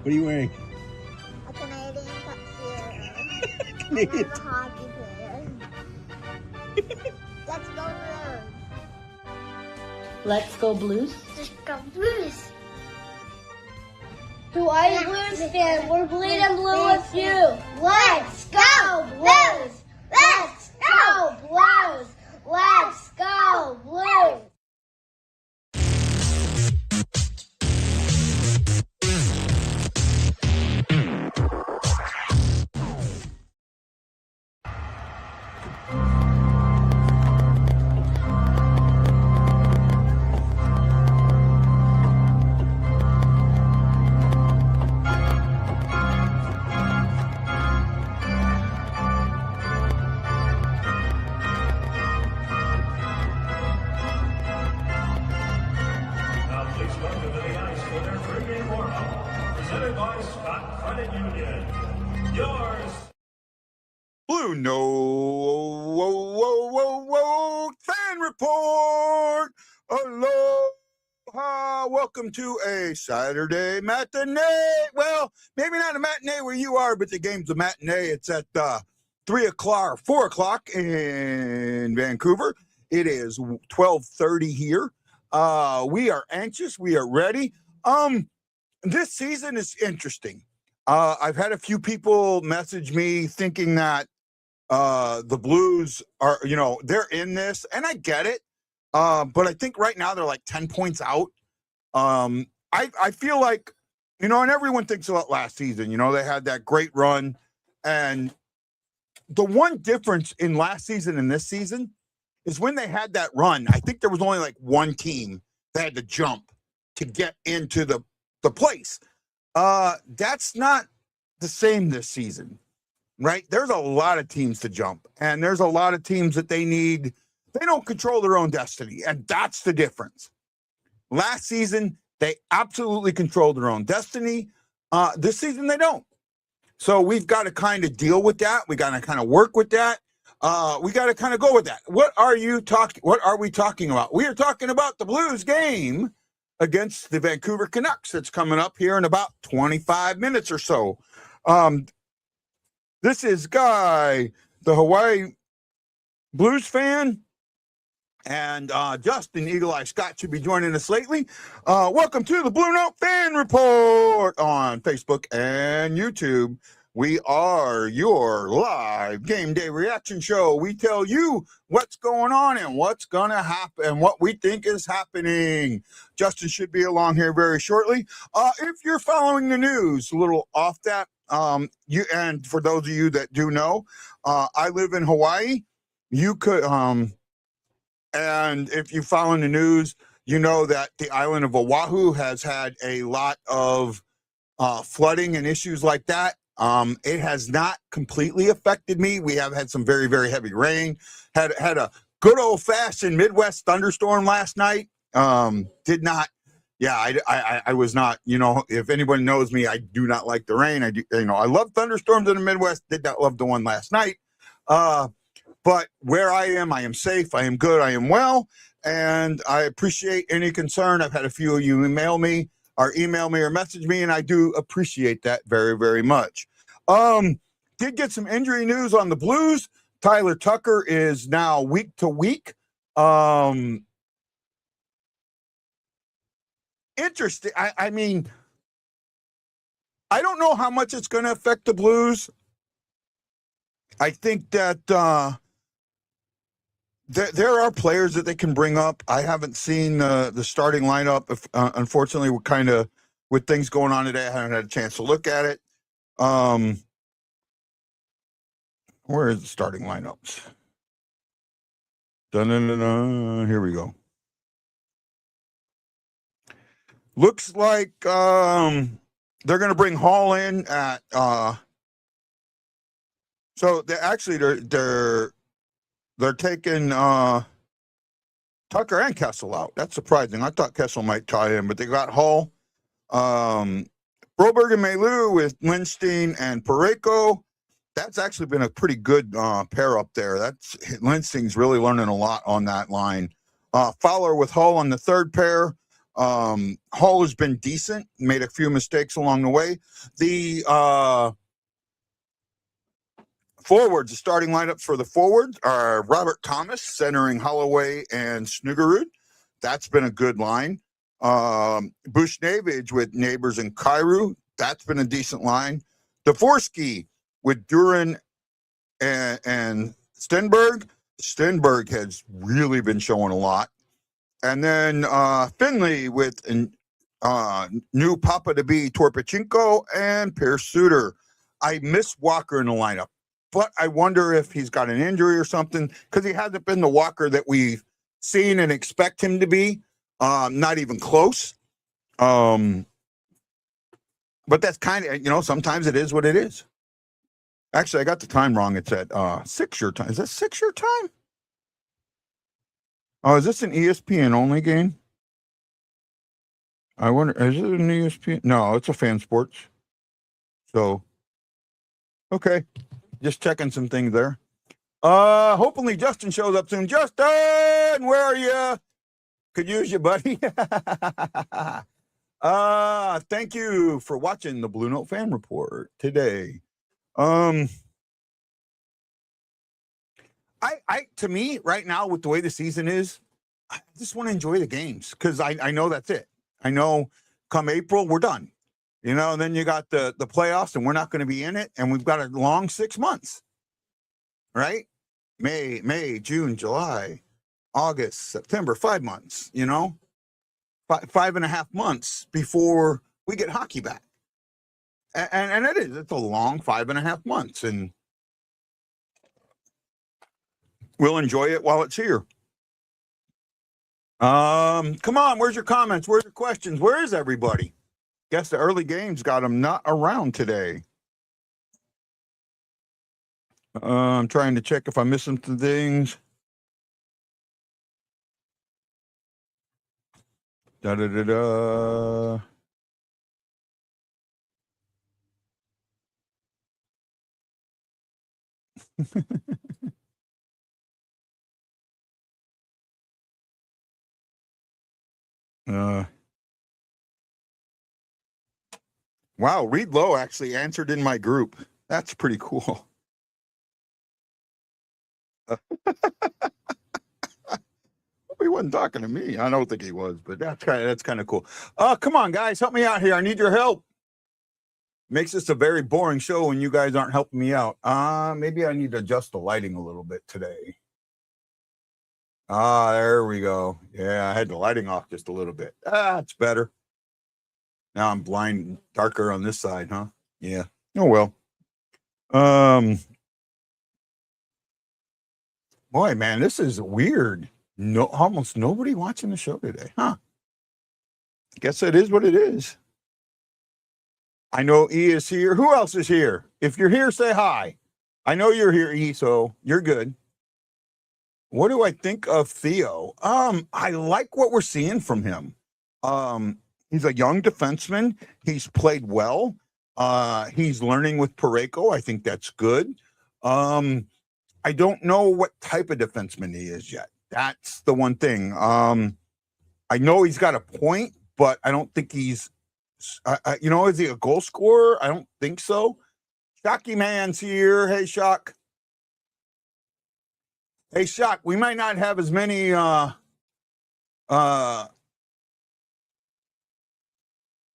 What are you wearing? A Canadian tuxedo. Canadian. I'm a hockey player. Let's go Blues. Let's go Blues. Let's go Blues. Hawaii Blues fan, we're bleeding blue with you. Let's go Blues. Let's go Blues. Let's go Blues. Now please welcome to the ice for their pregame warm-up. Presented by Scott Credit Union. Yours. BlueNote fan report. Aloha. Welcome to a Saturday matinee. Well, maybe not a matinee where you are, but the game's a matinee. It's at 3 o'clock, 4 o'clock in Vancouver. It is 12:30 here. We are anxious. We are ready. This season is interesting. I've had a few people message me thinking that the Blues are, they're in this, and I get it. But I think right now they're like 10 points out. I feel like, and everyone thinks about last season, they had that great run. And the one difference in last season and this season is when they had that run, I think there was only like one team that had to jump to get into the place. That's not the same this season, right? There's a lot of teams to jump, and there's a lot of teams that they don't control their own destiny, and that's the difference. Last season, they absolutely controlled their own destiny. This season, they don't. So we've got to kind of deal with that. We got to kind of work with that. We got to kind of go with that. What are we talking about? We are talking about the Blues game against the Vancouver Canucks that's coming up here in about 25 minutes or so. This is Guy, the Hawaii Blues fan, and Justin Egale Scott should be joining us lately. Welcome to the BlueNote fan report on Facebook and YouTube. We are your live game day reaction show. We tell you what's going on and what's going to happen and what we think is happening. Justin should be along here very shortly. If you're following the news, a little off that, and for those of you that do know, I live in Hawaii. You could, and if you follow the news, you know that the island of Oahu has had a lot of flooding and issues like that. It has not completely affected me. We have had some very, very heavy rain. Had a good old fashioned Midwest thunderstorm last night. Did not. Yeah, I was not. If anyone knows me, I do not like the rain. I love thunderstorms in the Midwest. Did not love the one last night. But where I am safe. I am good. I am well, and I appreciate any concern. I've had a few of you email me or message me, and I do appreciate that very, very much. Did get some injury news on the Blues. Tyler Tucker is now week to week. Interesting. I mean, I don't know how much it's going to affect the Blues. I think that there are players that they can bring up. I haven't seen the starting lineup. Unfortunately, we're kind of with things going on today. I haven't had a chance to look at it. Where is the starting lineups? Here we go. Looks like they're going to bring Hall in at. So they're taking Tucker and Kessel out. That's surprising. I thought Kessel might tie in, but they got Hall. Broberg and Mailou with Lindstein and Parayko. That's actually been a pretty good pair up there. Lindstein's really learning a lot on that line. Fowler with Hull on the third pair. Hall has been decent, made a few mistakes along the way. The forwards, the starting lineup for the forwards are Robert Thomas centering Holloway and Snuggerud. That's been a good line. Bushnevich with Neighbors and Kairu. That's been a decent line. Dvorsky with Duran and Stenberg. Stenberg has really been showing a lot. And then Finley with new Papa to be Torpachenko and Pierce Suter. I miss Walker in the lineup, but I wonder if he's got an injury or something, because he hasn't been the Walker that we've seen and expect him to be. Not even close. But that's kind of, sometimes it is what it is. Actually, I got the time wrong. It's at 6 your time. Is that 6 your time? Oh, is this an ESPN only game? I wonder, is it an ESPN? No, it's a Fan Sports. So, okay. Just checking some things there. Hopefully Justin shows up soon. Justin, where are you? Could use you, buddy. Thank you for watching the Blue Note Fan Report today. To me, right now, with the way the season is, I just want to enjoy the games, because I know that's it. I know come April, we're done. And then you got the playoffs, and we're not going to be in it, and we've got a long 6 months, right? May, June, July, August, September, 5 months, 5.5 months before we get hockey back. And it's a long 5.5 months, and we'll enjoy it while it's here. Come on, where's your comments? Where's your questions? Where is everybody? Guess the early games got them not around today. I'm trying to check if I'm missing some things. Da-da-da-da. Wow, Reed Lowe actually answered in my group. That's pretty cool. He wasn't talking to me. I don't think he was, but that's kind of cool. Come on, guys, help me out here. I need your help. Makes this a very boring show when you guys aren't helping me out. Maybe I need to adjust the lighting a little bit today. There we go. Yeah, I had the lighting off just a little bit. It's better. Now I'm blind, darker on this side, huh? Yeah. Oh, well. Boy, man, this is weird. No, almost nobody watching the show today, huh? Guess it is what it is. I know E is here. Who else is here? If you're here, say hi. I know you're here, E, so you're good. What do I think of Theo? I like what we're seeing from him. He's a young defenseman. He's played well. He's learning with Parayko. I think that's good. I don't know what type of defenseman he is yet. That's the one thing. I know he's got a point, but I don't think he's, is he a goal scorer? I don't think so. Shocky Man's here. Hey, Shock. Hey, Shock, we might not have as many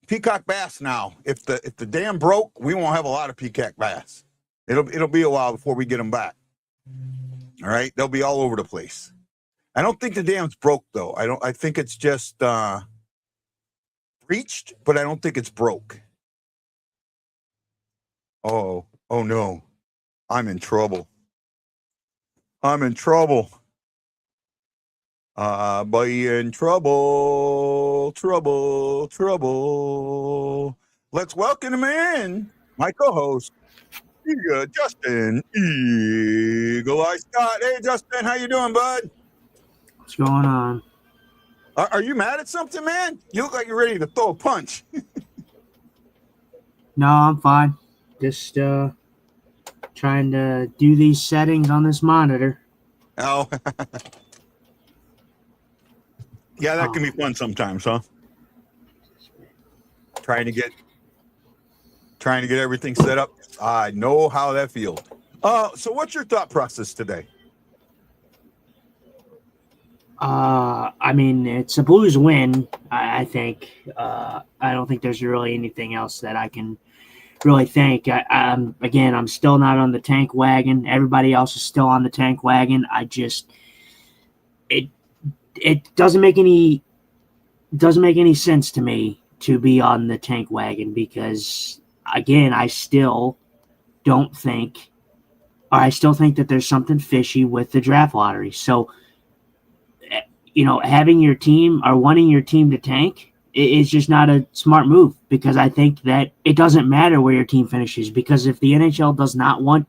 peacock bass now. If the dam broke, we won't have a lot of peacock bass. It'll be a while before we get them back. All right, they'll be all over the place. I don't think the dam's broke though. I think it's just breached, but I don't think it's broke. Oh no, I'm in trouble. I'm in trouble. Be in trouble. Let's welcome him in. My co-host, Justin Eagle Eye Scott. Hey, Justin, how you doing, bud? What's going on? Are you mad at something, man? You look like you're ready to throw a punch. No, I'm fine. Just trying to do these settings on this monitor. Oh. Yeah, that can be fun sometimes, huh? trying to get everything set up. I know how that feels. So what's your thought process today? I mean, it's a Blues win, I think. I don't think there's really anything else that I can really think. I'm still not on the tank wagon. Everybody else is still on the tank wagon. It doesn't make any sense to me to be on the tank wagon because, again, I still think that there's something fishy with the draft lottery. So, having your team or wanting your team to tank is just not a smart move because I think that it doesn't matter where your team finishes because if the NHL does not want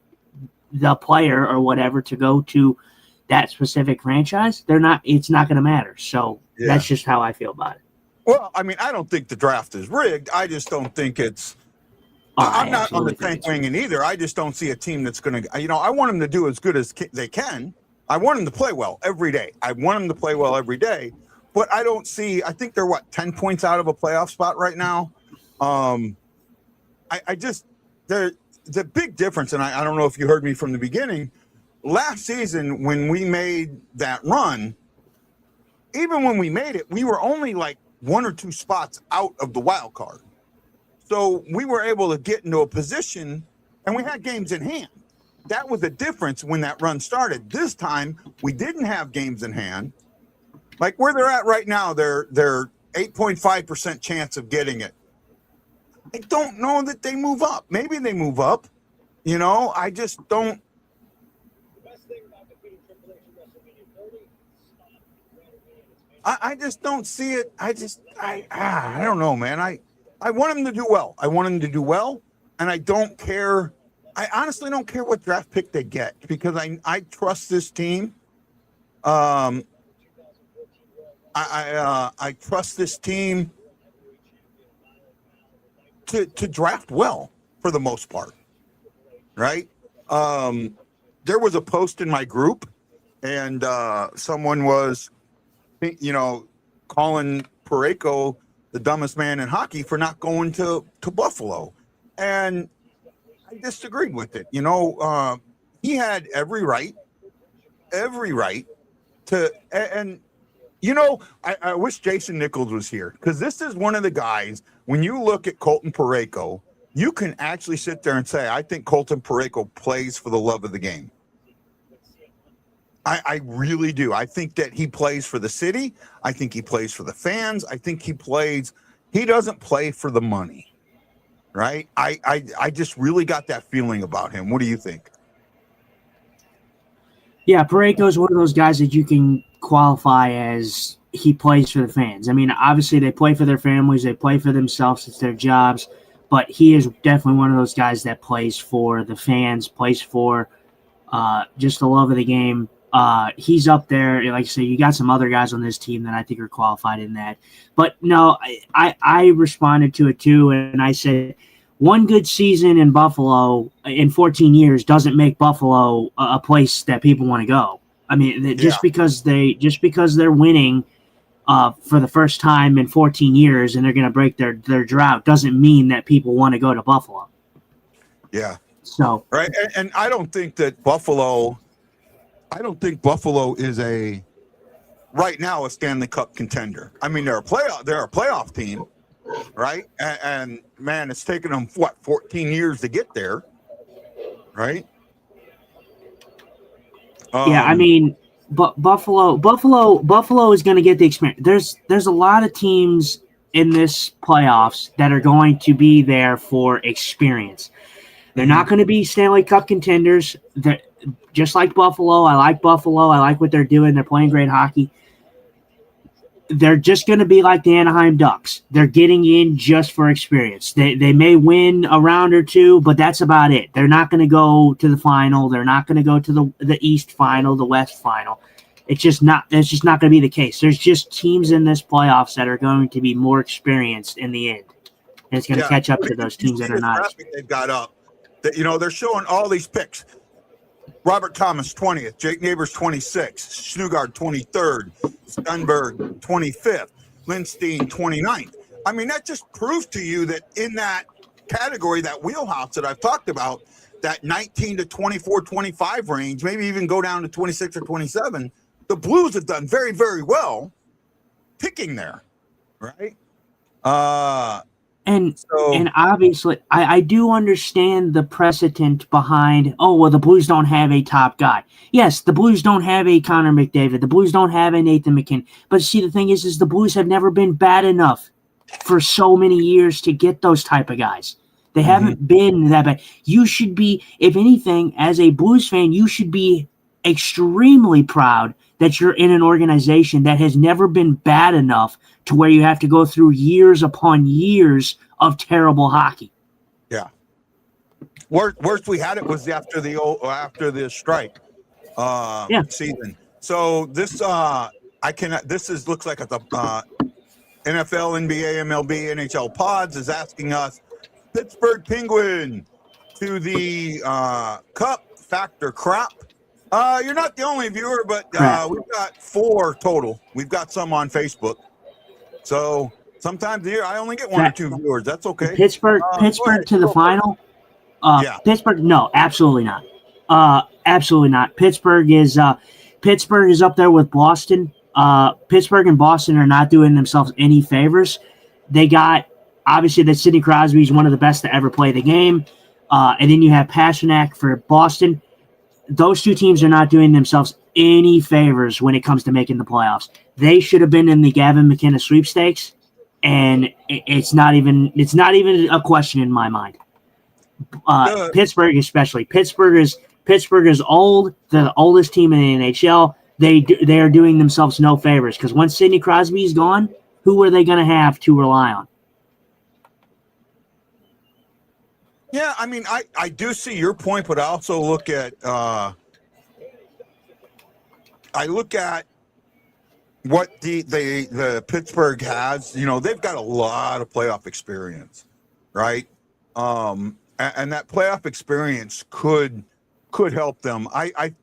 the player or whatever to go to that specific franchise, it's not going to matter. So that's just how I feel about it. Well, I mean, I don't think the draft is rigged. I just don't think it's I'm not on the tank wagon either. I just don't see a team that's going to, I want them to do as good as they can. I want them to play well every day. But I don't see, I think they're 10 points out of a playoff spot right now. The big difference, and I don't know if you heard me from the beginning, last season when we made that run, even when we made it, we were only like 1 or 2 spots out of the wild card. So we were able to get into a position and we had games in hand. That was the difference when that run started. This time we didn't have games in hand. Like where they're at right now, they're 8.5% chance of getting it. I don't know that they move up. Maybe they move up. I just don't. I just don't see it. I don't know, man. I want him to do well. And I don't care. I honestly don't care what draft pick they get because I trust this team. I trust this team to draft well for the most part, right? There was a post in my group, and someone was, calling Parayko the dumbest man in hockey for not going to Buffalo, and I disagreed with it. He had every right to, and I wish Jason Nichols was here because this is one of the guys, when you look at Colton Parayko, you can actually sit there and say, I think Colton Parayko plays for the love of the game. I really do. I think that he plays for the city. I think he plays for the fans. I think he doesn't play for the money, right? I just really got that feeling about him. What do you think? Yeah, Parayko is one of those guys that you can qualify as he plays for the fans. I mean, obviously they play for their families, they play for themselves, it's their jobs, but he is definitely one of those guys that plays for the fans, plays for just the love of the game. He's up there. Like I say, you got some other guys on this team that I think are qualified in that. But no, I responded to it too, and I said one good season in Buffalo in 14 years doesn't make Buffalo a place that people want to go. I mean, just because they're winning for the first time in 14 years and they're going to break their drought doesn't mean that people want to go to Buffalo. Yeah. So right, and I don't think Buffalo is right now a Stanley Cup contender. I mean, they're a playoff team, right? And man, it's taken them 14 years to get there, right? Yeah, I mean, but Buffalo is going to get the experience. There's a lot of teams in this playoffs that are going to be there for experience. They're not going to be Stanley Cup contenders. They're just like Buffalo. I like Buffalo. I like what they're doing. They're playing great hockey. They're just going to be like the Anaheim Ducks. They're getting in just for experience. They may win a round or two, but that's about it. They're not going to go to the final. They're not going to go to the East final, the West final. It's just not going to be the case. There's just teams in this playoffs that are going to be more experienced in the end. And it's going to catch up to those teams that are not. They've got up. They're showing all these picks. Robert Thomas, 20th. Jake Neighbors, 26th. Snugard, 23rd. Stenberg, 25th. Lindstein, 29th. I mean, that just proves to you that in that category, that wheelhouse that I've talked about, that 19 to 24, 25 range, maybe even go down to 26 or 27, the Blues have done very, very well picking there, right? And So and obviously, I do understand the precedent behind, oh, well, the Blues don't have a top guy. Yes, the Blues don't have a Connor McDavid. The Blues don't have a Nathan McKinnon. But see, the thing is the Blues have never been bad enough for so many years to get those type of guys. They haven't been that bad. You should be, if anything, as a Blues fan, you should be extremely proud that you're in an organization that has never been bad enough to where you have to go through years upon years of terrible hockey. yeah, worst we had it was after the strike season. So this looks like the NFL, NBA, MLB, NHL pods is asking us, Pittsburgh Penguin to the Cup Factor crop. You're not the only viewer, but we've got 4 total. We've got some on Facebook. So sometimes here I only get 1 or 2 viewers. That's okay. Pittsburgh to the final. Yeah. Pittsburgh, no, absolutely not. Absolutely not. Pittsburgh is up there with Boston. Pittsburgh and Boston are not doing themselves any favors. They got, obviously, that Sidney Crosby is one of the best to ever play the game. And then you have Pastrnak for Boston. Those 2 teams are not doing themselves any favors when it comes to making the playoffs. They should have been in the Gavin McKenna sweepstakes, and it's not even a question in my mind. Pittsburgh, especially. Pittsburgh is old. They're the oldest team in the NHL. They are doing themselves no favors because once Sidney Crosby is gone, who are they going to have to rely on? Yeah, I mean, I do see your point, but I also look at what the Pittsburgh has. You know, they've got a lot of playoff experience, right? And that playoff experience could help them. I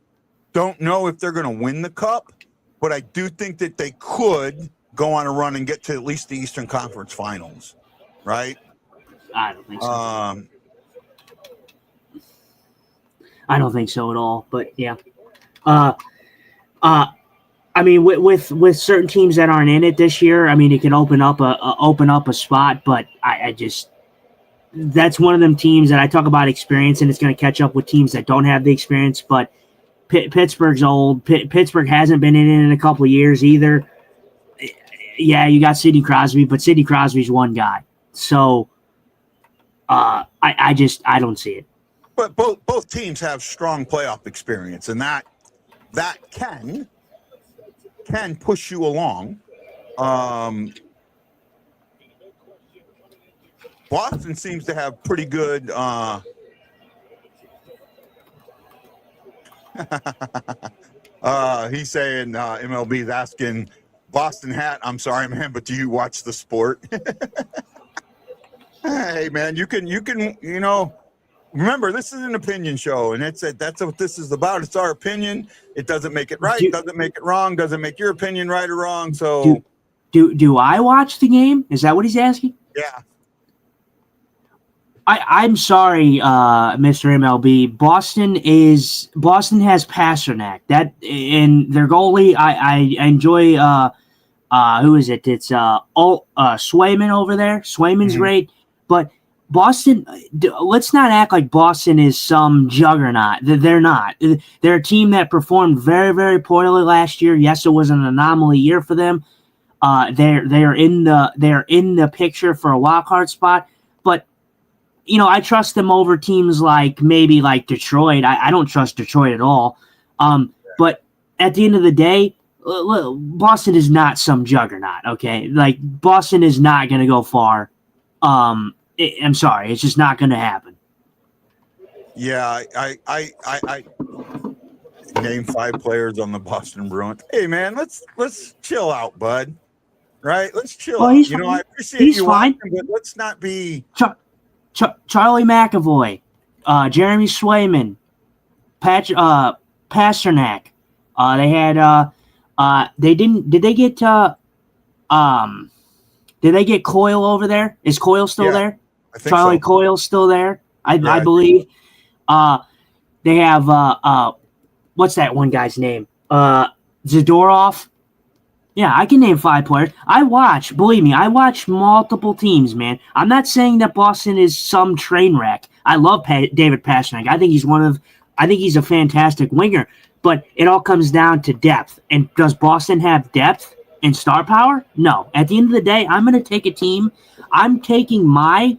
don't know if they're going to win the Cup, but I do think that they could go on a run and get to at least the Eastern Conference Finals, right? I don't think so. I don't think so at all. But yeah, I mean, with certain teams that aren't in it this year, I mean, it can open up a spot. But I just, that's one of them teams that I talk about experience, and it's going to catch up with teams that don't have the experience. But Pittsburgh's old. Pittsburgh hasn't been in it in a couple of years either. Yeah, you got Sidney Crosby, but Sidney Crosby's one guy. So I don't see it. But both teams have strong playoff experience, and that can push you along. Boston seems to have pretty good. He's saying MLB's asking Boston Hat. I'm sorry, man, but do you watch the sport? Hey, man, you can remember, this is an opinion show, and that's what this is about. It's our opinion. It doesn't make it right, doesn't make it wrong, doesn't make your opinion right or wrong. So do I watch the game? Is that what he's asking? Yeah. I'm sorry, Mr. MLB. Boston has Pastrnak. That and their goalie. I enjoy. Who is it? It's Swayman over there. Swayman's great, but Boston. Let's not act like Boston is some juggernaut. They're not. They're a team that performed very, very poorly last year. Yes, it was an anomaly year for them. They're in the picture for a wild card spot, but. You know, I trust them over teams like maybe like Detroit. I don't trust Detroit at all. But at the end of the day, Boston is not some juggernaut. Okay, like Boston is not going to go far. I'm sorry, it's just not going to happen. Yeah, I name 5 players on the Boston Bruins. Hey, man, let's chill out, bud. Right? Let's chill out. You know, I appreciate you watching, but let's not be. Charlie McAvoy, Jeremy Swayman, Pastrnak. They had. They didn't. Did they get? Did they get Coyle over there? Is Coyle still there? I think Charlie so. Coyle's still there, I I believe. They have what's that one guy's name? Zadorov. Yeah, I can name 5 players. Believe me, I watch multiple teams, man. I'm not saying that Boston is some train wreck. I love David Pastrnak. I think he's a fantastic winger. But it all comes down to depth. And does Boston have depth and star power? No. At the end of the day, I'm going to take a team. I'm taking my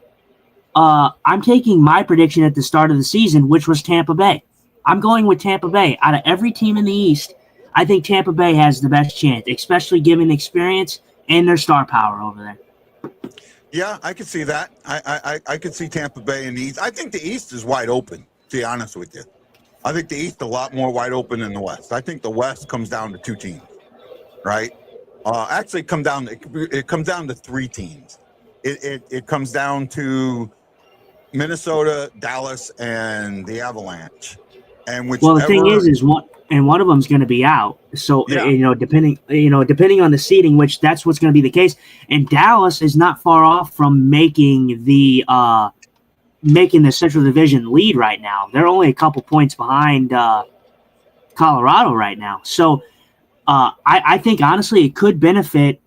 prediction at the start of the season, which was Tampa Bay. I'm going with Tampa Bay. Out of every team in the East, I think Tampa Bay has the best chance, especially given the experience and their star power over there. Yeah, I could see that. I could see Tampa Bay in the East. I think the East is wide open, to be honest with you. I think the East is a lot more wide open than the West. I think the West comes down to 2 teams, right? Actually, it comes down to 3 teams. It comes down to Minnesota, Dallas, and the Avalanche. And well, the thing is one of them's going to be out. So depending on the seeding, which that's what's going to be the case. And Dallas is not far off from making the Central Division lead right now. They're only a couple points behind Colorado right now. So I think honestly it could benefit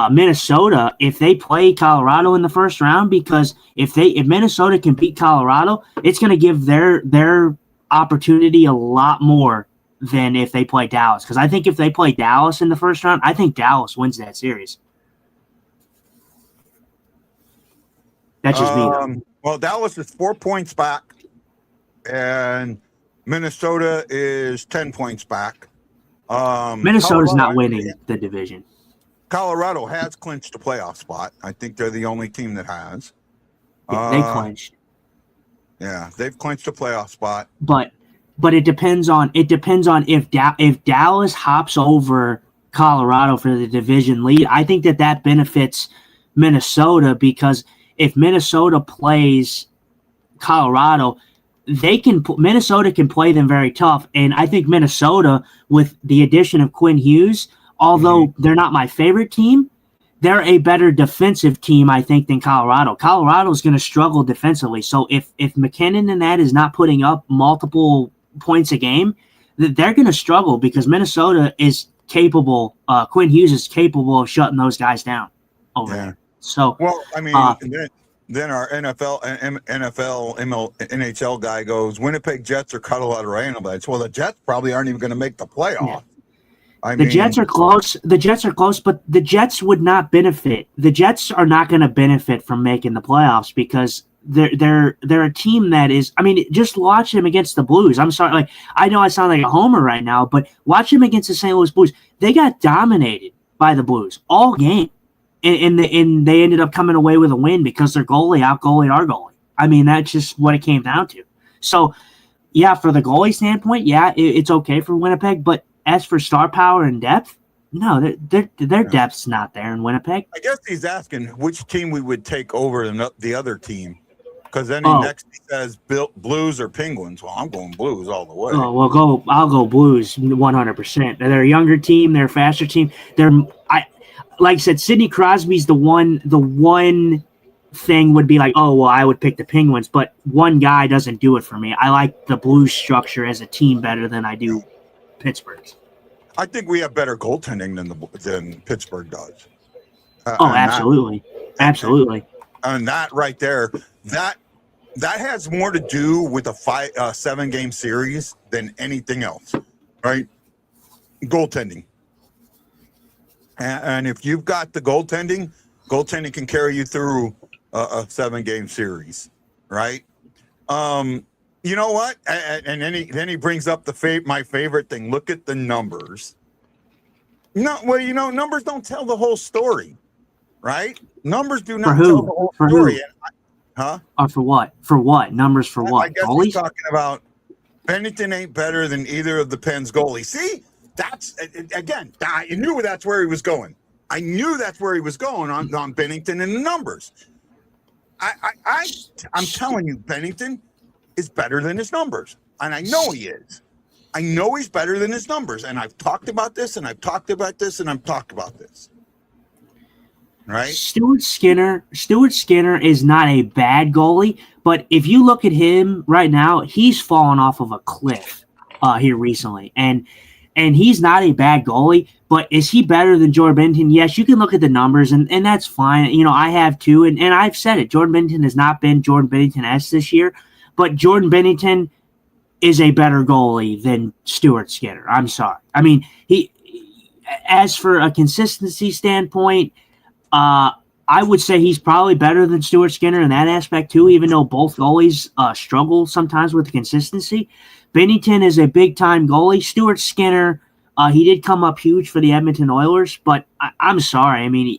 Minnesota if they play Colorado in the first round, because if Minnesota can beat Colorado, it's going to give their opportunity a lot more than if they play Dallas. Because I think if they play Dallas in the first round, I think Dallas wins that series. That's just me. Well, Dallas is 4 points back, and Minnesota is 10 points back. Minnesota's not winning the division. Colorado has clinched a playoff spot. I think they're the only team that has. Yeah, they clinched. Yeah, they've clinched a playoff spot. But it depends on if Dallas hops over Colorado for the division lead. I think that benefits Minnesota, because if Minnesota plays Colorado, Minnesota can play them very tough. And I think Minnesota, with the addition of Quinn Hughes, although they're not my favorite team, they're a better defensive team, I think, than Colorado. Colorado's going to struggle defensively. So if McKinnon and that is not putting up multiple points a game, they're going to struggle, because Minnesota is capable. Quinn Hughes is capable of shutting those guys down over there. So, well, I mean, then our NHL guy goes, Winnipeg Jets are Colorado Avalanche. Well, the Jets probably aren't even going to make the playoff. Yeah. The Jets are close. The Jets are close, but the Jets would not benefit. The Jets are not going to benefit from making the playoffs, because they're a team that is. I mean, just watch them against the Blues. I'm sorry, like, I know I sound like a homer right now, but watch them against the St. Louis Blues. They got dominated by the Blues all game, and they ended up coming away with a win because their goalie out-goalied our goalie. I mean, that's just what it came down to. So, yeah, for the goalie standpoint, yeah, it's okay for Winnipeg, but as for star power and depth, no, their depth's not there in Winnipeg. I guess he's asking which team we would take over the other team, because then next he says Blues or Penguins. Well, I'm going Blues all the way. Oh, well, I'll go Blues 100%. They're a younger team. They're a faster team. Like I said, Sidney Crosby's the one thing would be like, oh, well, I would pick the Penguins, but one guy doesn't do it for me. I like the Blues structure as a team better than I do Pittsburgh's. I think we have better goaltending than Pittsburgh does. Absolutely. Absolutely. And that right there, that has more to do with a 7-game series than anything else, right? Goaltending. And if you've got the goaltending can carry you through a 7-game series, right? You know what? And then he brings up my favorite thing. Look at the numbers. No, well, numbers don't tell the whole story, right? Numbers do not tell the whole story. Huh? Or for what? For what? Numbers for what? I guess he's talking about Pennington ain't better than either of the Pens goalies. See, that's again. I knew that's where he was going. I knew that's where he was going on Pennington and the numbers. I'm telling you, Pennington is better than his numbers, and I know he is. I know he's better than his numbers, and I've talked about this, and I've talked about this, and I've talked about this. right? Stuart Skinner is not a bad goalie, but if you look at him right now, he's fallen off of a cliff here recently, and he's not a bad goalie. But is he better than Jordan Binnington? Yes, you can look at the numbers, and that's fine. You know, I have too, and I've said it. Jordan Binnington has not been Jordan Binnington-esque this year, but Jordan Binnington is a better goalie than Stuart Skinner. I'm sorry. I mean, as for a consistency standpoint, I would say he's probably better than Stuart Skinner in that aspect too, even though both goalies struggle sometimes with the consistency. Binnington is a big-time goalie. Stuart Skinner, he did come up huge for the Edmonton Oilers, but I'm sorry. I mean,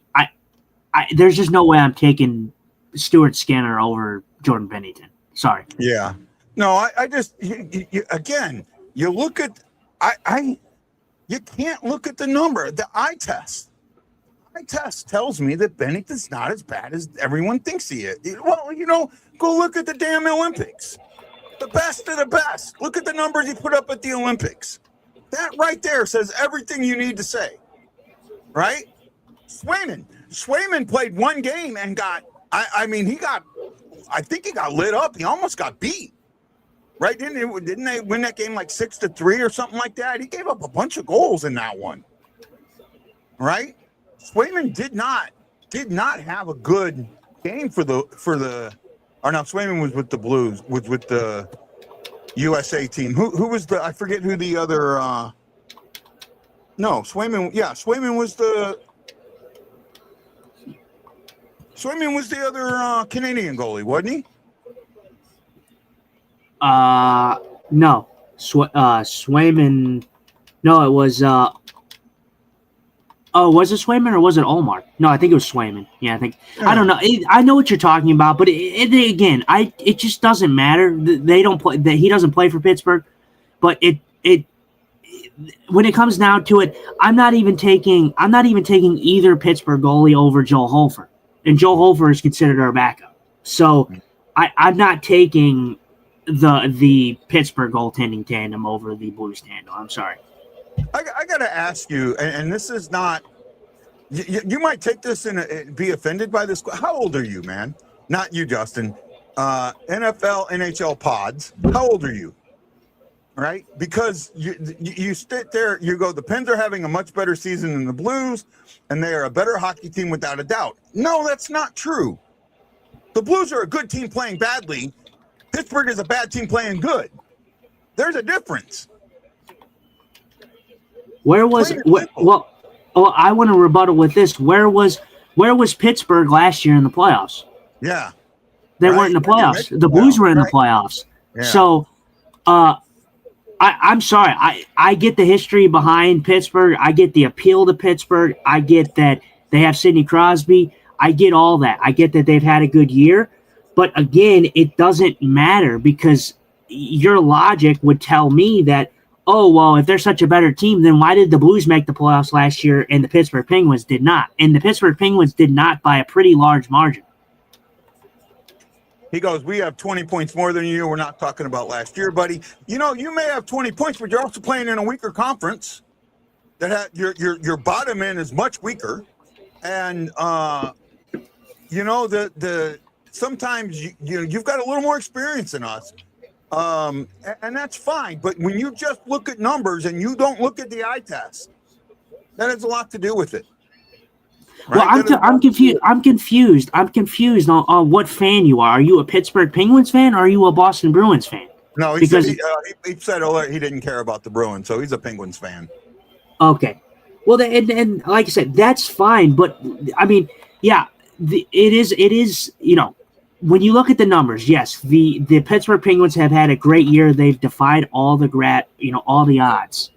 there's just no way I'm taking Stuart Skinner over Jordan Binnington. Sorry. Yeah. No, I just again, you look at you can't look at the number. The eye test. Eye test tells me that Bennington's not as bad as everyone thinks he is. Well, you know, go look at the damn Olympics. The best of the best. Look at the numbers he put up at the Olympics. That right there says everything you need to say. Right? Swayman played one game and got I think he got lit up. He almost got beat. Right? Didn't they win that game like 6-3 or something like that? He gave up a bunch of goals in that one. Right? Swayman did not have a good game for the Swayman was with the Blues, with the USA team. Who was I forget who the other Swayman was the other Canadian goalie, wasn't he? No. Swayman. No, it was. Was it Swayman or was it Omar? No, I think it was Swayman. Yeah, I don't know. I know what you're talking about, but it just doesn't matter. They don't play. He doesn't play for Pittsburgh, but when it comes down to it, I'm not even taking either Pittsburgh goalie over Joe Hofer, and Joe Hofer is considered our backup. So I'm not taking the Pittsburgh goaltending tandem over the Blues tandem. I'm sorry. I got to ask you, and this is not, you might take this and be offended by this. How old are you, man? Not you, Justin. NFL, NHL pods. How old are you? Right? Because you sit there, you go, the Pens are having a much better season than the Blues, and they are a better hockey team without a doubt. No, that's not true. The Blues are a good team playing badly. Pittsburgh is a bad team playing good. There's a difference. I want to rebuttal with this. Where was Pittsburgh last year in the playoffs? Yeah. They weren't in the playoffs. The Blues were in the playoffs. Yeah. So I'm sorry. I get the history behind Pittsburgh. I get the appeal to Pittsburgh. I get that they have Sidney Crosby. I get all that. I get that they've had a good year. But again, it doesn't matter because your logic would tell me that, oh, well, if they're such a better team, then why did the Blues make the playoffs last year and the Pittsburgh Penguins did not? And the Pittsburgh Penguins did not by a pretty large margin. He goes, we have 20 points more than you. We're not talking about last year, buddy. You know, you may have 20 points, but you're also playing in a weaker conference. Your bottom end is much weaker. And, sometimes you've got a little more experience than us. And that's fine. But when you just look at numbers and you don't look at the eye test, that has a lot to do with it. Right? Well, I'm confused. I'm confused on what fan you are. Are you a Pittsburgh Penguins fan or are you a Boston Bruins fan? No, he said he didn't care about the Bruins, so he's a Penguins fan. Okay. Well, and like I said, that's fine. But I mean, yeah, it is. You know, when you look at the numbers, yes, the Pittsburgh Penguins have had a great year. They've defied all the odds.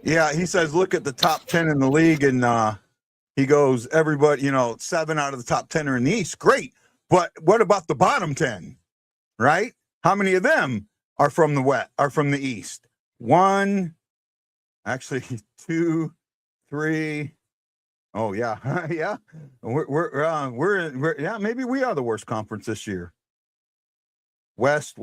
Yeah, he says, look at the top 10 in the league, and he goes, everybody, 7 out of the top 10 are in the East. Great. But what about the bottom 10, right? How many of them are from the West, are from the East? 1, actually 2, 3. Oh yeah, yeah. We're maybe we are the worst conference this year. West.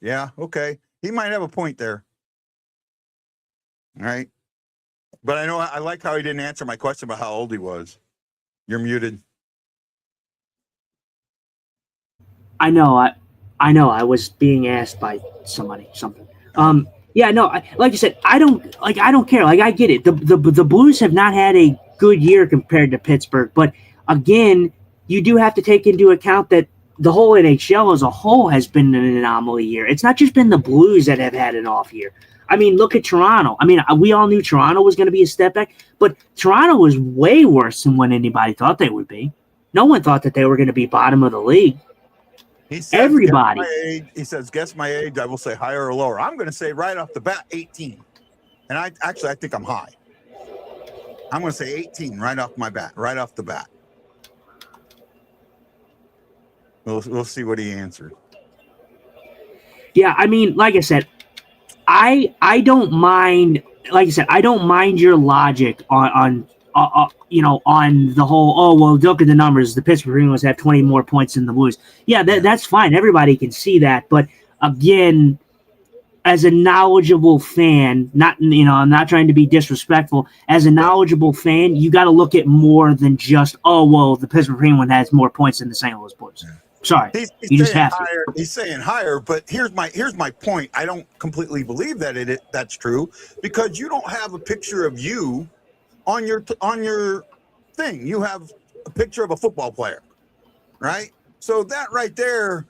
Yeah, okay. He might have a point there. All right. But I know I like how he didn't answer my question about how old he was. You're muted. I know. I was being asked by somebody something. Yeah, no. Like I said, I don't care. Like I get it. The Blues have not had a good year compared to Pittsburgh, but again, you do have to take into account that the whole NHL as a whole has been an anomaly year. It's not just been the Blues that have had an off year. I mean, look at Toronto. I mean, we all knew Toronto was going to be a step back, but Toronto was way worse than what anybody thought they would be. No one thought that they were going to be bottom of the league. He says, Everybody. He says, guess my age. I will say higher or lower. I'm going to say right off the bat, 18. And I think I'm high. I'm going to say 18 right off the bat. We'll see what he answered. Yeah, I mean, like I said, I don't mind. Like I said, I don't mind your logic on the whole. Oh well, look at the numbers. The Pittsburgh Penguins have 20 more points than the Blues. Yeah, that's fine. Everybody can see that. But again, as a knowledgeable fan, I'm not trying to be disrespectful. As a knowledgeable fan, you got to look at more than just the Pittsburgh Penguins has more points than the St. Louis Blues. Sorry, you just have higher, to. He's saying higher, but here's my point. I don't completely believe that that's true because you don't have a picture of you on your thing. You have a picture of a football player, right? So that right there,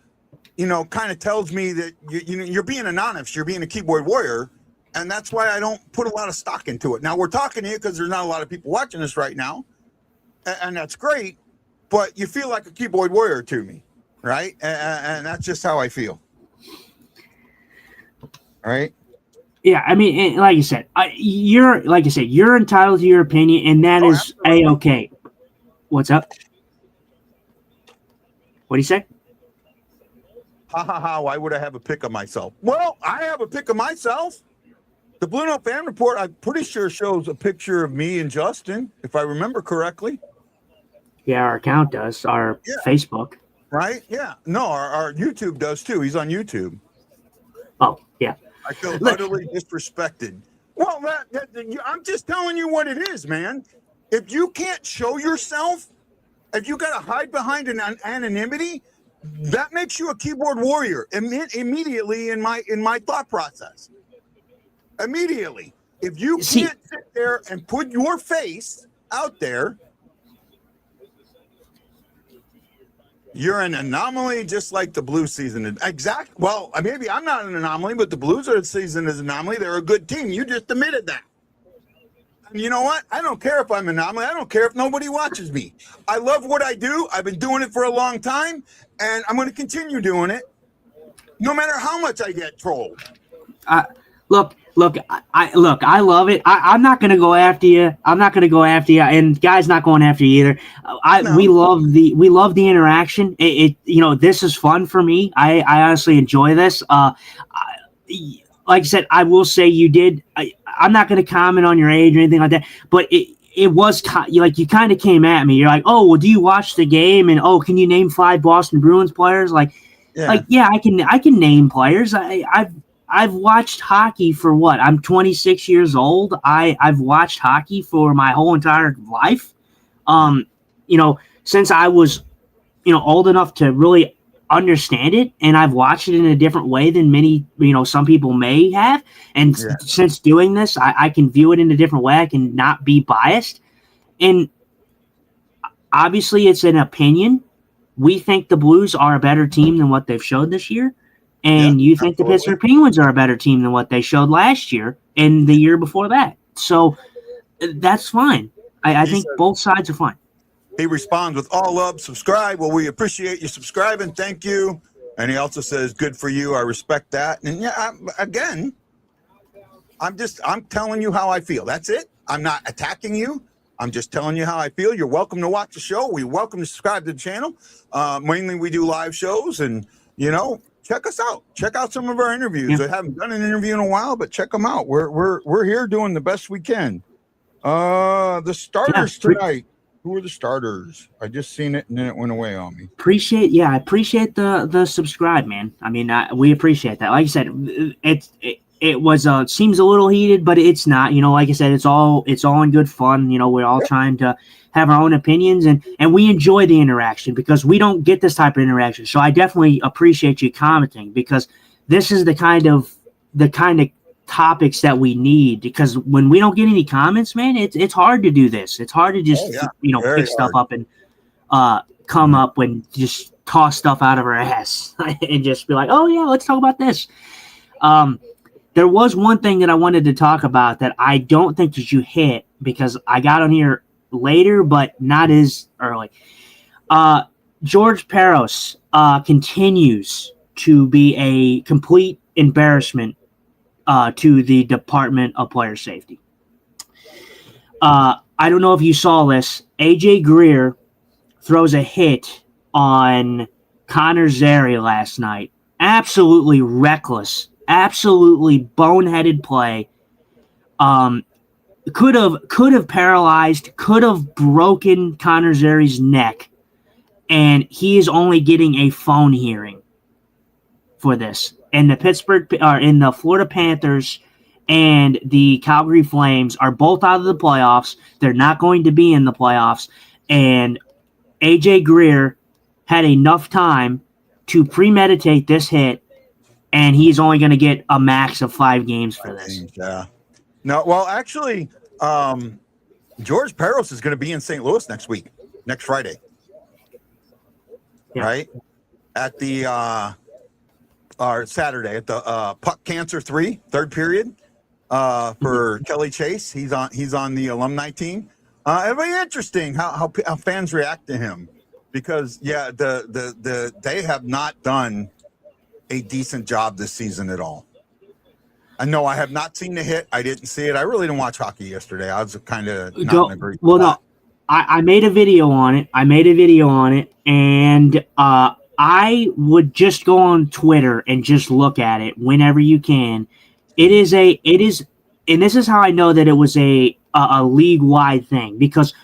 kind of tells me that you're being anonymous. You're being a keyboard warrior, and that's why I don't put a lot of stock into it. Now we're talking to you because there's not a lot of people watching us right now, and that's great. But you feel like a keyboard warrior to me. Right, and that's just how I feel. Right? Yeah, I mean, like you said, you're entitled to your opinion, and that is a-okay. What's up? What do you say? Ha! Why would I have a pic of myself? Well, I have a pic of myself. The BlueNote Fan Report, I'm pretty sure, shows a picture of me and Justin, if I remember correctly. Yeah, our account does. Our Facebook. Right? Yeah. No, our YouTube does too. He's on YouTube. Oh, yeah. I feel utterly disrespected. Well, I'm just telling you what it is, man. If you can't show yourself, if you got to hide behind an anonymity, that makes you a keyboard warrior immediately in my thought process. Immediately. If you can't sit there and put your face out there, you're an anomaly, just like the Blues season. Exactly. Well, maybe I'm not an anomaly, but the Blues season is an anomaly. They're a good team. You just admitted that. And you know what? I don't care if I'm an anomaly. I don't care if nobody watches me. I love what I do. I've been doing it for a long time, and I'm going to continue doing it, no matter how much I get trolled. Look, I love it. I'm not going to go after you. And Guy's not going after you either. We love the interaction. This is fun for me. I honestly enjoy this. Like I said, I will say you did. I'm not going to comment on your age or anything like that, but it was like you kind of came at me. You're like, oh, well, do you watch the game? And can you name 5 Boston Bruins players? I can name players. I've watched hockey for what? I'm 26 years old. I've watched hockey for my whole entire life. Since I was, old enough to really understand it, and I've watched it in a different way than many, some people may have. And since doing this, I can view it in a different way. I can not be biased. And obviously it's an opinion. We think the Blues are a better team than what they've showed this year. And you think the Pittsburgh Penguins are a better team than what they showed last year and the year before that. So that's fine. I think both sides are fine. He responds with all love, subscribe. Well, we appreciate you subscribing. Thank you. And he also says, good for you. I respect that. And I'm telling you how I feel. That's it. I'm not attacking you. I'm just telling you how I feel. You're welcome to watch the show. We're welcome to subscribe to the channel. Mainly we do live shows and, check us out. Check out some of our interviews. I haven't done an interview in a while, but check them out. We're here doing the best we can. The starters tonight. Who are the starters? I just seen it and then it went away on me. I appreciate the subscribe, man. I mean, we appreciate that. Like I said, it was seems a little heated, but it's not. Like I said, it's all in good fun. We're all trying to have our own opinions, and we enjoy the interaction because we don't get this type of interaction. So I definitely appreciate you commenting because this is the kind of topics that we need, because when we don't get any comments, man, it's hard to do this. It's hard to just Very pick stuff hard. up and come up and just toss stuff out of our ass and just be like, oh yeah, let's talk about this. There was one thing that I wanted to talk about that I don't think that you hit because I got on here later, but not as early. George Peros continues to be a complete embarrassment to the Department of Player Safety. I don't know if you saw this. AJ Greer throws a hit on Connor Zary last night. Absolutely reckless, absolutely boneheaded play. Could have paralyzed, could have broken Connor Zary's neck, and he is only getting a phone hearing for this. And the Florida Panthers and the Calgary Flames are both out of the playoffs. They're not going to be in the playoffs, and AJ Greer had enough time to premeditate this hit, and he's only going to get a max of 5 games for this. Yeah. No, well, actually, George Peros is going to be in St. Louis next Friday. Yeah. Right? At the or Saturday at the Puck Cancer 3, third period, for Kelly Chase. He's on the alumni team. It'll be interesting how fans react to him, because they have not done a decent job this season at all. I know I have not seen the hit. I didn't see it. I really didn't watch hockey yesterday. I was kind of not in a great spot. No, I made a video on it. And I would just go on Twitter and just look at it whenever you can. It is, and this is how I know that it was a league-wide thing, because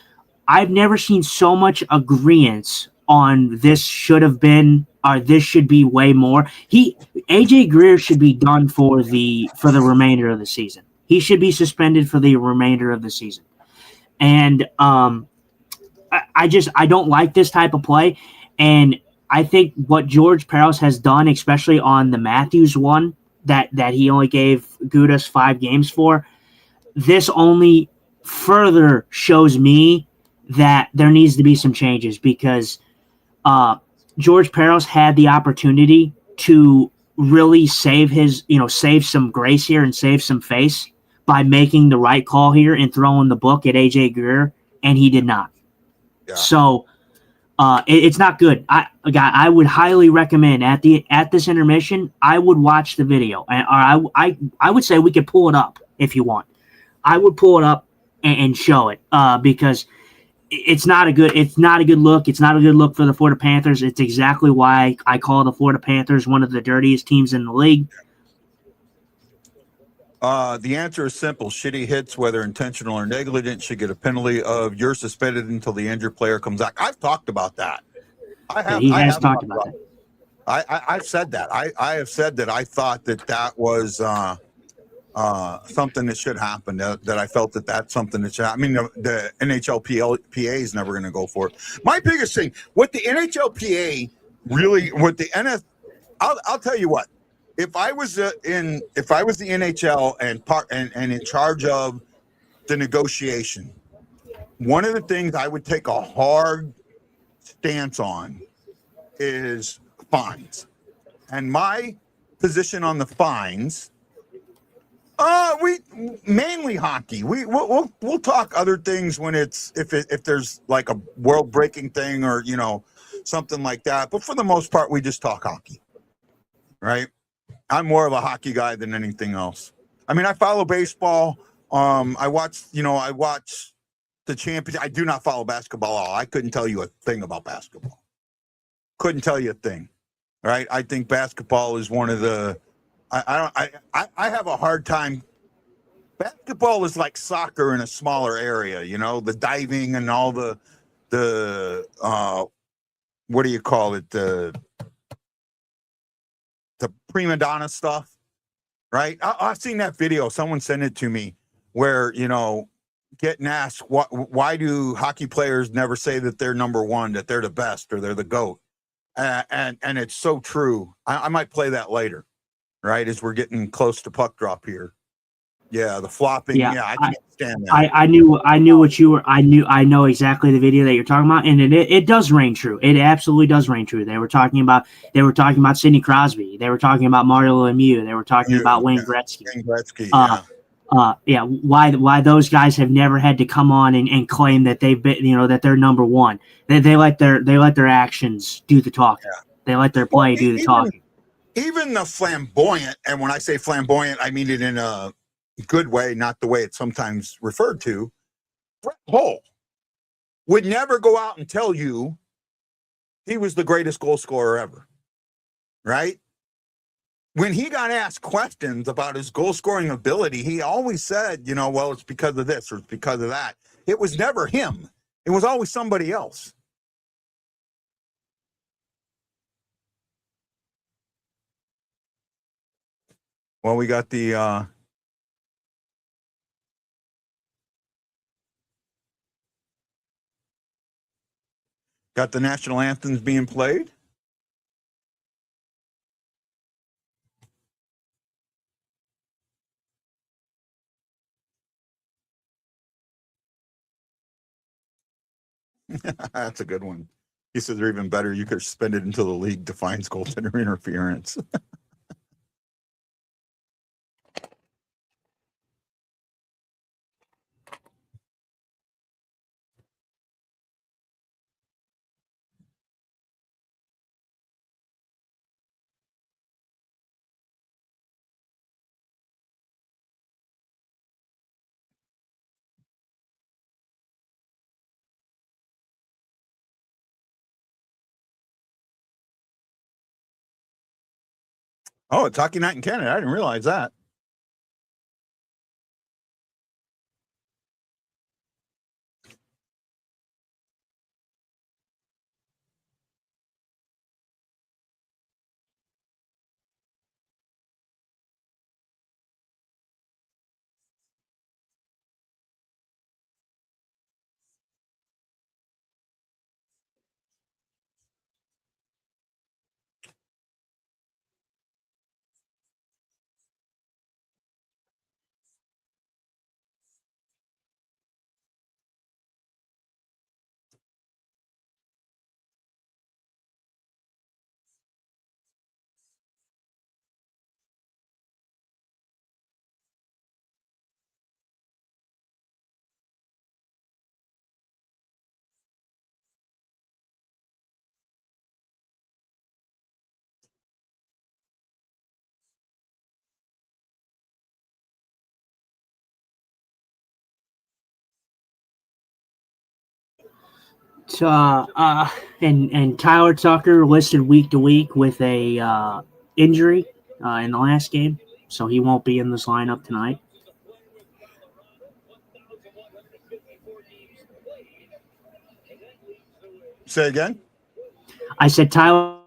I've never seen so much agreement on this should have been, or this should be way more. AJ Greer should be done for the remainder of the season. He should be suspended for the remainder of the season. And I don't like this type of play. And I think what George Peros has done, especially on the Matthews one that he only gave Gudas 5 games for, this only further shows me that there needs to be some changes, because George Peros had the opportunity to really save some grace here and save some face by making the right call here and throwing the book at AJ Greer, and he did not. Yeah. So it's not good. I would highly recommend at this intermission, I would watch the video, and I would say we could pull it up if you want. I would pull it up and show it because it's not a good look. It's not a good look for the Florida Panthers. It's exactly why I call the Florida Panthers one of the dirtiest teams in the league. The answer is simple. Shitty hits, whether intentional or negligent, should get a penalty of you're suspended until the injured player comes back. I've talked about that. He has talked about that. I've said that. I have said that I thought that was something that should happen, that I felt that's something that should happen. I mean, the NHLPA is never going to go for it. My biggest thing, what the NHLPA really, what the NF, I'll tell you what, if I was the NHL and in charge of the negotiation, one of the things I would take a hard stance on is fines. And my position on the fines, we mainly hockey. We'll talk other things when if there's like a world breaking thing or something like that. But for the most part, we just talk hockey, right? I'm more of a hockey guy than anything else. I mean, I follow baseball. I watch the championship. I do not follow basketball at all. I couldn't tell you a thing about basketball. Couldn't tell you a thing, right? I think basketball is one of the. I have a hard time. Basketball is like soccer in a smaller area, the diving and all the what do you call it? The prima donna stuff. right? I've seen that video. Someone sent it to me where, getting asked, why do hockey players never say that they're number one, that they're the best or they're the GOAT? And it's so true. I might play that later, right? As we're getting close to puck drop here. Yeah, the flopping. Yeah, Yeah, I can understand that. I knew what you were. I know exactly the video that you're talking about, and it does ring true. It absolutely does ring true. They were talking about Sidney Crosby. They were talking about Mario Lemieux. They were talking about Wayne Gretzky. Wayne Gretzky, yeah. Yeah. Why those guys have never had to come on and claim that they've been, that they're number one. They let their actions do the talking. Yeah. They let their play do the talking. Even the flamboyant, and when I say flamboyant, I mean it in a good way, not the way it's sometimes referred to. Brett Hull would never go out and tell you he was the greatest goal scorer ever, right? When he got asked questions about his goal scoring ability, he always said, well, it's because of this or it's because of that. It was never him. It was always somebody else. Well, we got the national anthems being played. That's a good one. He says they're even better. You could suspend it until the league defines goaltender interference. Oh, it's hockey night in Canada. I didn't realize that. And Tyler Tucker listed week to week with a injury in the last game, so he won't be in this lineup tonight. Say again? I said Tyler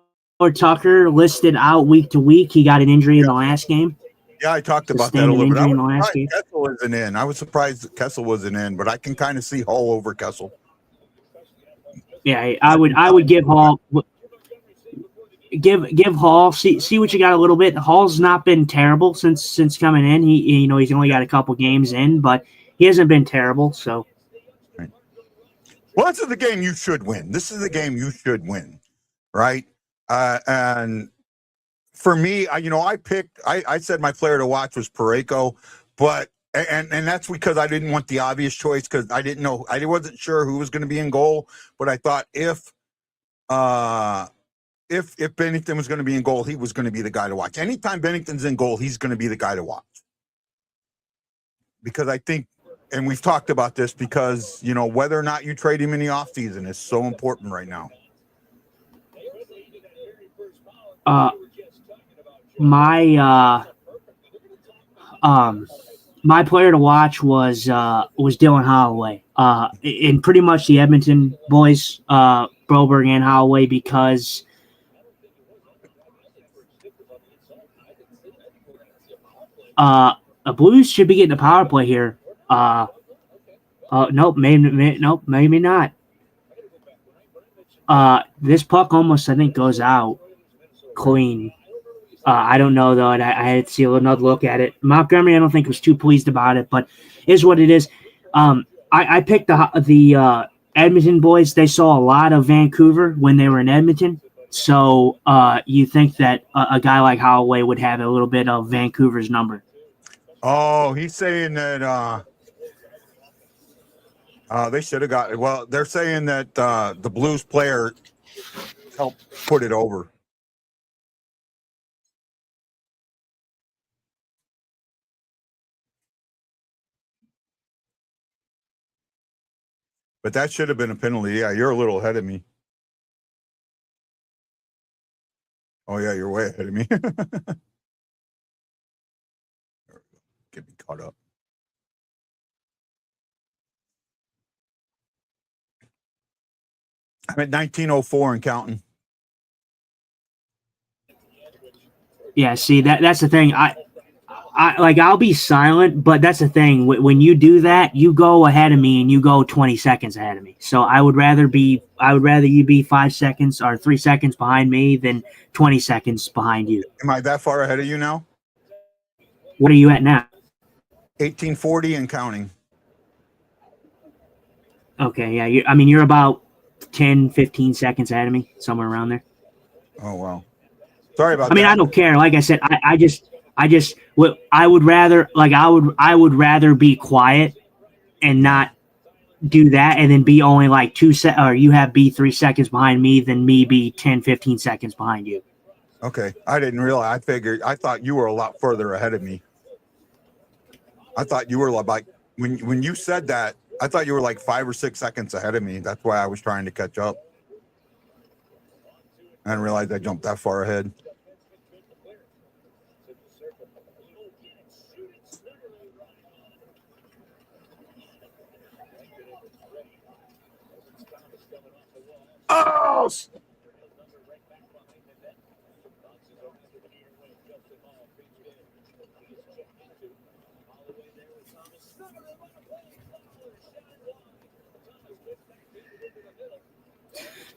Tucker listed out week to week. He got an injury in the last game. Yeah, I talked about that a little bit. Kessel isn't in. I was surprised that Kessel wasn't in, but I can kind of see Hull over Kessel. Yeah, I would give Hall give Hall see what you got a little bit. Hall's not been terrible since coming in. He's only got a couple games in, but he hasn't been terrible. So, right. Well, this is the game you should win. This is the game you should win, right? And for me, I said my player to watch was Parayko, but and that's because I didn't want the obvious choice because I didn't know, I wasn't sure who was going to be in goal, but I thought if Bennington was going to be in goal, he was going to be the guy to watch. Anytime Bennington's in goal, he's going to be the guy to watch. Because I think, and we've talked about this, because whether or not you trade him in the offseason is so important right now. My player to watch was Dylan Holloway. And pretty much the Edmonton boys, Broberg and Holloway, because The Blues should be getting a power play here. Nope, maybe not. This puck almost, I think, goes out clean. I don't know, though. I had to see another look at it. Montgomery, I don't think, was too pleased about it, but is what it is. I picked the Edmonton boys. They saw a lot of Vancouver when they were in Edmonton. So you think that a guy like Holloway would have a little bit of Vancouver's number. Oh, he's saying that they should have got. Well, they're saying that the Blues player helped put it over. But that should have been a penalty. Yeah, you're a little ahead of me. Oh, yeah, you're way ahead of me. Get me caught up. I'm at 1904 and counting. Yeah, see, that's the thing. I'll be silent, but that's the thing. When you do that, you go ahead of me and you go 20 seconds ahead of me. So I would rather you be 5 seconds or 3 seconds behind me than 20 seconds behind you. Am I that far ahead of you now? What are you at now? 1840 and counting. Okay, yeah. You're about 10, 15 seconds ahead of me, somewhere around there. Oh, wow. Sorry about that. I don't care. Like I said, I would rather be quiet and not do that and then be only like or you be 3 seconds behind me than me be 10, 15 seconds behind you. Okay. I didn't realize. I thought you were a lot further ahead of me. I thought you were like, when you said that, I thought you were like 5 or 6 seconds ahead of me. That's why I was trying to catch up. I didn't realize I jumped that far ahead. Oh!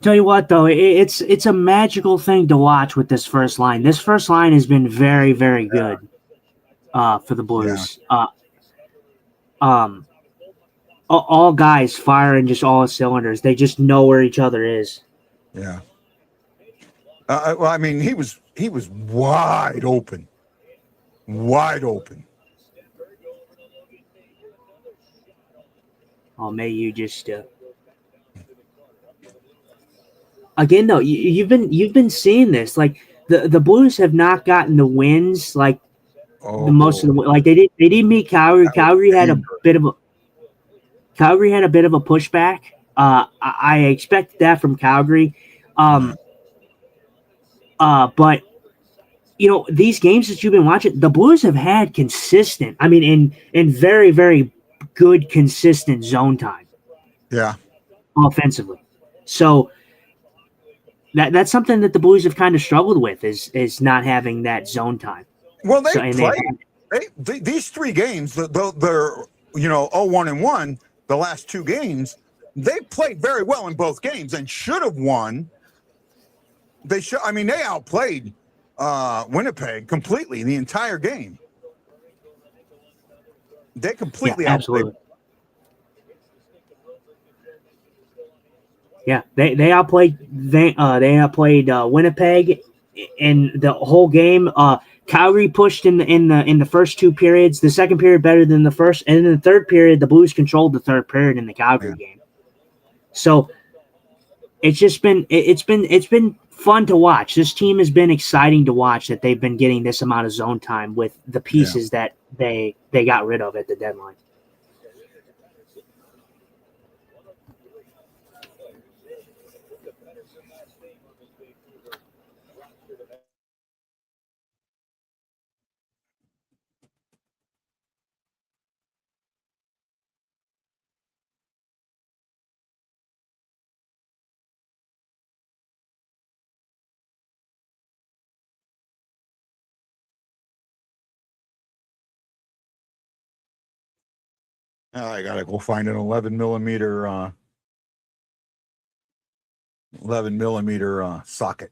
Tell you what, though, it's a magical thing to watch with this first line. This first line has been very, very good for the Blues. Yeah. All guys firing just all cylinders. They just know where each other is. Yeah. Well, I mean, he was wide open. Wide open. Oh, may you just again though, you've been seeing this. Like the Blues have not gotten the wins like the most of the like they didn't meet Calgary. Calgary had a bit of a pushback. I expected that from Calgary. But you know, these games that you've been watching, the Blues have had consistent, in very, very good, consistent zone time. Yeah. Offensively. So that's something that the Blues have kind of struggled with is not having that zone time. Well, these 3 games, they're 0-1-1, the last 2 games, they played very well in both games and should have won. They outplayed Winnipeg completely the entire game. They completely outplayed. Yeah, they outplayed Winnipeg in the whole game. Calgary pushed in the first 2 periods. The second period better than the first, and in the third period, the Blues controlled the third period in the Calgary game. So it's just been fun to watch. This team has been exciting to watch that they've been getting this amount of zone time with the pieces that they got rid of at the deadline. I gotta go find an 11 millimeter socket.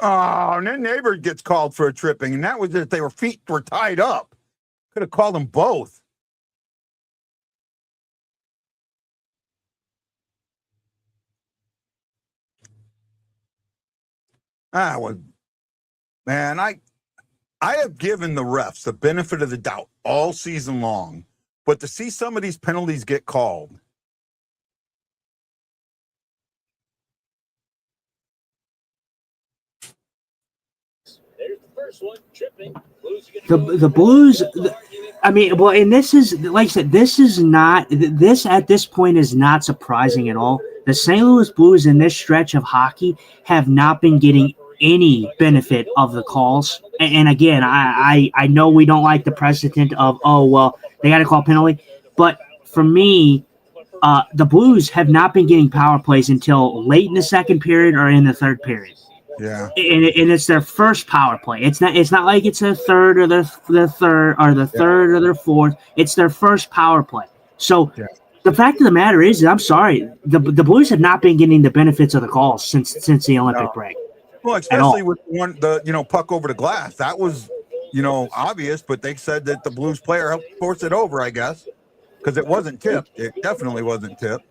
Oh, and then neighbor gets called for a tripping, and that was if their feet were tied up. Could have called them both. Man, I have given the refs the benefit of the doubt all season long, but to see some of these penalties get called. There's the first one, tripping. The Blues, and this is, like I said, this at this point is not surprising at all. The St. Louis Blues in this stretch of hockey have not been getting any benefit of the calls. And again, I know we don't like the precedent of, they got to call penalty. But for me, the Blues have not been getting power plays until late in the second period or in the third period. Yeah, and it's their first power play. It's not like it's their third or their third or the third or their fourth. It's their first power play. So the fact of the matter is, I'm sorry, the Blues have not been getting the benefits of the calls since the Olympic break. Well, especially with the puck over the glass. That was obvious, but they said that the Blues player helped force it over, I guess, because it wasn't tipped. It definitely wasn't tipped.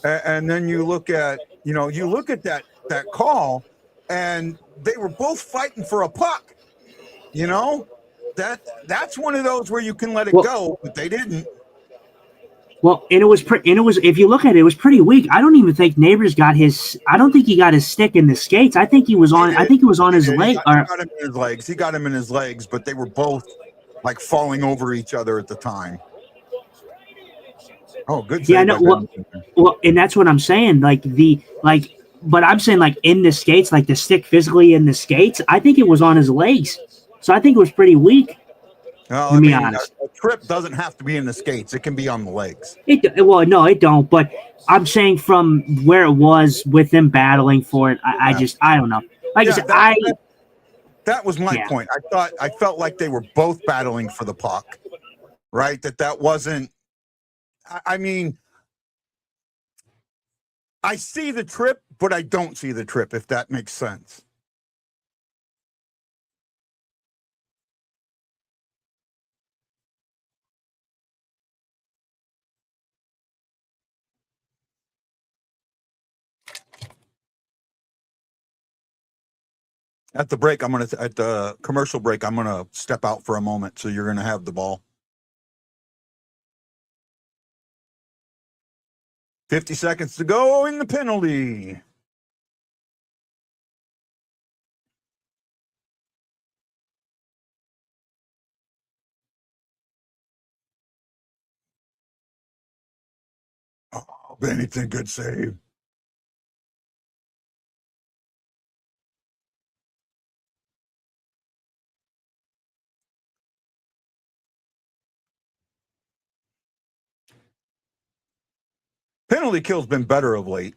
And then you look at that call. And they were both fighting for a puck. That's one of those where you can let it go, but they didn't. Well, and it was if you look at it, it was pretty weak. I don't even think Neighbors got his. I don't think he got his stick in the skates. I think he was on. I think he was on his leg. He got him in his legs. He got him in his legs, but they were both like falling over each other at the time. Oh, good. Yeah, no. Well, and that's what I'm saying. But I'm saying, like, in the skates, like the stick physically in the skates, I think it was on his legs. So I think it was pretty weak. Well, to be honest. A trip doesn't have to be in the skates. It can be on the legs. No, it don't. But I'm saying from where it was with them battling for it, I don't know. Like I said, that was my point. I felt like they were both battling for the puck, right? That wasn't. I mean, I see the trip, but I don't see the trip, if that makes sense. At the commercial break, I'm gonna step out for a moment, so you're gonna have the ball. 50 seconds to go in the penalty. Oh, Bennington, good save. Penalty kill's been better of late.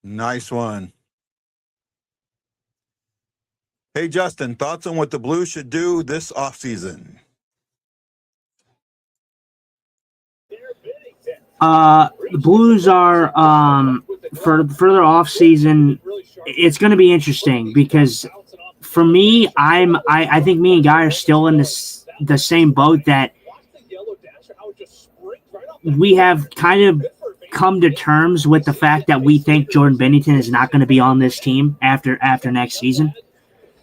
Nice one. Hey, Justin, thoughts on what the Blues should do this offseason? The Blues are for their off season. It's going to be interesting because for me, I think me and Guy are still in the same boat that we have kind of come to terms with the fact that we think Jordan Binnington is not going to be on this team after next season.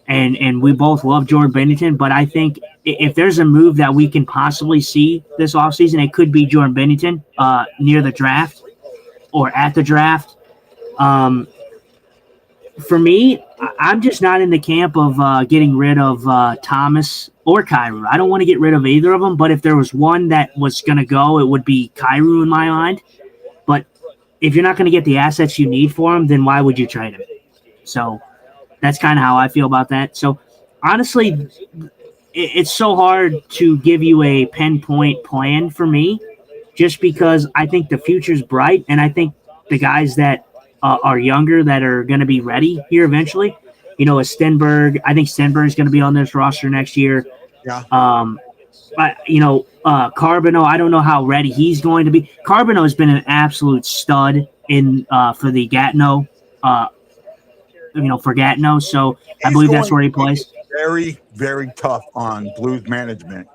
And we both love Jordan Binnington, but I think if there's a move that we can possibly see this offseason, it could be Jordan Binnington near the draft or at the draft. For me, I'm just not in the camp of getting rid of Thomas or Kyrou. I don't want to get rid of either of them, but if there was one that was going to go, it would be Kyrou in my mind. if you're not going to get the assets you need for him, then why would you trade him? So that's kind of how I feel about that. So honestly, it's so hard to give you a pinpoint plan for me, just because I think the future's bright, and I think the guys that are younger that are going to be ready here eventually. You know, a Stenberg. I think Stenberg's going to be on this roster next year. Yeah. But Carbonneau, I don't know how ready he's going to be. Carbonneau has been an absolute stud in for the Gatineau, for Gatineau. So I believe that's where he plays. Very, very tough on Blues management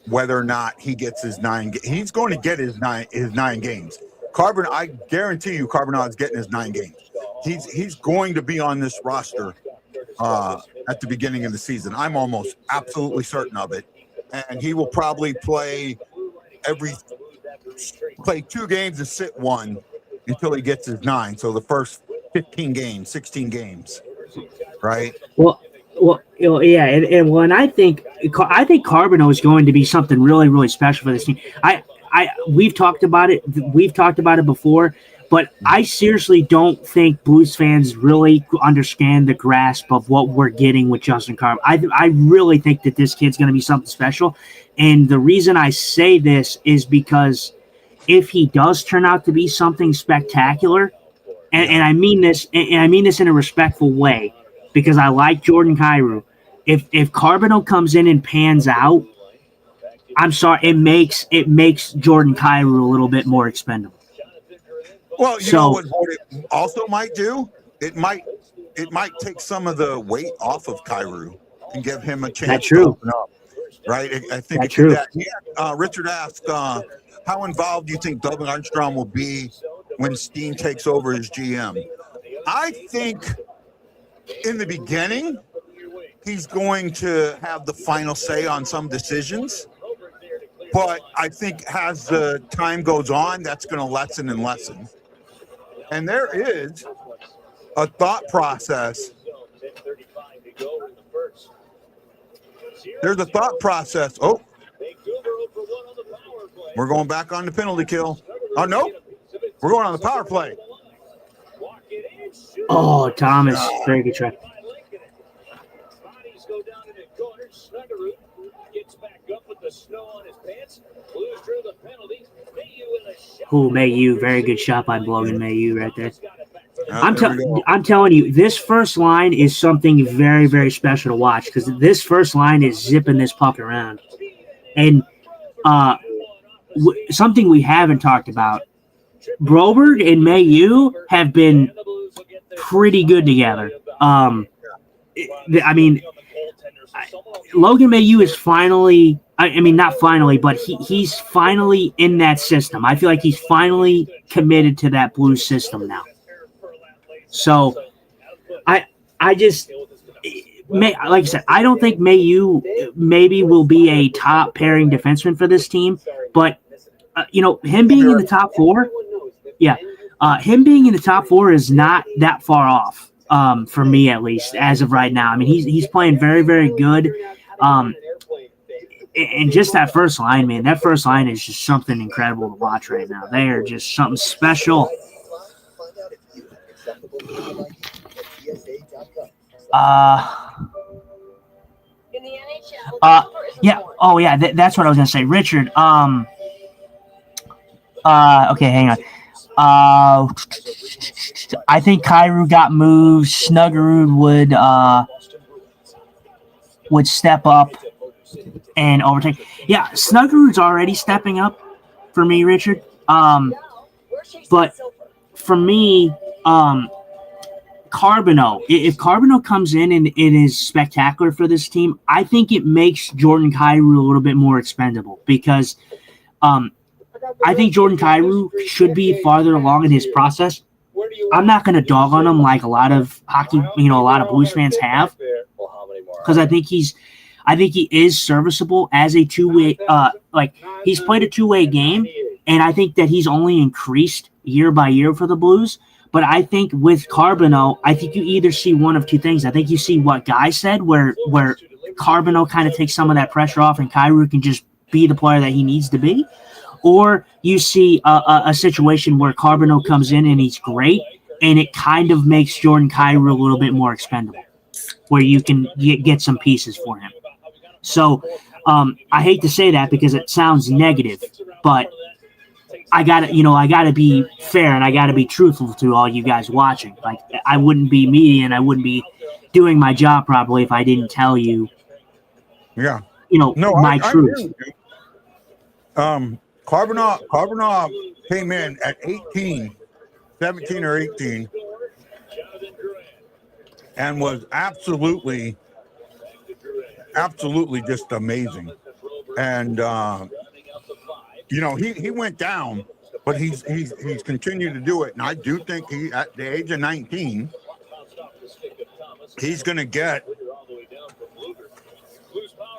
whether or not he gets his 9. He's going to get his 9 games. Carbonneau, I guarantee you, Carbonneau is getting his 9 games. He's going to be on this roster at the beginning of the season. I'm almost absolutely certain of it. And he will probably play 2 games and sit 1 until he gets his 9. So the first 15 games, 16 games, right? Well, yeah, and I think Carbonneau is going to be something really, really special for this team. We've talked about it. We've talked about it before, but I seriously don't think Blues fans really understand the grasp of what we're getting with Justin Carbonneau. I really think that this kid's going to be something special, and the reason I say this is because if he does turn out to be something spectacular, and I mean this, in a respectful way, because I like Jordan Kyrou. If Carbonneau comes in and pans out, I'm sorry, it makes Jordan Kyrou a little bit more expendable. Well, you know what it also might do? It might take some of the weight off of Kyrou and give him a chance to open up. Right? I think it's that. Yeah, Richard asked, how involved do you think Doug Armstrong will be when Steen takes over as GM? I think in the beginning, he's going to have the final say on some decisions. But I think as the time goes on, that's going to lessen and lessen. And there is a thought process. There's a thought process. Oh, we're going back on the penalty kill. Oh, no. We're going on the power play. Oh, Thomas. Very good try. Ooh, Mayu. Very good shot by Logan Mayu right there. I'm telling you, this first line is something very, very special to watch because this first line is zipping this puck around. And something we haven't talked about, Broberg and Mayu have been pretty good together. I mean, Logan Mayu is finally – I mean, not finally, but he's finally in that system. I feel like he's finally committed to that Blues system now. So, I just – like I said, I don't think Mayu maybe will be a top pairing defenseman for this team, but, him being in the top 4 – yeah, him being in the top 4 is not that far off. For me, at least, as of right now. I mean, he's playing very, very good. And just that first line, man, that first line is just something incredible to watch right now. They are just something special. Yeah. Oh, yeah. That's what I was gonna say, Richard. Okay, hang on. I think Kyrou got moved. Snuggerud would step up and overtake. Yeah, Snuggerud's already stepping up for me, Richard. But for me, Carbonneau. If Carbonneau comes in and is spectacular for this team, I think it makes Jordan Kyrou a little bit more expendable because I think Jordan Kyrou should be farther along in his process. I'm not going to dog on him like a lot of hockey, a lot of Blues fans have, because I think he is serviceable as a two-way. He's played a two-way game, and I think that he's only increased year by year for the Blues. But I think with Carbonneau, I think you either see one of two things. I think you see what Guy said, where Carbonneau kind of takes some of that pressure off, and Kyrou can just be the player that he needs to be. or you see a situation where Carbonell comes in and he's great, and it kind of makes Jordan Kyrou a little bit more expendable, where you can get some pieces for him. So I hate to say that because it sounds negative, but I gotta be fair and I gotta be truthful to all you guys watching. Like, I wouldn't be me and I wouldn't be doing my job properly if I didn't tell you, Yeah. No, my I truth. agree with you. Carbonell came in at 18, 17 or 18, and was absolutely just amazing. And he went down, but he's continued to do it. And I do think at the age of 19, he's gonna get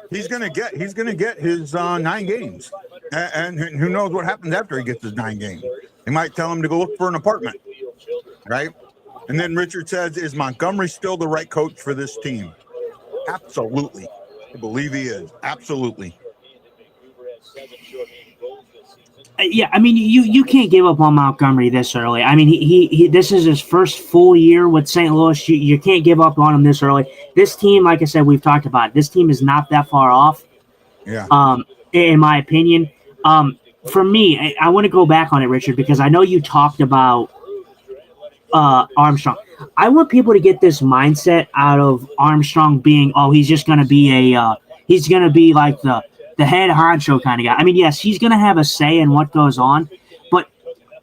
his 9 games. And who knows what happens after he gets his 9 games. They might tell him to go look for an apartment, right? And then Richard says, is Montgomery still the right coach for this team? Absolutely. I believe he is. Absolutely. Yeah, I mean, you can't give up on Montgomery this early. I mean, he this is his first full year with St. Louis. You can't give up on him this early. This team, like I said, we've talked about it. This team is not that far off. Yeah. In my opinion. For me, I want to go back on it, Richard, because I know you talked about Armstrong. I want people to get this mindset out of Armstrong being, he's just going to be he's going to be like the head honcho kind of guy. I mean, yes, he's going to have a say in what goes on, but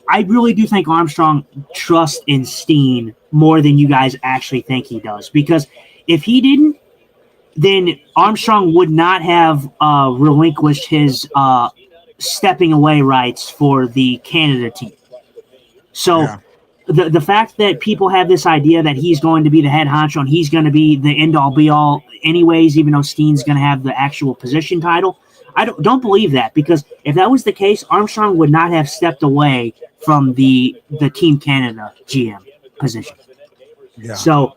I really do think Armstrong trusts in Steen more than you guys actually think he does. Because if he didn't, then Armstrong would not have relinquished his stepping away rights for the Canada team. So the fact that people have this idea that he's going to be the head honcho and he's going to be the end-all be-all anyways, even though Steen's going to have the actual position title, I don't believe that, because if that was the case, Armstrong would not have stepped away from the Team Canada GM position. Yeah. So,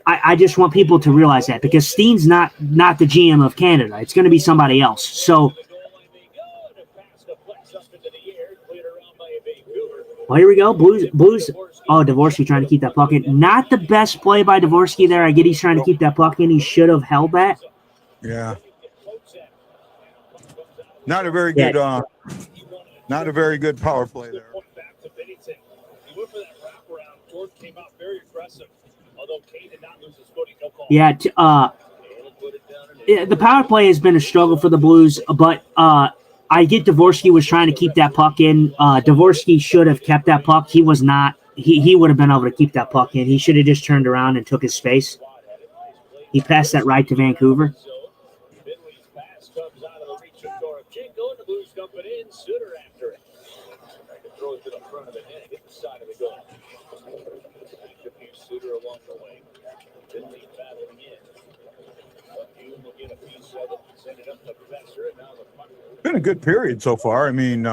I just want people to realize that, because Steen's not the GM of Canada. It's going to be somebody else. So, well, here we go. Blues. Oh, Dvorsky trying to keep that puck in. Not the best play by Dvorsky there. I get he's trying to keep that puck in. He should have held that. Yeah. Not a very good. Not a very good power play there. Yeah. The power play has been a struggle for the Blues, but I get Dvorsky was trying to keep that puck in. Dvorsky should have kept that puck. He was not. He would have been able to keep that puck in. He should have just turned around and took his space. He passed that right to Vancouver. Been a good period so far. I mean,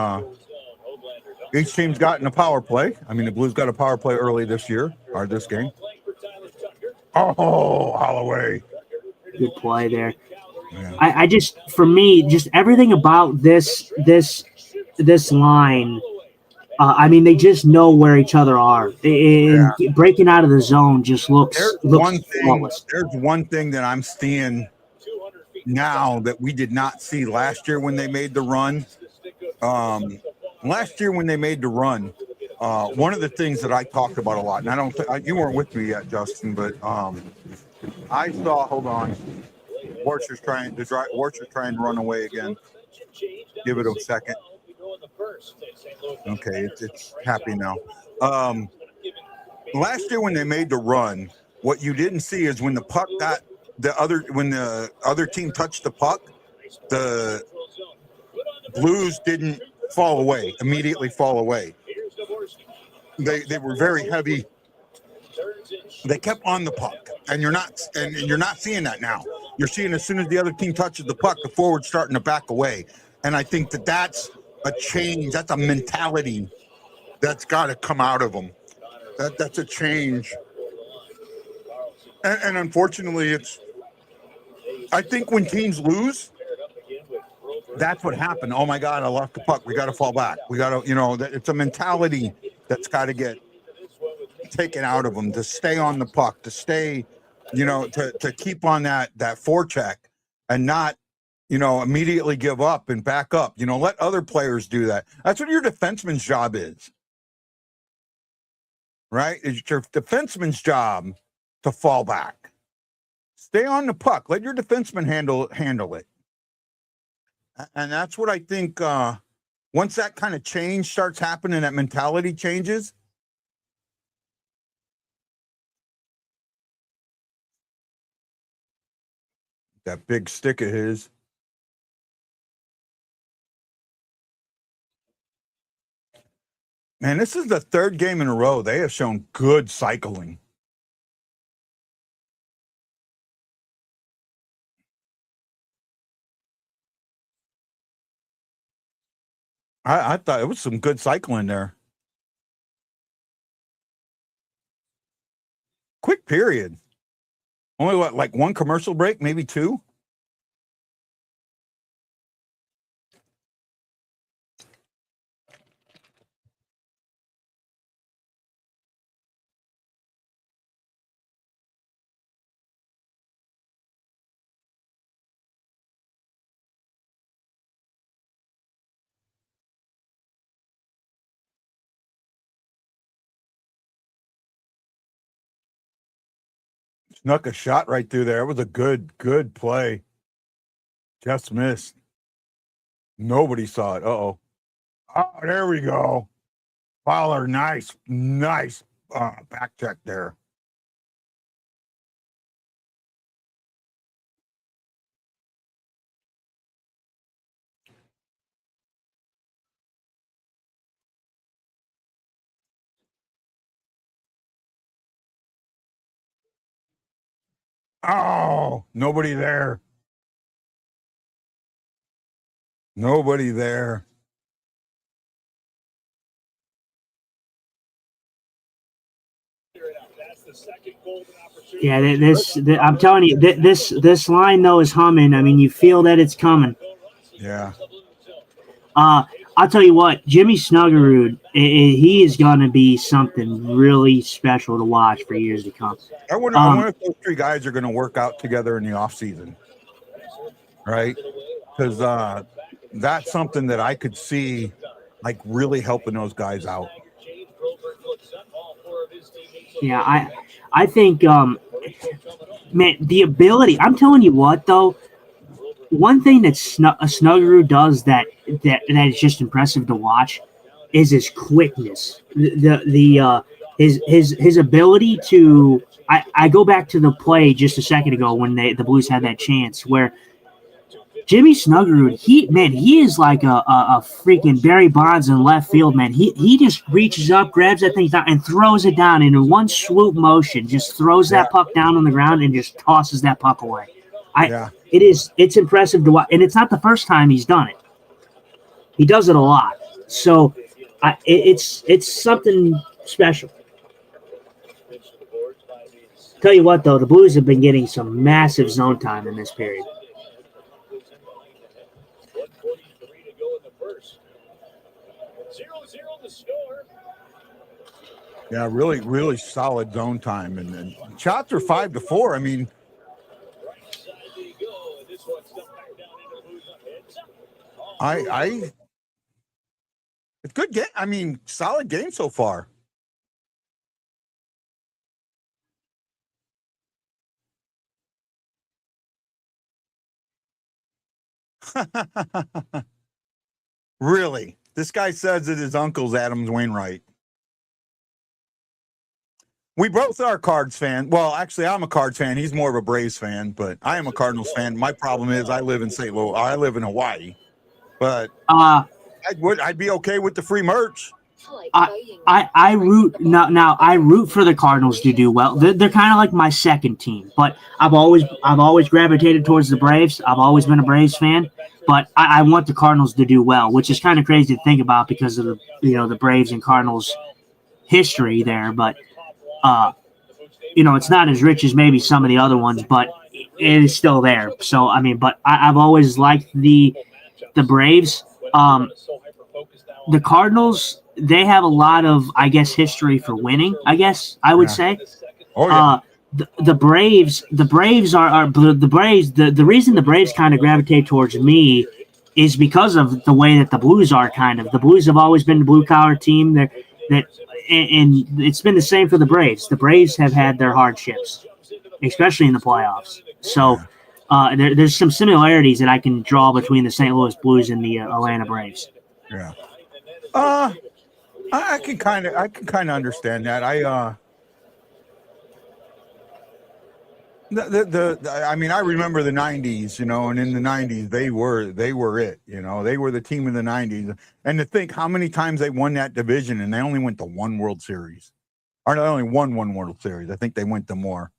each team's gotten a power play. I mean, the Blues got a power play early this year, or this game. Oh, Holloway. Good play there. Yeah. I just, for me, just everything about this line, I mean, they just know where each other are. And breaking out of the zone just looks flawless. There's one thing that I'm seeing now that we did not see last year when they made the run. Last year when they made the run, one of the things that I talked about a lot, and I don't think you weren't with me yet, Justin, but I saw. Hold on, Warcher's trying to run away again. Give it a second. Okay, it's happy now. Last year when they made the run, what you didn't see is when the puck got when the other team touched the puck, the Blues didn't immediately fall away. They were very heavy. They kept on the puck, and you're not seeing that now. You're seeing as soon as the other team touches the puck, the forward's starting to back away. And I think that's a change. That's a mentality that's got to come out of them. That's a change. And unfortunately, I think when teams lose, that's what happened. Oh my God, I lost the puck. We got to fall back. We got to, it's a mentality that's got to get taken out of them, to stay on the puck, to stay, to keep on that forecheck and not, immediately give up and back up. Let other players do that. That's what your defenseman's job is, right? It's your defenseman's job to fall back. Stay on the puck. Let your defenseman handle it. And that's what I think, once that kind of change starts happening, that mentality changes. That big stick of his. Man, this is the third game in a row. They have shown good cycling. I thought it was some good cycling there. Quick period. Only like one commercial break, maybe two? Snuck a shot right through there. It was a good play. Just missed. Nobody saw it. Uh-oh. Oh, there we go. Fowler, nice back check there. Oh, nobody there. Nobody there. Yeah, I'm telling you, this line though is humming. I mean, you feel that it's coming. Yeah. I'll tell you what, Jimmy Snuggerud, he is going to be something really special to watch for years to come. I wonder if those three guys are going to work out together in the offseason, right? Because that's something that I could see, like, really helping those guys out. Yeah, I think, man, the ability. I'm telling you what, though, one thing that Snuggerud does that is just impressive to watch is his quickness. His ability to. I go back to the play just a second ago when the Blues had that chance where Jimmy Snuggerud, he is like a freaking Barry Bonds in left field, man. He just reaches up, grabs that thing down, and throws it down in one swoop motion. Just throws that puck down on the ground and just tosses that puck away. It's impressive to watch, and it's not the first time he's done it. He does it a lot, so it's something special. Tell you what, though, the Blues have been getting some massive zone time in this period. Yeah, really solid zone time, and then shots are 5-4. I mean, it's good game. I mean, solid game so far. Really? This guy says that his uncle's Adams Wainwright. We both are Cards fan. Well, actually, I'm a Cards fan. He's more of a Braves fan, but I am a Cardinals fan. My problem is I live in St. Louis. I live in Hawaii, but I'd be okay with the free merch. I root now. I root for the Cardinals to do well. They're kind of like my second team, but I've always gravitated towards the Braves. I've always been a Braves fan, but I want the Cardinals to do well, which is kind of crazy to think about because of the Braves and Cardinals history there. But it's not as rich as maybe some of the other ones, but it is still there. So I mean, but I've always liked the the Braves. The Cardinals, they have a lot of, I guess, history for winning. I guess I would say. Oh yeah. The Braves are the Braves. The reason the Braves kind of gravitate towards me is because of the way that the Blues are kind of. The Blues have always been the blue collar team. And it's been the same for the Braves. The Braves have had their hardships, especially in the playoffs. So there's some similarities that I can draw between the St. Louis Blues and the Atlanta Braves. Yeah. I can kind of understand that. I mean, I remember the '90s, and in the '90s they were it, they were the team in the '90s. And to think how many times they won that division, and they only went to one World Series, or they only won one World Series. I think they went to more.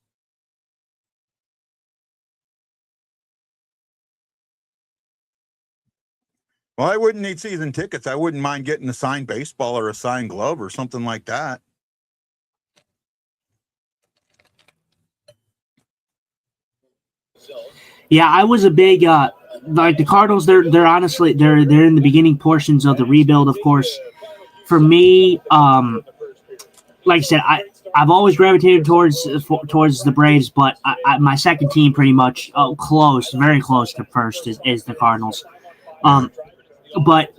Well, I wouldn't need season tickets. I wouldn't mind getting a signed baseball or a signed glove or something like that. Yeah, I was a big like the Cardinals. They're honestly they're in the beginning portions of the rebuild. Of course, for me, like I said, I've always gravitated towards the Braves, but my second team pretty much very close to first is the Cardinals. But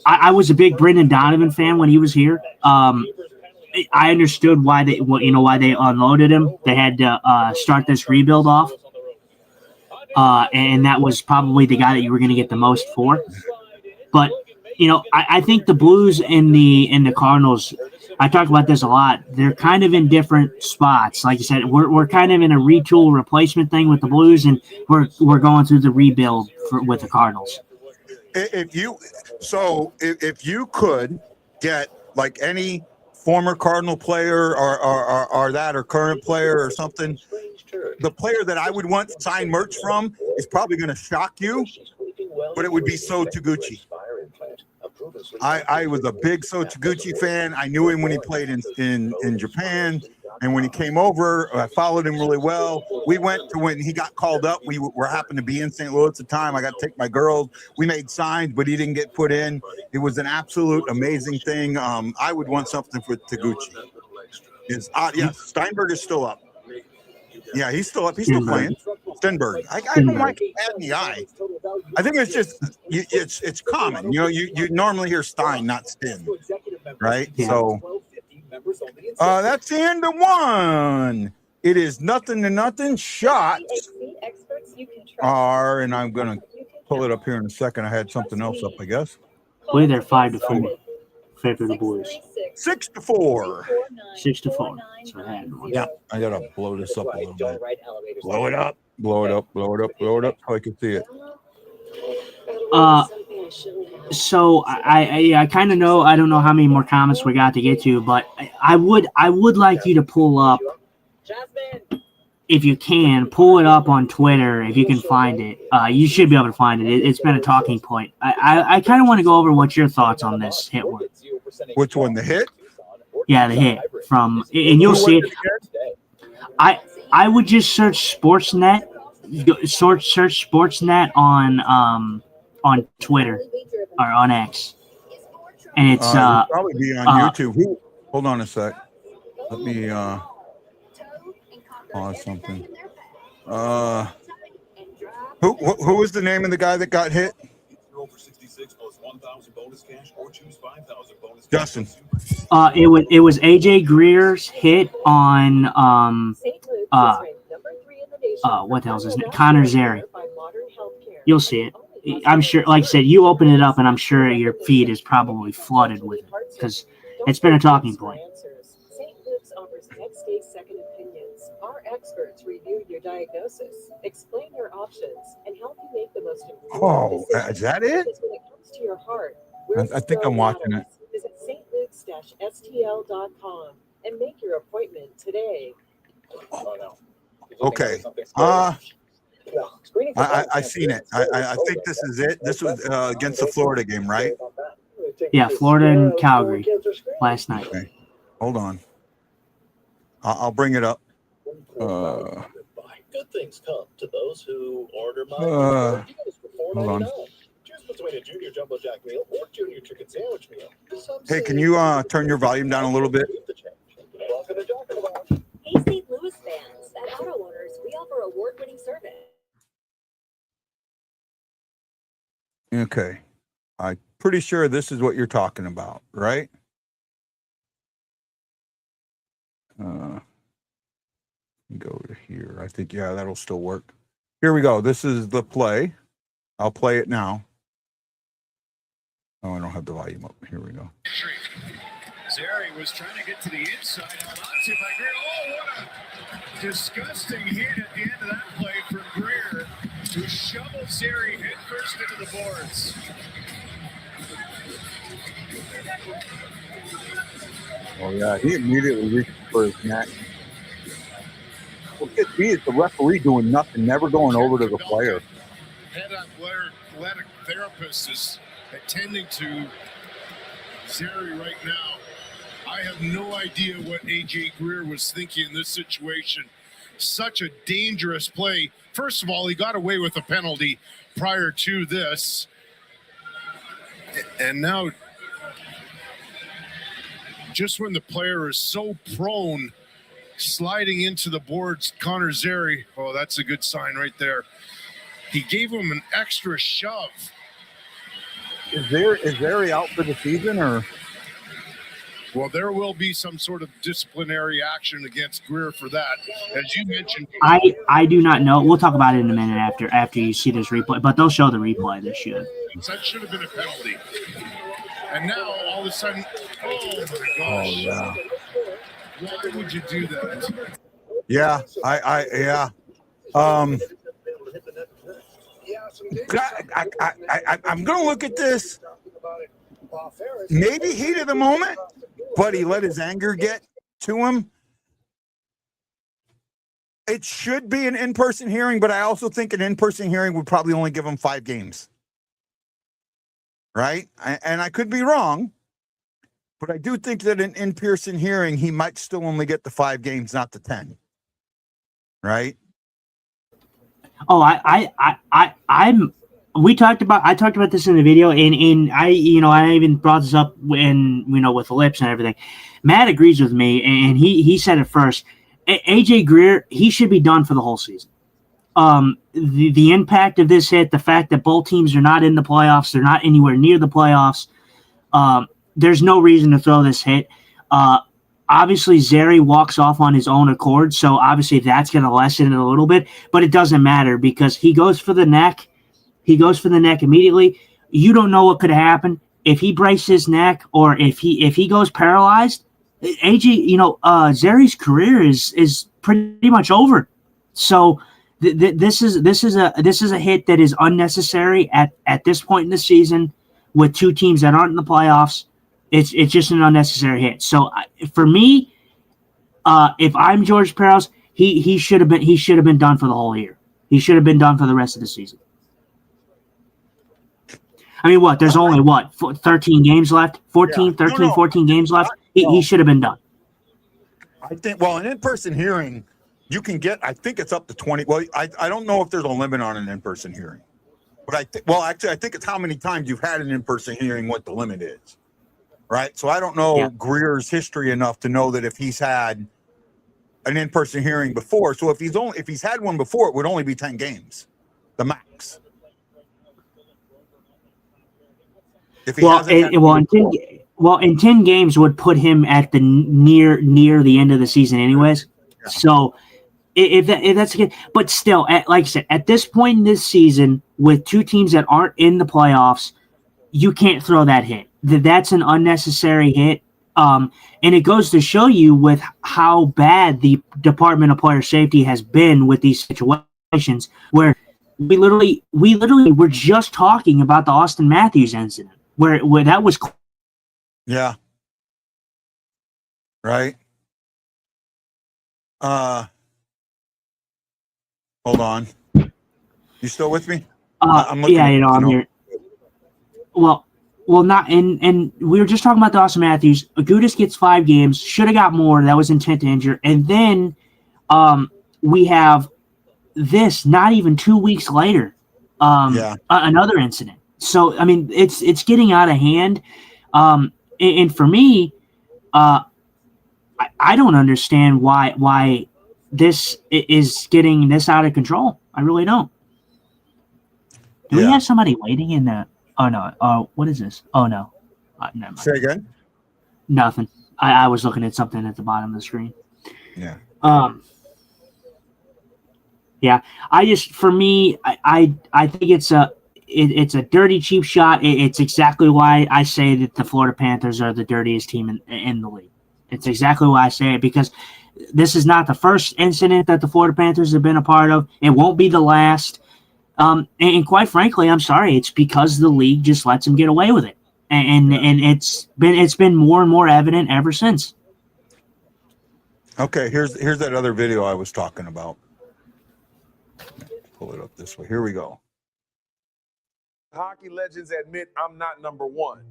I was a big Brendan Donovan fan when he was here. I understood why they unloaded him. They had to start this rebuild off. And that was probably the guy that you were going to get the most for. But I think the Blues and the Cardinals, I talk about this a lot. They're kind of in different spots. Like I said, we're kind of in a retool replacement thing with the Blues, and we're going through the rebuild with the Cardinals. If you could get like any former Cardinal player or current player or something, the player that I would want signed merch from is probably going to shock you, but it would be So Taguchi. I was a big So Taguchi fan. I knew him when he played in Japan, and when he came over, I followed him really well. We went to when he got called up. We happened to be in St. Louis at the time. I got to take my girls. We made signs, but he didn't get put in. It was an absolute amazing thing. I would want something for Taguchi. Steinberg is still up. Yeah, he's still up. He's still playing. Stenberg. I don't like bad in the eye. I think it's just it's common. You normally hear Stein, not Sten, right? Yeah. So that's the end of one. It is 0-0 shots are, and I'm gonna pull it up here in a second. I had something else up, I guess. Boy, they're 5-4. Favor the Bues. 6-4. 6-4. So yeah, I gotta blow this up a little bit. Blow it up. Blow it up. Blow it up. Blow it up so I can see it. So I kind of know. I don't know how many more comments we got to get to, but I would like you to pull up, if you can, pull it up on Twitter if you can find it. You should be able to find it. It's been a talking point. I kind of want to go over what your thoughts on this hit were. Which one, the hit? Yeah, the hit from, and you'll see it. I would just search Sportsnet, search Sportsnet on Twitter or on X, and it's it'll probably be on YouTube. Hold on a sec. Let me pause something. Who was the name of the guy that got hit? Justin. It was AJ Greer's hit on what the hell is his name? Connor Zary. You'll see it. I'm sure, like I said, you open it up and I'm sure your feed is probably flooded with it because it's been a talking point. St. Luke's offers next-day second opinions. Our experts review your diagnosis, explain your options, and help you make the most important decision. Is that it? When it comes to your heart, I think I'm watching it. Visit stlukes-stl.com and make your appointment today. Okay. I seen it. I think this is it. This was against the Florida game, right? Yeah, Florida and Calgary last night. Okay. Hold on. I'll bring it up. Good things come to those who order hold on. between a junior jumbo jack meal or junior chicken sandwich meal. Hey, can you turn your volume down a little bit? Welcome to Talk About. Hey, St. Louis fans, at Auto Owners, we offer award-winning service. Okay. I'm pretty sure this is what you're talking about, right? Go to here. I think, yeah, that'll still work. Here we go. This is the play. I'll play it now. Oh, I don't have the volume up. Here we go. Zeri was trying to get to the inside. Held on to by Greer. Oh, what a disgusting hit at the end of that play from Greer, who shoveled Zeri head first into the boards. Oh, yeah. He immediately reached for his neck. What gets me is the referee doing nothing, never going over to the player. Head athletic therapist is attending to Zeri right now. I have no idea what A.J. Greer was thinking in this situation. Such a dangerous play. First of all, he got away with a penalty prior to this. And now, just when the player is so prone, sliding into the boards, Connor Zeri, oh, that's a good sign right there. He gave him an extra shove. Is Zeri out for the season, or? Well, there will be some sort of disciplinary action against Greer for that. As you mentioned, I do not know. We'll talk about it in a minute after you see this replay, but they'll show the replay. They should. That should have been a penalty. And now, all of a sudden, oh, my gosh. Oh, yeah. Why would you do that? Yeah, yeah. I'm going to look at this. Maybe heat of the moment, but he let his anger get to him. It should be an in-person hearing, but I also think an in-person hearing would probably only give him 5 games. Right? And I could be wrong, but I do think that an in-person hearing, he might still only get the 5 games, not the 10. Right? Oh, I talked about this in the video, and I even brought this up when, with the lips and everything. Matt agrees with me, and he said it first. AJ Greer, he should be done for the whole season. The impact of this hit, the fact that both teams are not in the playoffs, they're not anywhere near the playoffs. There's no reason to throw this hit. Obviously, Zeri walks off on his own accord, so obviously that's going to lessen it a little bit, but it doesn't matter because he goes for the neck. He goes for the neck immediately. You don't know what could happen if he breaks his neck or if he goes paralyzed. AJ, Zeri's career is pretty much over. So this is a hit that is unnecessary at this point in the season with 2 teams that aren't in the playoffs. It's just an unnecessary hit. So for me, if I'm George Peros, he should have been done for the whole year. He should have been done for the rest of the season. I mean, there's only 13 games left, 14 games left. He should have been done. I think, an in-person hearing, you can get, I think it's up to 20. Well, I don't know if there's a limit on an in-person hearing, but I think it's how many times you've had an in-person hearing, what the limit is. Right. So I don't know Greer's history enough to know that if he's had an in-person hearing before. So if he's had one before, it would only be 10 games, the max. In 10 games would put him at the near the end of the season, anyways. Yeah. So if that's the case, but still, like I said, at this point in this season, with 2 teams that aren't in the playoffs, you can't throw that hit. That's an unnecessary hit. And it goes to show you with how bad the Department of Player Safety has been with these situations where we literally were just talking about the Austin Matthews incident where that was. Yeah. Right. Hold on. You still with me? I'm looking, I'm here. Well, not and we were just talking about the Austin Matthews. Agudas gets 5 games. Should have got more. That was intent to injure. And then we have this. Not even 2 weeks later, another incident. So I mean, it's getting out of hand. And for me, I don't understand why this is getting this out of control. I really don't. Do we have somebody waiting in the? Oh no! Oh, what is this? Oh no! Never mind. Say again. Nothing. I was looking at something at the bottom of the screen. Yeah. Yeah. I just, for me, I think it's a dirty, cheap shot. It's exactly why I say that the Florida Panthers are the dirtiest team in the league. It's exactly why I say it, because this is not the first incident that the Florida Panthers have been a part of. It won't be the last. And quite frankly, I'm sorry, it's because the league just lets them get away with it, and it's been more and more evident ever since. Okay, here's that other video I was talking about. Pull it up this way. Here we go. Hockey legends admit I'm not number one.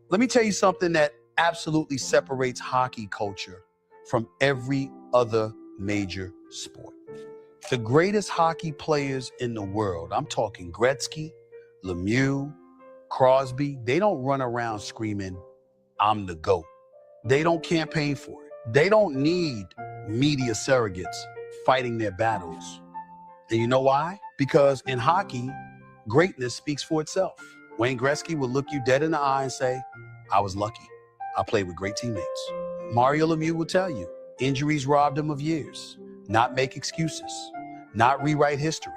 Let me tell you something that absolutely separates hockey culture from every other major sport. The greatest hockey players in the world, I'm talking Gretzky, Lemieux, Crosby, they don't run around screaming, I'm the GOAT. They don't campaign for it. They don't need media surrogates fighting their battles. And you know why? Because in hockey, greatness speaks for itself. Wayne Gretzky will look you dead in the eye and say, I was lucky. I played with great teammates. Mario Lemieux will tell you, injuries robbed him of years. Not make excuses, not rewrite history.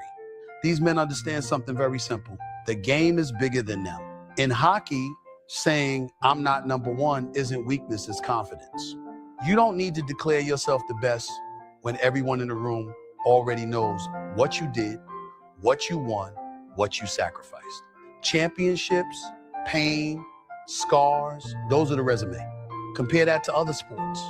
These men understand something very simple. The game is bigger than them. In hockey, saying I'm not number one isn't weakness, it's confidence. You don't need to declare yourself the best when everyone in the room already knows what you did, what you won, what you sacrificed. Championships, pain, scars, those are the resume. Compare that to other sports,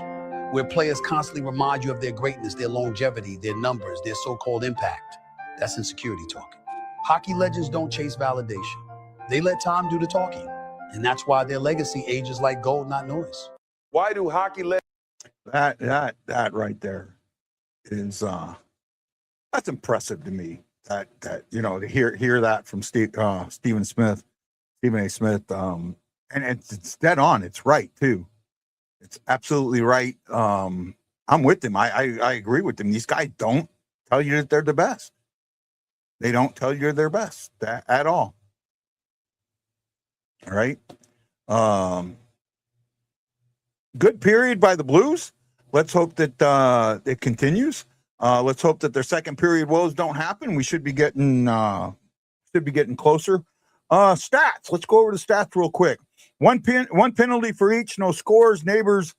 where players constantly remind you of their greatness, their longevity, their numbers, their so-called impact. That's insecurity talking. Hockey legends don't chase validation. They let time do the talking. And that's why their legacy ages like gold, not noise. Why do hockey legends? That right there is that's impressive to me. That to hear that from Stephen A. Smith, and it's dead on. It's right too. It's absolutely right. I'm with him. I agree with him. These guys don't tell you that they're the best. They don't tell you they're best at all. All right. Good period by the Blues. Let's hope that it continues. Let's hope that their second period woes don't happen. We should be getting closer. Stats. Let's go over the stats real quick. One penalty for each, no scores. Neighbors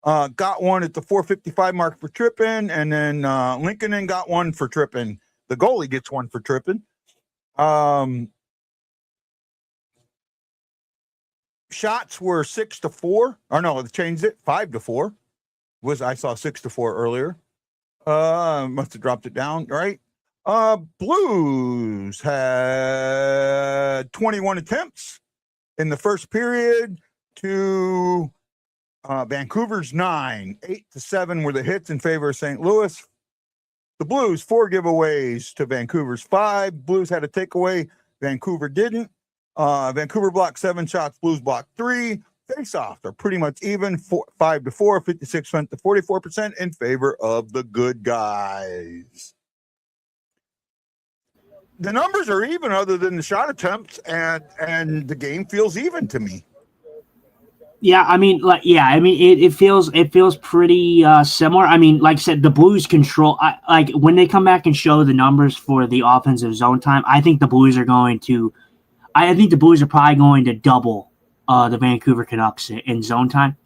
got one at the 4:55 mark for tripping, and then Lincoln got one for tripping. The goalie gets one for tripping. Shots were 6-4. Or no, they changed it 5-4. I saw 6-4 earlier. Must have dropped it down, right? Blues had 21 attempts in the first period to Vancouver's 9. 8-7 were the hits in favor of St. Louis. The Blues, 4 giveaways to Vancouver's 5. Blues had a takeaway. Vancouver didn't. Vancouver blocked 7 shots. Blues blocked 3. Face-off, they're pretty much even. 5-4, 56% to 44% in favor of the good guys. The numbers are even other than the shot attempts, and the game feels even to me. Yeah, I mean, it feels pretty similar. I mean, like I said, the Blues control. Like when they come back and show the numbers for the offensive zone time, I think the Blues are probably going to double the Vancouver Canucks in zone time.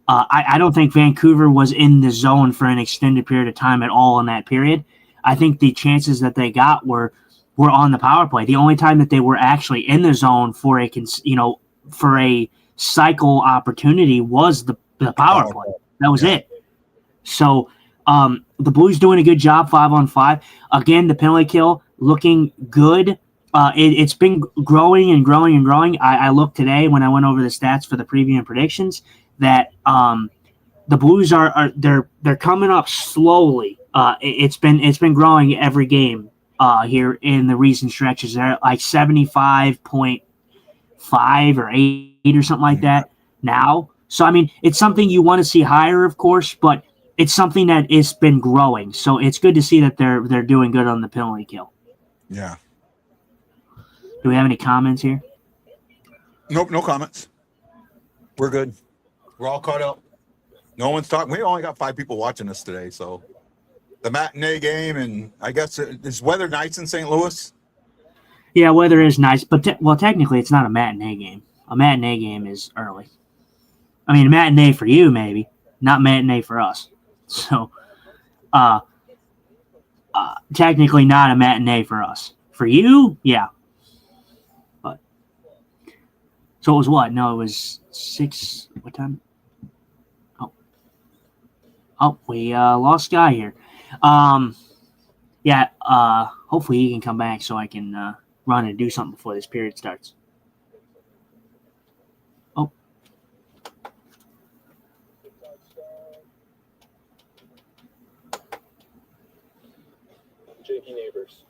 I don't think Vancouver was in the zone for an extended period of time at all in that period. I think the chances that they got were on the power play. The only time that they were actually in the zone for a cycle opportunity was the power play. That was it. So the Blues doing a good job 5-on-5. Again, the penalty kill looking good. It's been growing and growing and growing. I looked today when I went over the stats for the preview and predictions that the Blues they're coming up slowly. It's been growing every game, here in the recent stretches. They're like 75.5 or 8 or something like that now. So I mean, it's something you want to see higher, of course, but it's something that it's been growing. So it's good to see that they're doing good on the penalty kill. Yeah. Do we have any comments here? Nope, no comments. We're good. We're all caught up. No one's talking. We only got 5 people watching us today, so the matinee game, and I guess is weather nice in St. Louis? Yeah, weather is nice, but technically it's not a matinee game. A matinee game is early. I mean, matinee for you maybe, not matinee for us. So, technically not a matinee for us. For you, yeah. But so it was what? No, it was 6. What time? Oh, we lost Guy here. Yeah. Hopefully he can come back so I can run and do something before this period starts. Oh. Jakey Neighbors.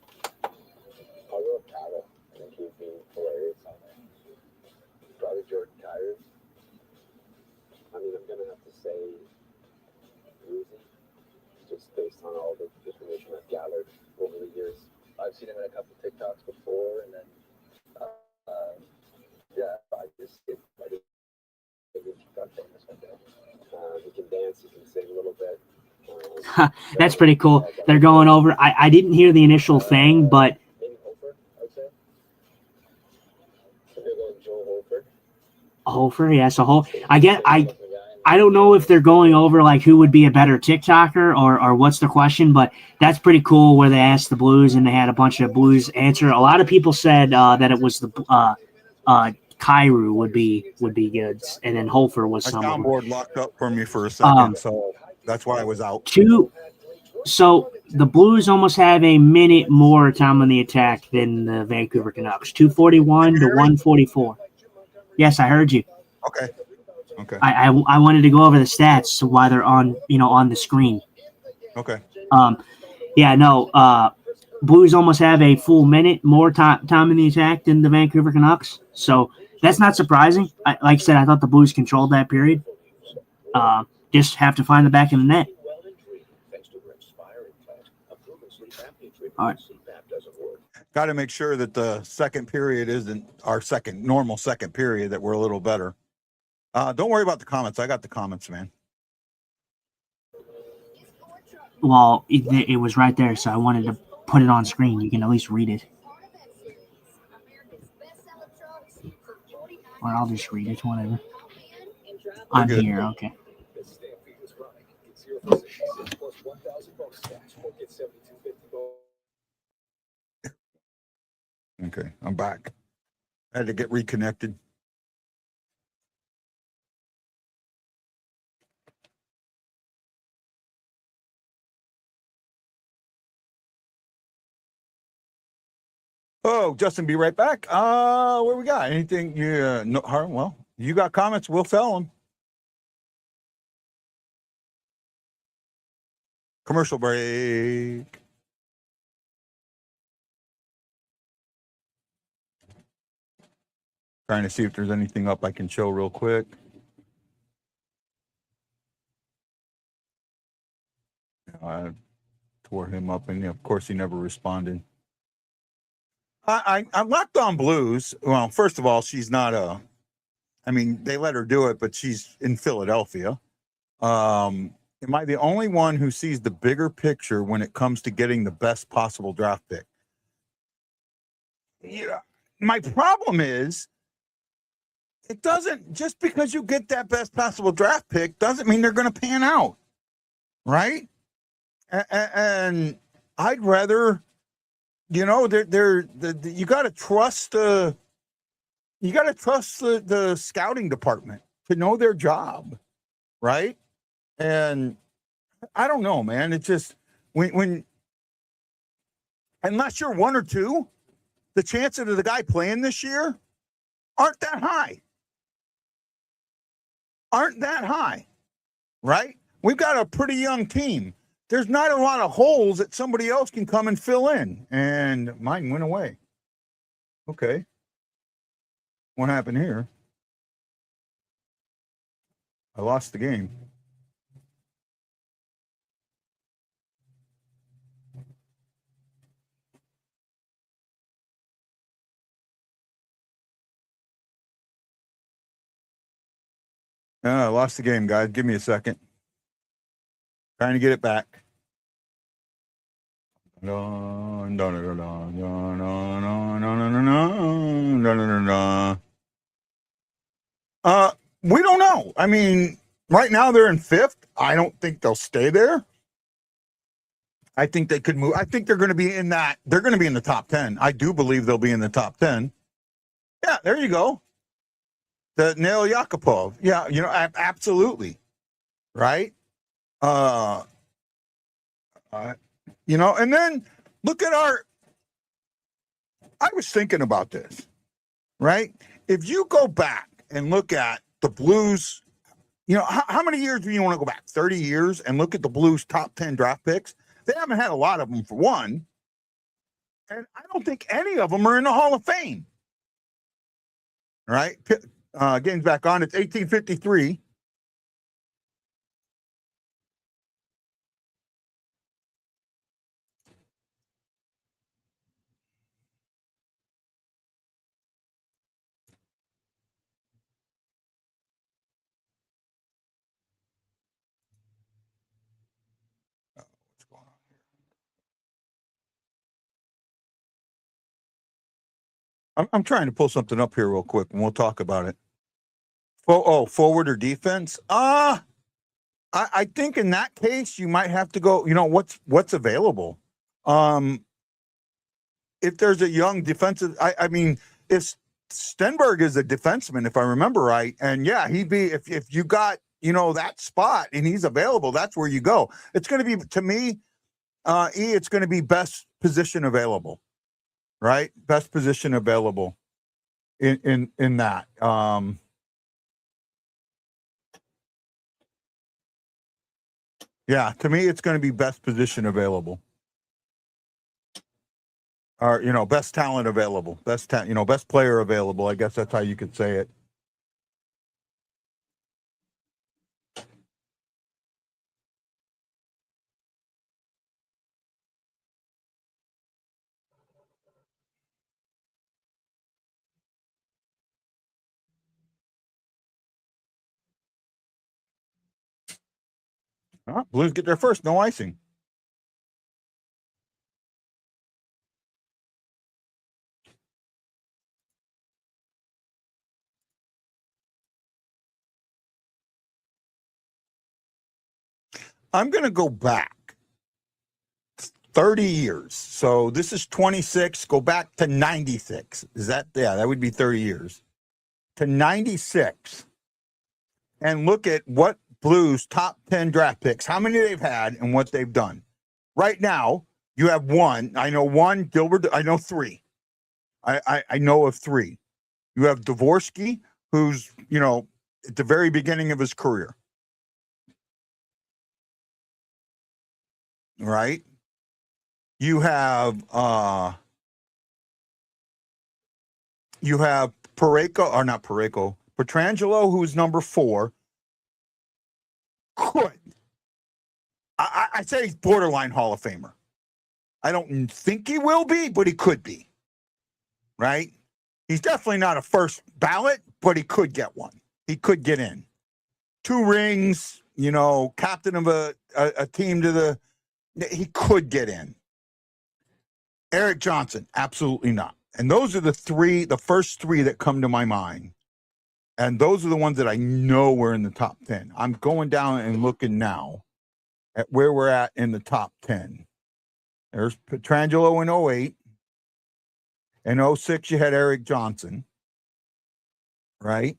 I'll go with Cattle. I think he'd be hilarious on there. Probably Jordan Kyers. I mean, I'm going to have to say Ruzi, just based on all the information I've gathered over the years. I've seen him in a couple of TikToks before, and then, yeah, I just got famous one day. He can dance, he can sing a little bit. That's pretty cool. They're going over. I didn't hear the initial thing, but Hofer, I'd say. They're going Joe Hofer. Hofer, yeah. So I don't know if they're going over like who would be a better TikToker or what's the question, but that's pretty cool where they asked the Blues and they had a bunch of Blues answer. A lot of people said that it was the Kairu would be good, and then Hofer was My some of them. soundboard locked up for me for a second, so that's why I was out. So the Blues almost have a minute more time on the attack than the Vancouver Canucks. 2:41 to 1:44. Yes, I heard you. Okay. Okay. I wanted to go over the stats while they're on the screen. Okay. Yeah, no. Blues almost have a full minute more time in the attack than the Vancouver Canucks, so that's not surprising. Like I said, I thought the Blues controlled that period. Just have to find the back of the net. All right. Got to make sure that the second period isn't our normal second period, that we're a little better. Don't worry about the comments. I got the comments, man. Well, it was right there, so I wanted to put it on screen. You can at least read it. Or I'll just read it, whatever. I'm here, okay. Okay, I'm back. I had to get reconnected. Oh, Justin, be right back. Where we got? Anything? No, well, you got comments, we'll sell them. Commercial break. Trying to see if there's anything up I can show real quick. I tore him up, and of course he never responded. I locked on Blues. Well, first of all, she's not they let her do it, but she's in Philadelphia. Am I the only one who sees the bigger picture when it comes to getting the best possible draft pick? Yeah. My problem is, it doesn't, just because you get that best possible draft pick doesn't mean they're going to pan out, right? And I'd rather, you got to trust the scouting department to know their job, right? And I don't know, man. It's just when unless you're 1 or 2, the chances of the guy playing this year aren't that high. Right? We've got a pretty young team. there's not a lot of holes that somebody else can come and fill in. And mine went away. Okay. What happened here? I lost the game. I lost the game, guys. Give me a second. Trying to get it back. We don't know. I mean, right now they're in 5th. I don't think they'll stay there. I think they could move. I think they're going to be in that. They're going to be in the top 10. I do believe they'll be in the top 10. Yeah, there you go. The Nail Yakupov. Yeah, absolutely. Right? And then look at I was thinking about this, right? If you go back and look at the Blues, how many years do you want to go back? 30 years and look at the Blues top 10 draft picks? They haven't had a lot of them, for one. And I don't think any of them are in the Hall of Fame. Right? Game's back on. It's 1853. What's going on here? I'm trying to pull something up here real quick, and we'll talk about it. Forward or defense? I think in that case you might have to go. What's available. If there's a young defensive, I mean, if Stenberg is a defenseman, if I remember right, and yeah, he'd be if you got that spot and he's available, that's where you go. It's going to be, to me, it's going to be best position available. Right? Best position available in that. Yeah, to me, it's going to be best position available. Or, best talent available. Best player available. I guess that's how you could say it. Blues get there first, no icing. I'm going to go back 30 years. So this is 26. Go back to 96. That would be 30 years. To 96. And look at what Blues top 10 draft picks, how many they've had and what they've done. Right now, you have one. I know one. Gilbert, I know three. I know of three. You have Dvorsky, who's, at the very beginning of his career. Right? You have Pietrangelo, who's number 4. I say he's borderline Hall of Famer. I don't think he will be, but he could be. Right? He's definitely not a first ballot, but he could get one. He could get in. 2 rings, captain of a team he could get in. Eric Johnson, absolutely not. And those are the first 3 that come to my mind. And those are the ones that I know were in the top 10. I'm going down and looking now at where we're at in the top 10. There's Pietrangelo in 08. In 06, you had Eric Johnson. Right?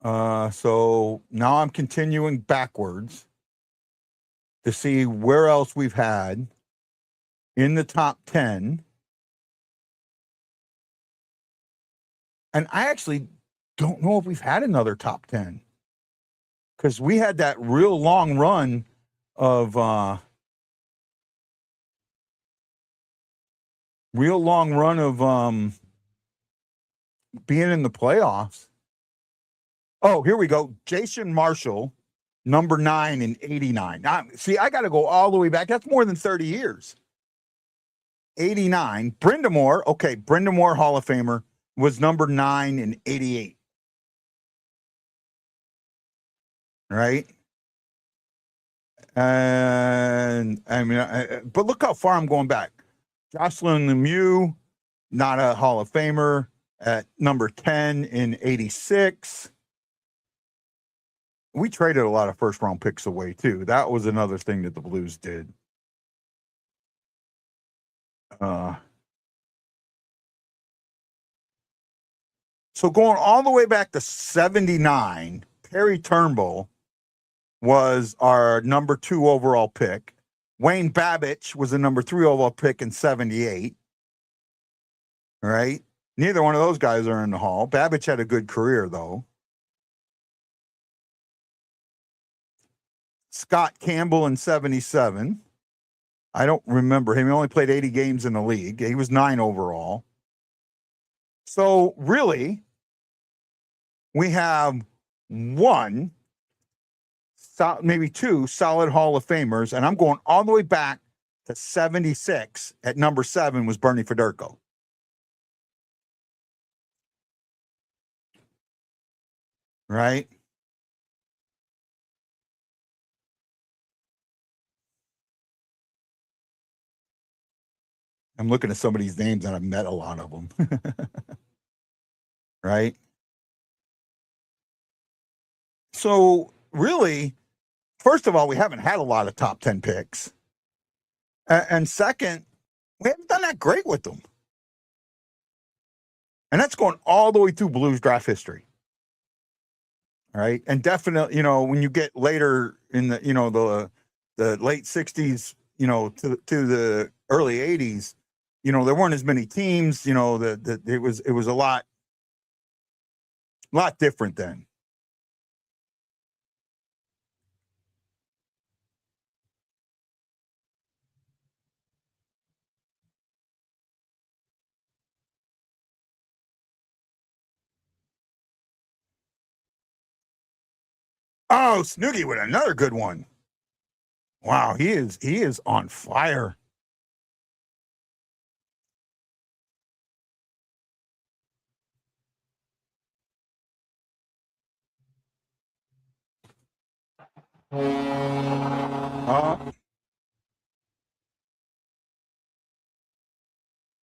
So now I'm continuing backwards to see where else we've had in the top 10. And I actually don't know if we've had another top 10, because we had that real long run of real long run of being in the playoffs. Oh, here we go. Jason Marshall, number 9 in 89. Now, see, I got to go all the way back. That's more than 30 years. 89. Brenda Moore, okay, Brenda Moore, Hall of Famer, was number 9 in 88. Right? And I mean, but look how far I'm going back. Jocelyn Lemieux, not a Hall of Famer, at number 10 in 86. We traded a lot of first round picks away too. That was another thing that the Blues did. So going all the way back to 79, Perry Turnbull was our number 2 overall pick. Wayne Babbage was the number 3 overall pick in 78. Right? Neither one of those guys are in the Hall. Babbage had a good career, though. Scott Campbell in 77. I don't remember him. He only played 80 games in the league. He was 9 overall. So, really, we have one, maybe 2 solid Hall of Famers, and I'm going all the way back to 76. At number 7 was Bernie Federko. Right? I'm looking at some of these names and I've met a lot of them. Right? So, really, first of all, we haven't had a lot of top 10 picks. And second, we haven't done that great with them. And that's going all the way through Blues draft history. Right? And definitely, when you get later in the, the late 60s, to the early 80s, there weren't as many teams, that it was a lot different then. Oh, Snooki with another good one. Wow, he is on fire.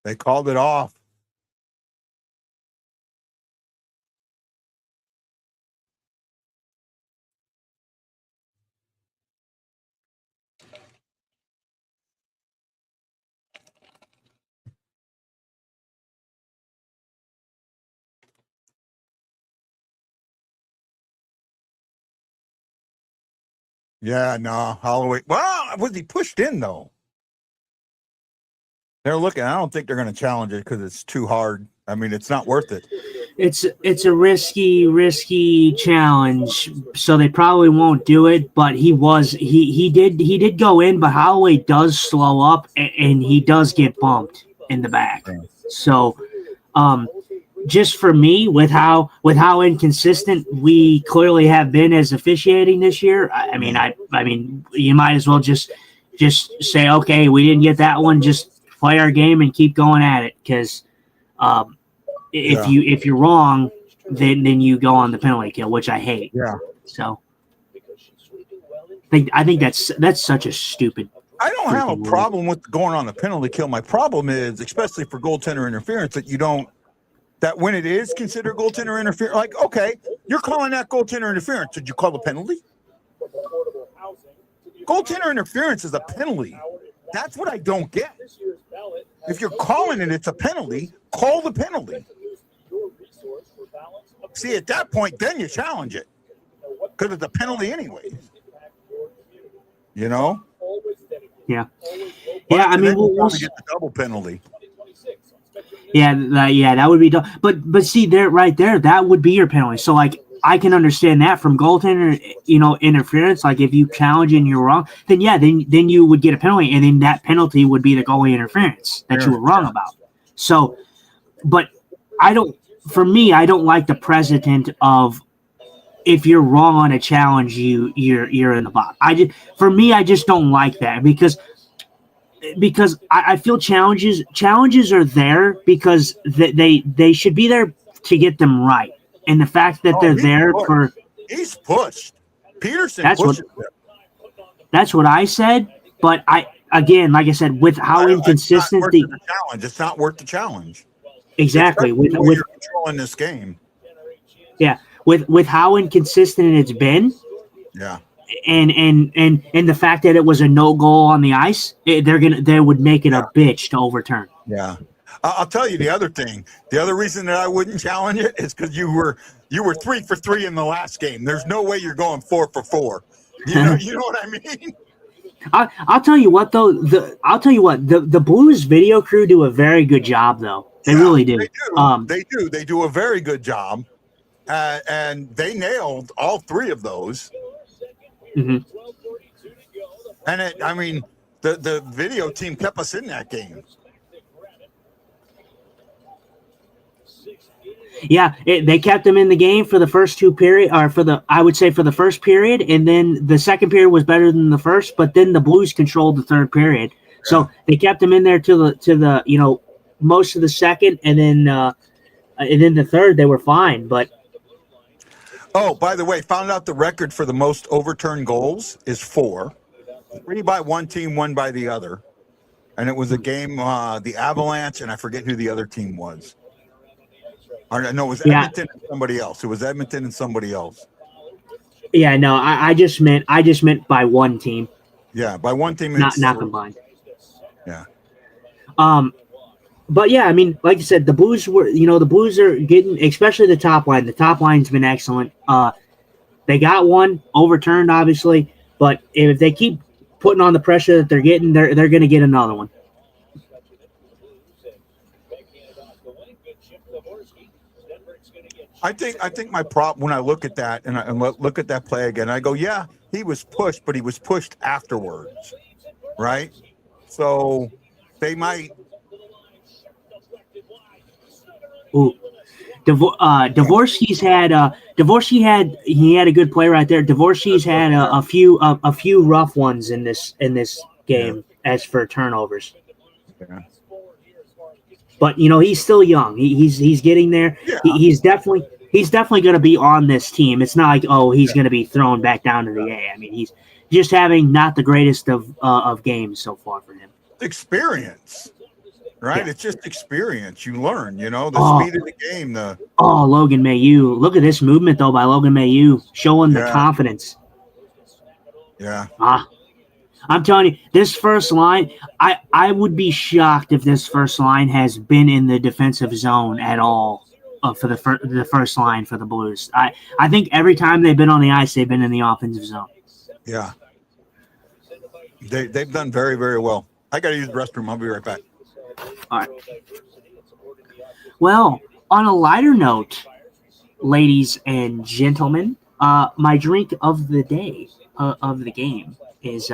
They called it off. Yeah, no, Holloway. Well, was he pushed in though? They're looking. I don't think they're going to challenge it because it's too hard. I mean, it's not worth it. It's a risky challenge, so they probably won't do it. But he did go in, but Holloway does slow up and he does get bumped in the back. So, just for me, with how inconsistent we clearly have been as officiating this year, I mean, you might as well just say, okay, we didn't get that one. Just play our game and keep going at it, because if you're wrong, then you go on the penalty kill, which I hate. Yeah. So I think that's such a stupid. I don't have a problem with going on the penalty kill. My problem is, especially for goaltender interference, that when it is considered goaltender interference, like, okay, you're calling that goaltender interference. Did you call the penalty? Goaltender interference is a penalty. That's what I don't get. If you're calling it, it's a penalty. Call the penalty. See, at that point, then you challenge it, because it's a penalty anyway. Yeah. But I mean, we'll get the double penalty. Yeah, that would be dumb. But see, right there, that would be your penalty. So, like, I can understand that from goaltender, interference. Like if you challenge and you're wrong, then then you would get a penalty, and then that penalty would be the goalie interference that you were wrong about. So, but I don't. For me, I don't like the precedent of if you're wrong on a challenge, you're in the box. I just don't like that because I feel challenges are there because they should be there to get them right, and the fact that they're there for he's pushed. Peterson that's what pushes him. that's what I said. But again, like I said, with how inconsistent the challenge, it's not worth the challenge. Exactly with you're controlling this game. Yeah, with how inconsistent it's been. Yeah. And the fact that it was a no goal on the ice, they would make it a bitch to overturn. Yeah, I'll tell you the other thing. The other reason that I wouldn't challenge it is because you were 3 for 3 in the last game. There's no way you're going 4 for 4. You know what I mean? I'll tell you what though. The Blues video crew do a very good job though. They really do. They do a very good job, and they nailed all 3 of those. Mm-hmm. And the video team kept us in that game. Yeah, they kept them in the game for the first 2 period, or for the first period, and then the second period was better than the first. But then the Blues controlled the third period, so they kept them in there to the most of the second, and then the third they were fine. But oh, by the way, found out the record for the most overturned goals is 4. 3 by one team, 1 by the other. And it was a game, the Avalanche, and I forget who the other team was. No, it was Edmonton and somebody else. It was Edmonton and somebody else. Yeah, no, I just meant by one team. Yeah, by one team. Not combined. Yeah. But yeah, I mean, like I said, the Blues are getting, especially the top line. The top line's been excellent. They got one overturned, obviously, but if they keep putting on the pressure that they're getting, they're going to get another one. I think my problem when I look at that and look at that play again, I go, yeah, he was pushed, but he was pushed afterwards, right? So they might. Ooh, Dvorsky's had a good play right there. Dvorsky's had a few rough ones in this game as for turnovers. Yeah. But he's still young. He's getting there. Yeah. He's definitely going to be on this team. It's not like he's going to be thrown back down to the A. I mean, he's just having not the greatest of games so far for him. Experience, right? Yeah. It's just experience. You learn. The speed of the game. Logan Mailloux. Look at this movement though by Logan Mailloux, showing the confidence. Yeah. I'm telling you, this first line, I would be shocked if this first line has been in the defensive zone at all for the first line for the Blues. I think every time they've been on the ice, they've been in the offensive zone. Yeah. They've done very, very well. I got to use the restroom. I'll be right back. All right. Well, on a lighter note, ladies and gentlemen, my drink of the day, of the game, is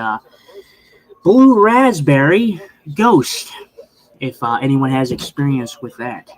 Blue Raspberry Ghost, if anyone has experience with that.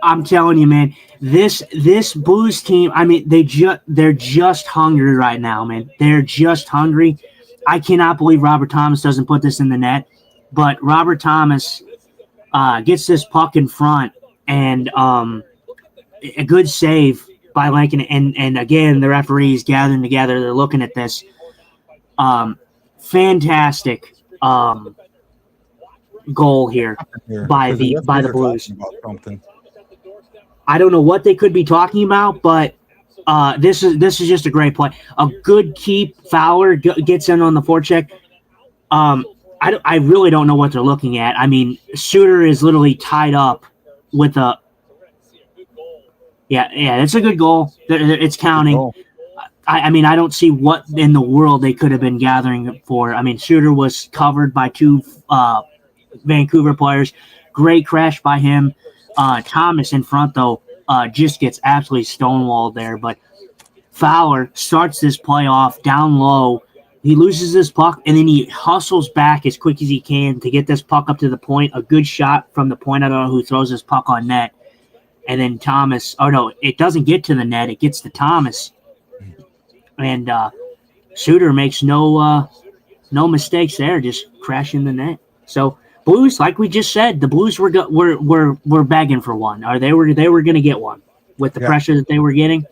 I'm telling you, man, this Blues team. I mean, they're just hungry right now, man. They're just hungry. I cannot believe Robert Thomas doesn't put this in the net, but Robert Thomas gets this puck in front, and a good save by Lincoln. And again, the referees gathering together. They're looking at this. Fantastic goal here by the Blues. I don't know what they could be talking about, but this is just a great play. A good keep. Fowler gets in on the forecheck. I really don't know what they're looking at. I mean, Suter is literally tied up with a. Yeah, it's a good goal. It's counting. I mean, I don't see what in the world they could have been gathering for. I mean, Suter was covered by two Vancouver players. Great crash by him. Thomas in front, though, just gets absolutely stonewalled there. But Fowler starts this play off down low. He loses this puck, and then he hustles back as quick as he can to get this puck up to the point. A good shot from the point. I don't know who throws this puck on net. And then Thomas – oh, no, it doesn't get to the net. It gets to Thomas. And Suter makes no mistakes there, just crashing the net. So Blues, like we just said, the Blues were begging for one, or they were going to get one with the pressure that they were getting.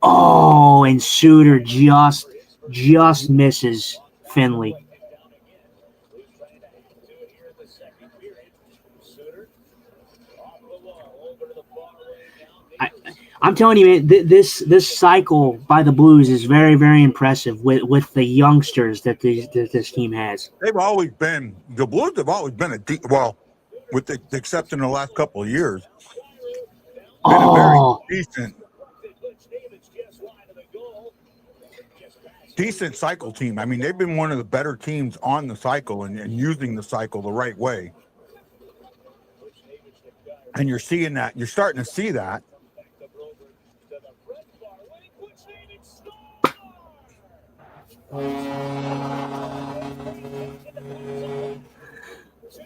Oh, and Suter just misses Finley. I'm telling you, man, this cycle by the Blues is very, very impressive with the youngsters that this team has. The Blues have always been with the exception of the last couple of years, been a very decent cycle team. I mean, they've been one of the better teams on the cycle and using the cycle the right way. And you're seeing that. You're starting to see that.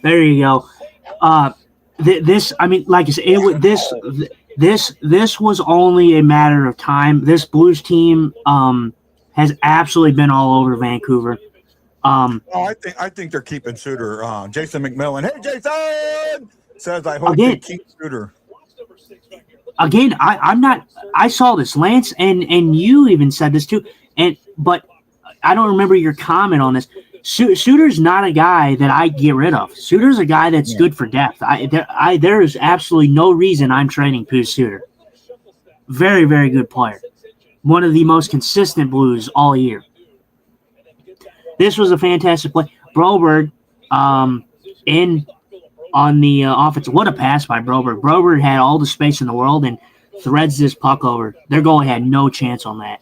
There you go. This, I mean, like I said, this was only a matter of time. This Blues team has absolutely been all over Vancouver. I think they're keeping Suter. Jason McMillan. Hey, Jason says I hope they keep Suter. Again, I'm not. I saw this, Lance, and you even said this too. But I don't remember your comment on this. Suter's not a guy that I get rid of. Suter's a guy that's good for depth. There is absolutely no reason I'm trading Bues Suter. Very, very good player. One of the most consistent Blues all year. This was a fantastic play. Broberg in on the offense. What a pass by Broberg. Broberg had all the space in the world and threads this puck over. Their goalie had no chance on that.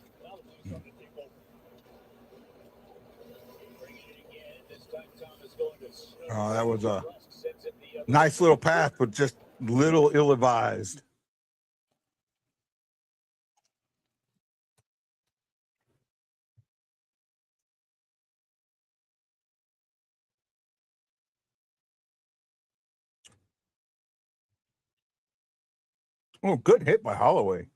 That was a nice little pass, but just little ill-advised. Oh, good hit by Holloway.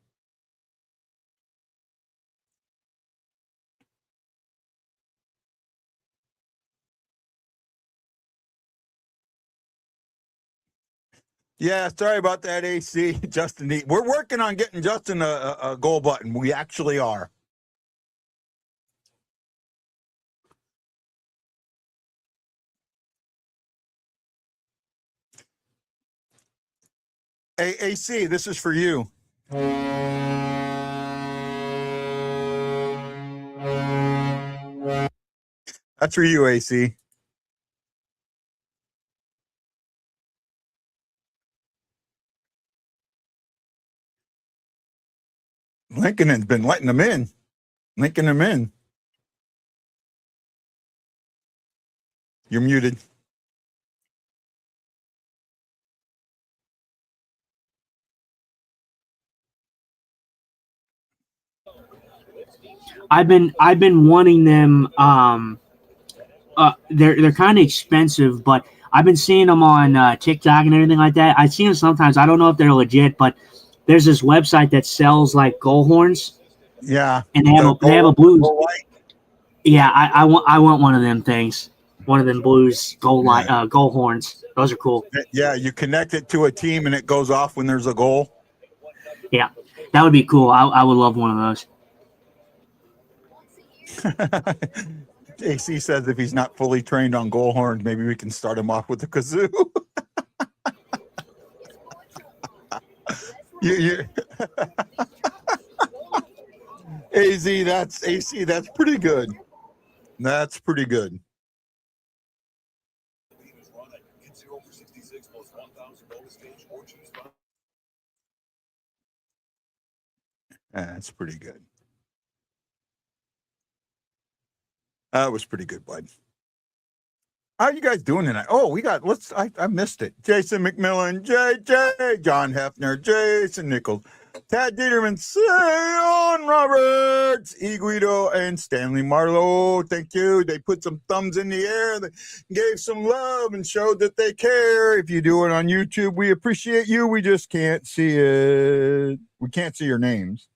Yeah, sorry about that, AC. Justin, we're working on getting Justin a goal button. We actually are. Hey, AC, this is for you. That's for you, AC. Lincoln has been letting them in. Linking them in. You're muted. I've been wanting them they're kind of expensive, but I've been seeing them on TikTok and everything like that. I've seen them sometimes. I don't know if they're legit, but there's this website that sells like goal horns, Yeah. and they have a gold Blues. light. Yeah, I want one of them things. One of them Blues goal horns. Those are cool. Yeah, you connect it to a team and it goes off when there's a goal. Yeah, that would be cool. I would love one of those. AC says if he's not fully trained on goal horns, maybe we can start him off with the kazoo. AC, that's pretty good. That's pretty good. That's pretty good. That was pretty good, bud. How are you guys doing tonight? Oh, we got, I missed it. Jason McMillan, JJ, John Hefner, Jason Nichols, Tad Dieterman, Sion Roberts, E. Guido, and Stanley Marlowe. Thank you. They put some thumbs in the air. They gave some love and showed that they care. If you do it on YouTube, we appreciate you. We just can't see it. We can't see your names.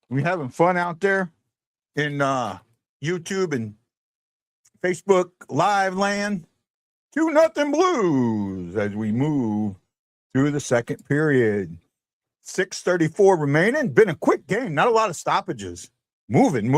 We having fun out there in YouTube and Facebook live land. 2-0 Blues as we move through the second period. 6:34 remaining. Been a quick game. Not a lot of stoppages. Moving.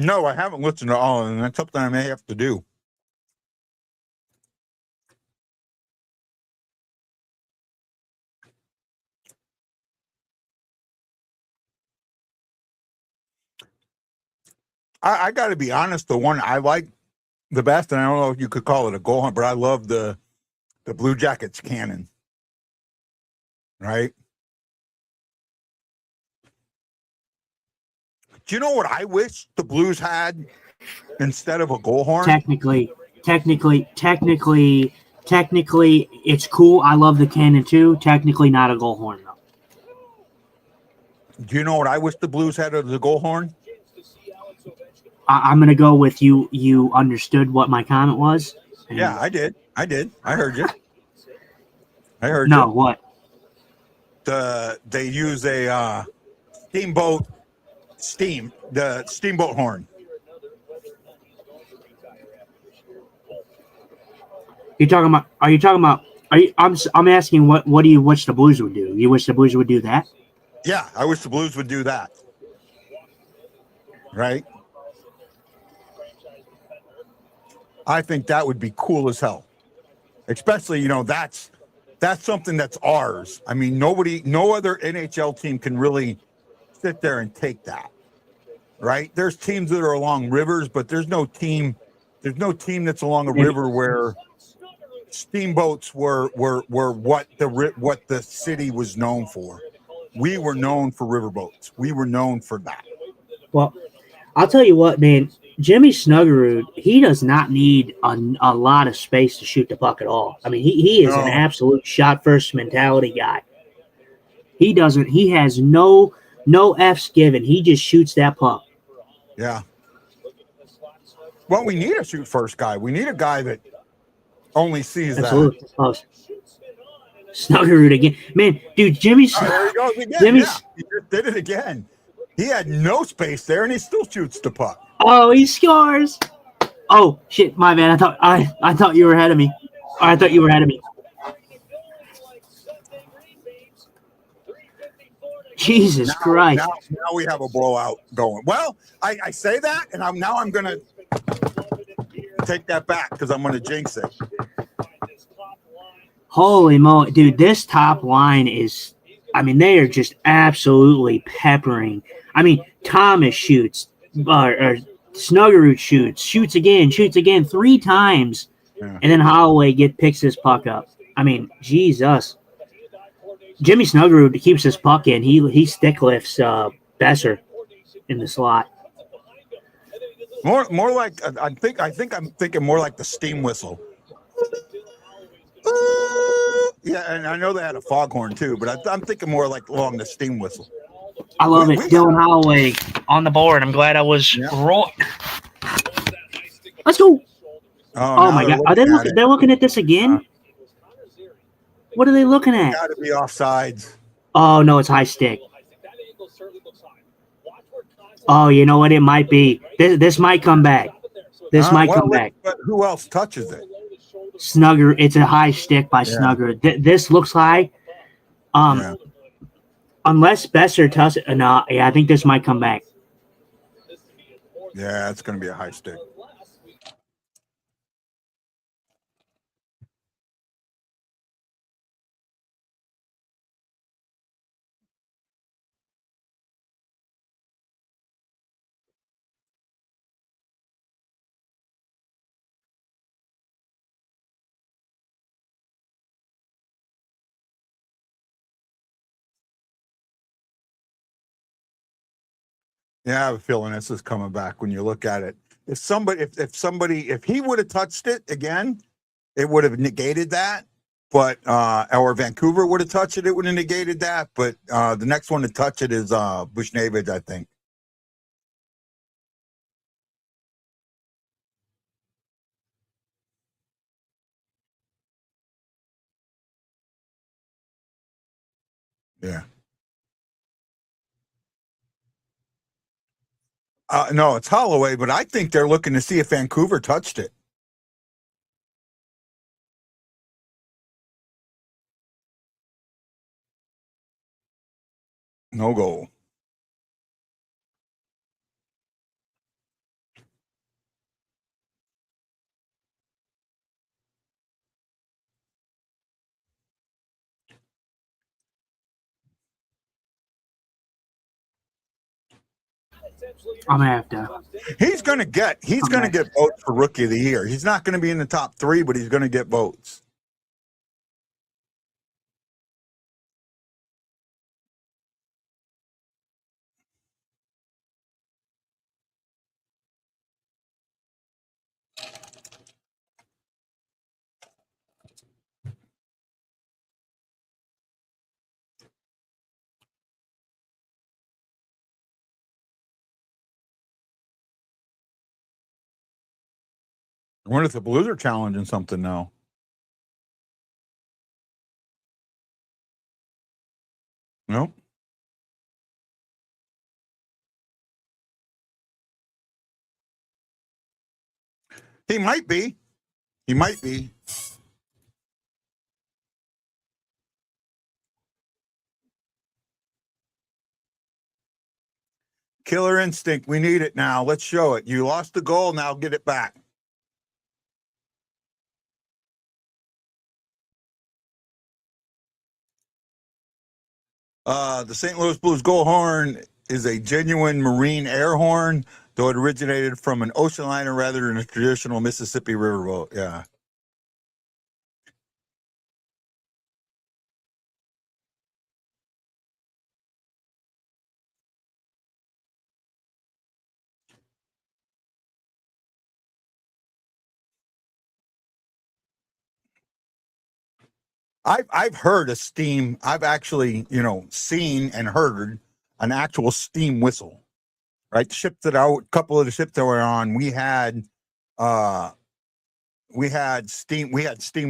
No, I haven't listened to all of them. That's something I may have to do. I got to be honest. The one I like the best, and I don't know if you could call it a goal hunt, but I love the Blue Jackets cannon. Right? Do you know what I wish the Blues had instead of a goal horn? Technically, it's cool. I love the cannon too. Technically, not a goal horn though. Do you know what I wish the Blues had as a goal horn? I'm gonna go with you. You understood what my comment was. Yeah, I did. I heard you. No, what? They use a steamboat horn. I'm asking what do you wish the Blues would do? You wish the Blues would do that? Yeah, I wish the Blues would do that. Right? I think that would be cool as hell. Especially, that's something that's ours. I mean, no other NHL team can really sit there and take that. Right? There's teams that are along rivers, but there's no team that's along a river where steamboats were what the city was known for. We were known for riverboats. We were known for that. Well, I'll tell you what, man. Jimmy Snuggerud, he does not need a lot of space to shoot the puck at all. I mean, he is an absolute shot first mentality guy. He has no F's given. He just shoots that puck. Yeah. Well, we need a shoot first guy. We need a guy that only sees Absolutely. Oh, Snuggerud again. Man, dude, Jimmy's. that. Oh, there he goes again. Jimmy's. Yeah, he just did it again. He had no space there, and he still shoots the puck. Oh, he scores. Oh, shit. My man. I thought you were ahead of me. I thought you were ahead of me. Jesus Christ. Now we have a blowout going. Well, I say that, and I'm going to take that back because I'm going to jinx it. Holy moly. Dude, this top line is, I mean, they are just absolutely peppering. I mean, Thomas shoots, or Snuggerud shoots again 3 times, and then Holloway picks his puck up. I mean, Jesus. Jimmy Snuggerud keeps his puck in. He stick lifts Besser in the slot. More like I think I'm thinking more like the steam whistle. Yeah, and I know they had a foghorn too, but I'm thinking more like along the steam whistle. I love it. Dylan Holloway on the board. I'm glad I was wrong. Let's go. Oh my God. Are they looking? They're looking at this again? What are they looking at? Got to be offsides. Oh, no, it's high stick. Oh, you know what? It might be. This might come back. This might come back. But who else touches it? Snugger. It's a high stick by Snugger. This looks high. Unless Besser touches it. No, I think this might come back. Yeah, it's going to be a high stick. Yeah, I have a feeling this is coming back when you look at it. If he would have touched it again, it would have negated that. But or Vancouver would have touched it, it would have negated that. But the next one to touch it is Bushnavid, I think. Yeah. No, it's Holloway, but I think they're looking to see if Vancouver touched it. No goal. I'm gonna have to. He's gonna get votes for Rookie of the Year. He's not going to be in the top 3, but he's going to get votes. I wonder if the Blues are challenging something now. No. He might be. He might be. Killer instinct. We need it now. Let's show it. You lost the goal. Now get it back. The St. Louis Blues goal horn is a genuine marine air horn, though it originated from an ocean liner rather than a traditional Mississippi riverboat. Yeah. I've heard a steam. I've actually, seen and heard an actual steam whistle. Right, a couple of the ships that we're on, we had we had steam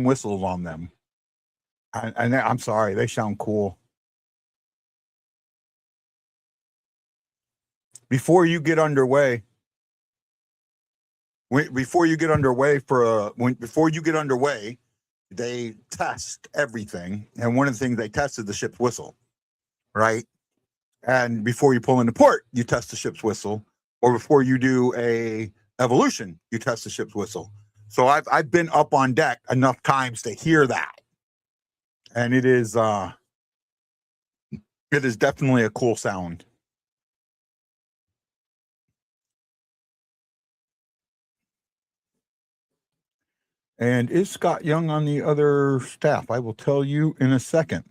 whistles on them. And I'm sorry, they sound cool. Before you get underway, they test everything. And one of the things they test is the ship's whistle, right? And before you pull into port, you test the ship's whistle. Or before you do a evolution, you test the ship's whistle. So I've been up on deck enough times to hear that. And it is definitely a cool sound. And is Scott Young on the other staff? I will tell you in a second.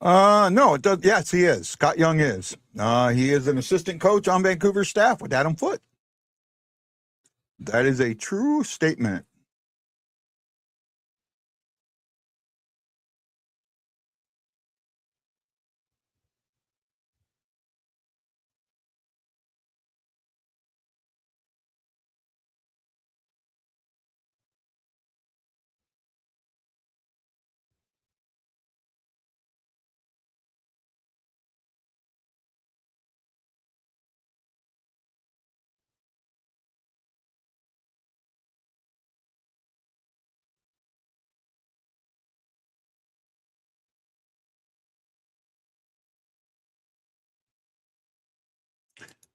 No, it does. Yes, he is. Scott Young is. He is an assistant coach on Vancouver's staff with Adam Foote. That is a true statement.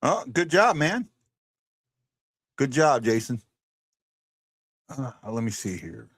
Oh, good job, man. Good job, Jason. Let me see here.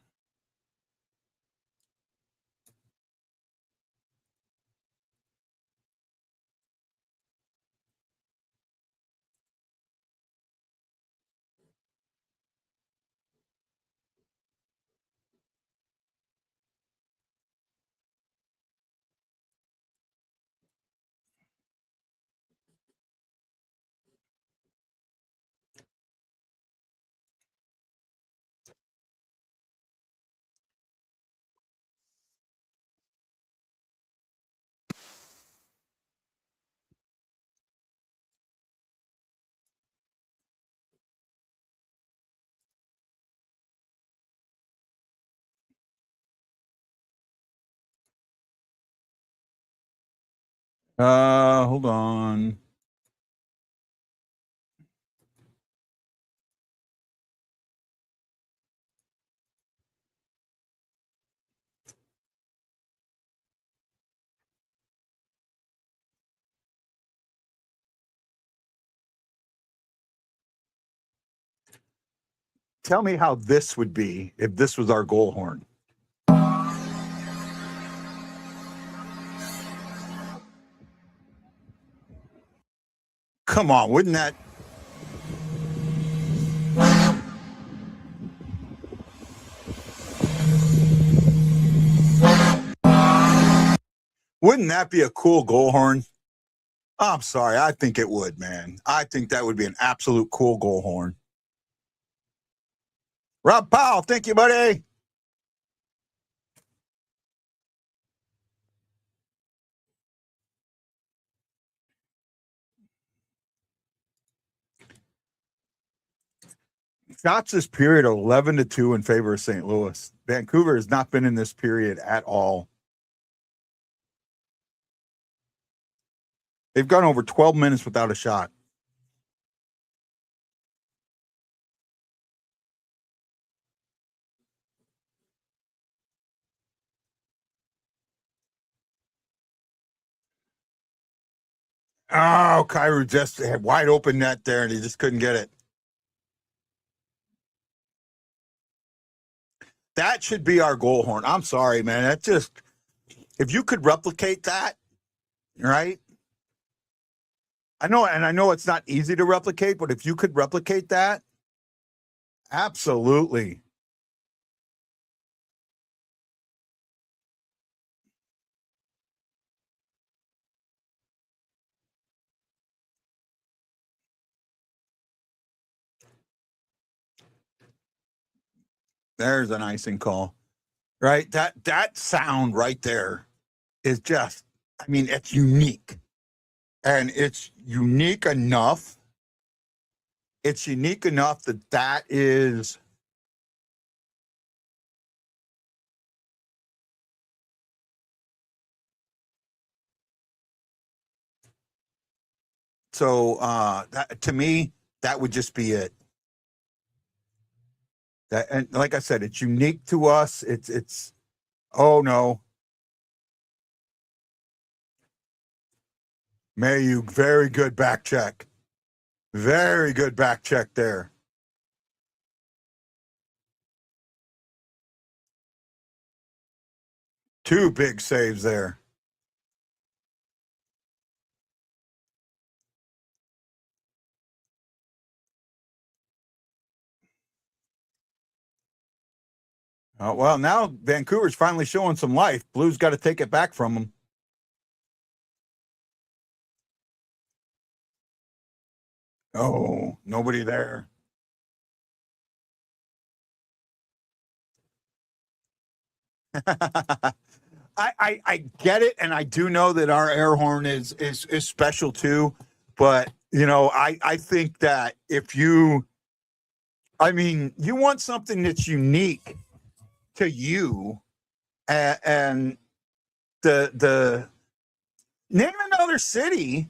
Hold on. Tell me how this would be if this was our goal horn. Come on, wouldn't that? Wouldn't that be a cool goal horn? I'm sorry, I think it would, man. I think that would be an absolute cool goal horn. Rob Powell, thank you, buddy. Shots this period 11-2 in favor of St. Louis. Vancouver has not been in this period at all. They've gone over 12 minutes without a shot. Oh, Kyrou just had wide open net there, and he just couldn't get it. That should be our goal horn. I'm sorry, man. That just, if you could replicate that, right? I know it's not easy to replicate, but if you could replicate that, absolutely. There's an icing call, right? That sound right there is just, I mean, it's unique. And it's unique enough. It's unique enough that is so that to me, that would just be it. That, and like I said, it's unique to us. It's oh no. Mayu, very good back check. Very good back check there. Two big saves there. Well, now Vancouver's finally showing some life. Blues got to take it back from them. Oh, nobody there. I get it, and I do know that our air horn is special too. But you know, I think that if you, I mean, you want something that's unique to you, and the name another city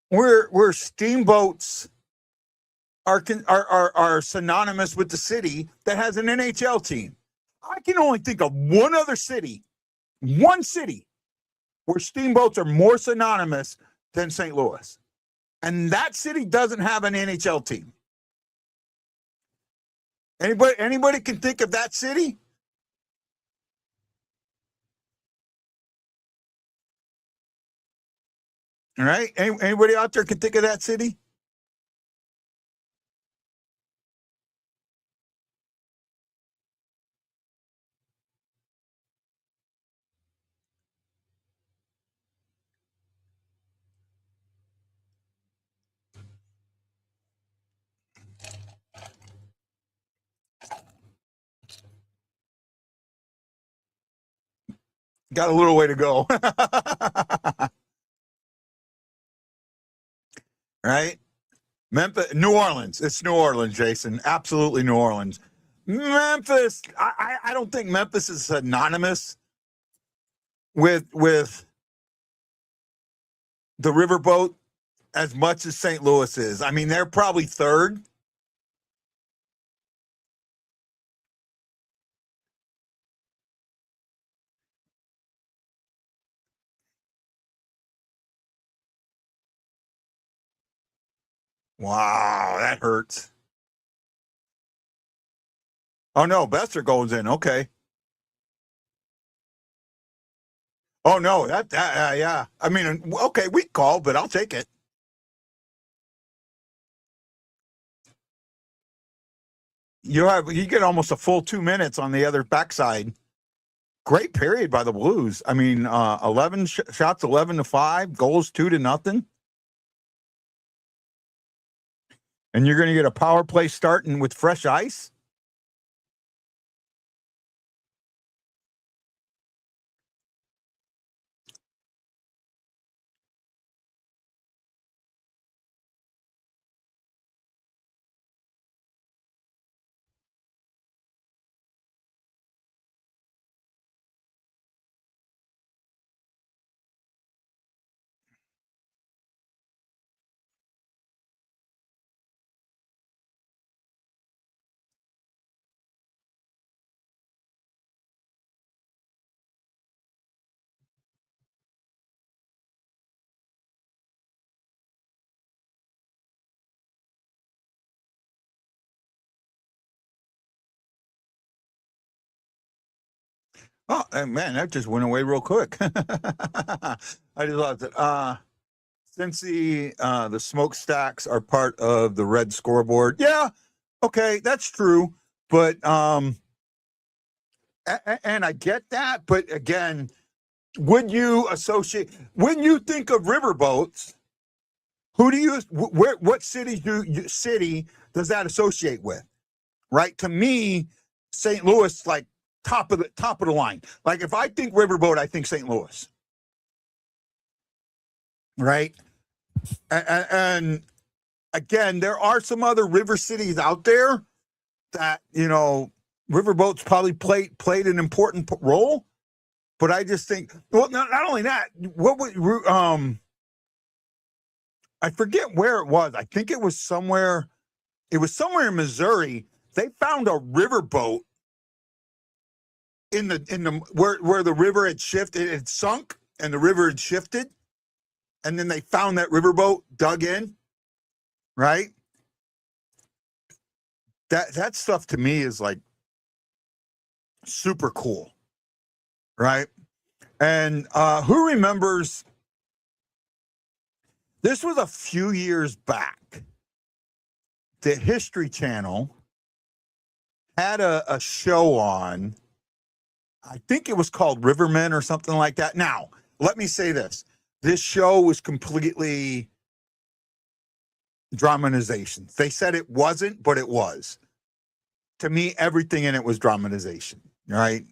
where steamboats are synonymous with the city that has an NHL team. I can only think of one other city, one city where steamboats are more synonymous than St. Louis. And that city doesn't have an NHL team. Anybody can think of that city? All right. Anybody out there can think of that city? Got a little way to go. Right? Memphis, New Orleans. It's New Orleans, Jason. Absolutely New Orleans. Memphis. I don't think Memphis is synonymous with the riverboat as much as St. Louis is. I mean, they're probably third. Wow, that hurts. Oh no, Besser goes in. Okay. Oh no, that yeah. I mean, okay, weak call, but I'll take it. You get almost a full 2 minutes on the other backside. Great period by the Blues. I mean, 11 shots, 11-5, goals 2-0. And you're going to get a power play starting with fresh ice? Oh, man, that just went away real quick. I just lost it. Since the smokestacks are part of the red scoreboard, yeah, okay, that's true. But and I get that, but again, would you associate when you think of riverboats? Who do you what city does that associate with? Right? To me, St. Louis, like top of the line. Like if I think riverboat, I think St. Louis. right? And again, there are some other river cities out there that, you know, riverboats probably played an important role. But I just think, well, not only that, what would I forget where it was. I think it was somewhere in Missouri. They found a riverboat in the where the river had shifted, it had sunk and the river had shifted. And then they found that riverboat dug in, right? That stuff to me is like super cool, right? And who remembers, this was a few years back. The History Channel had a show on, I think it was called Rivermen or something like that. Now, let me say this. This show was completely dramatization. They said it wasn't, but it was. To me, everything in it was dramatization, right?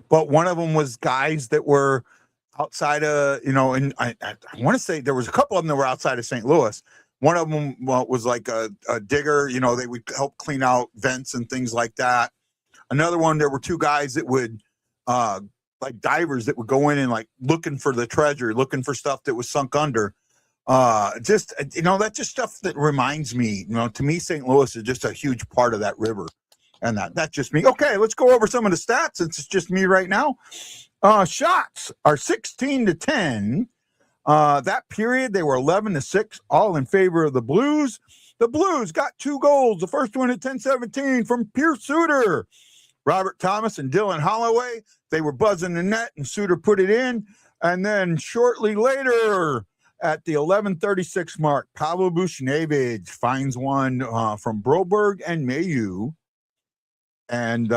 But one of them was guys that were outside of, you know, and I want to say there was a couple of them that were outside of St. Louis. One of them was like a digger, you know, they would help clean out vents and things like that. Another one, there were two guys that would, like divers that would go in and like looking for the treasure, looking for stuff that was sunk under. Just, you know, that's just stuff that reminds me, you know, to me, St. Louis is just a huge part of that river. And that's just me. Okay, let's go over some of the stats since it's just me right now. Shots are 16-10. That period, they were 11-6, all in favor of the Blues. The Blues got 2 goals. The first one at 10:17 from Pierce Suter. Robert Thomas and Dylan Holloway, they were buzzing the net, and Suter put it in. And then shortly later, at the 11:36 mark, Pavel Buchnevich finds one from Broberg and Mayu, and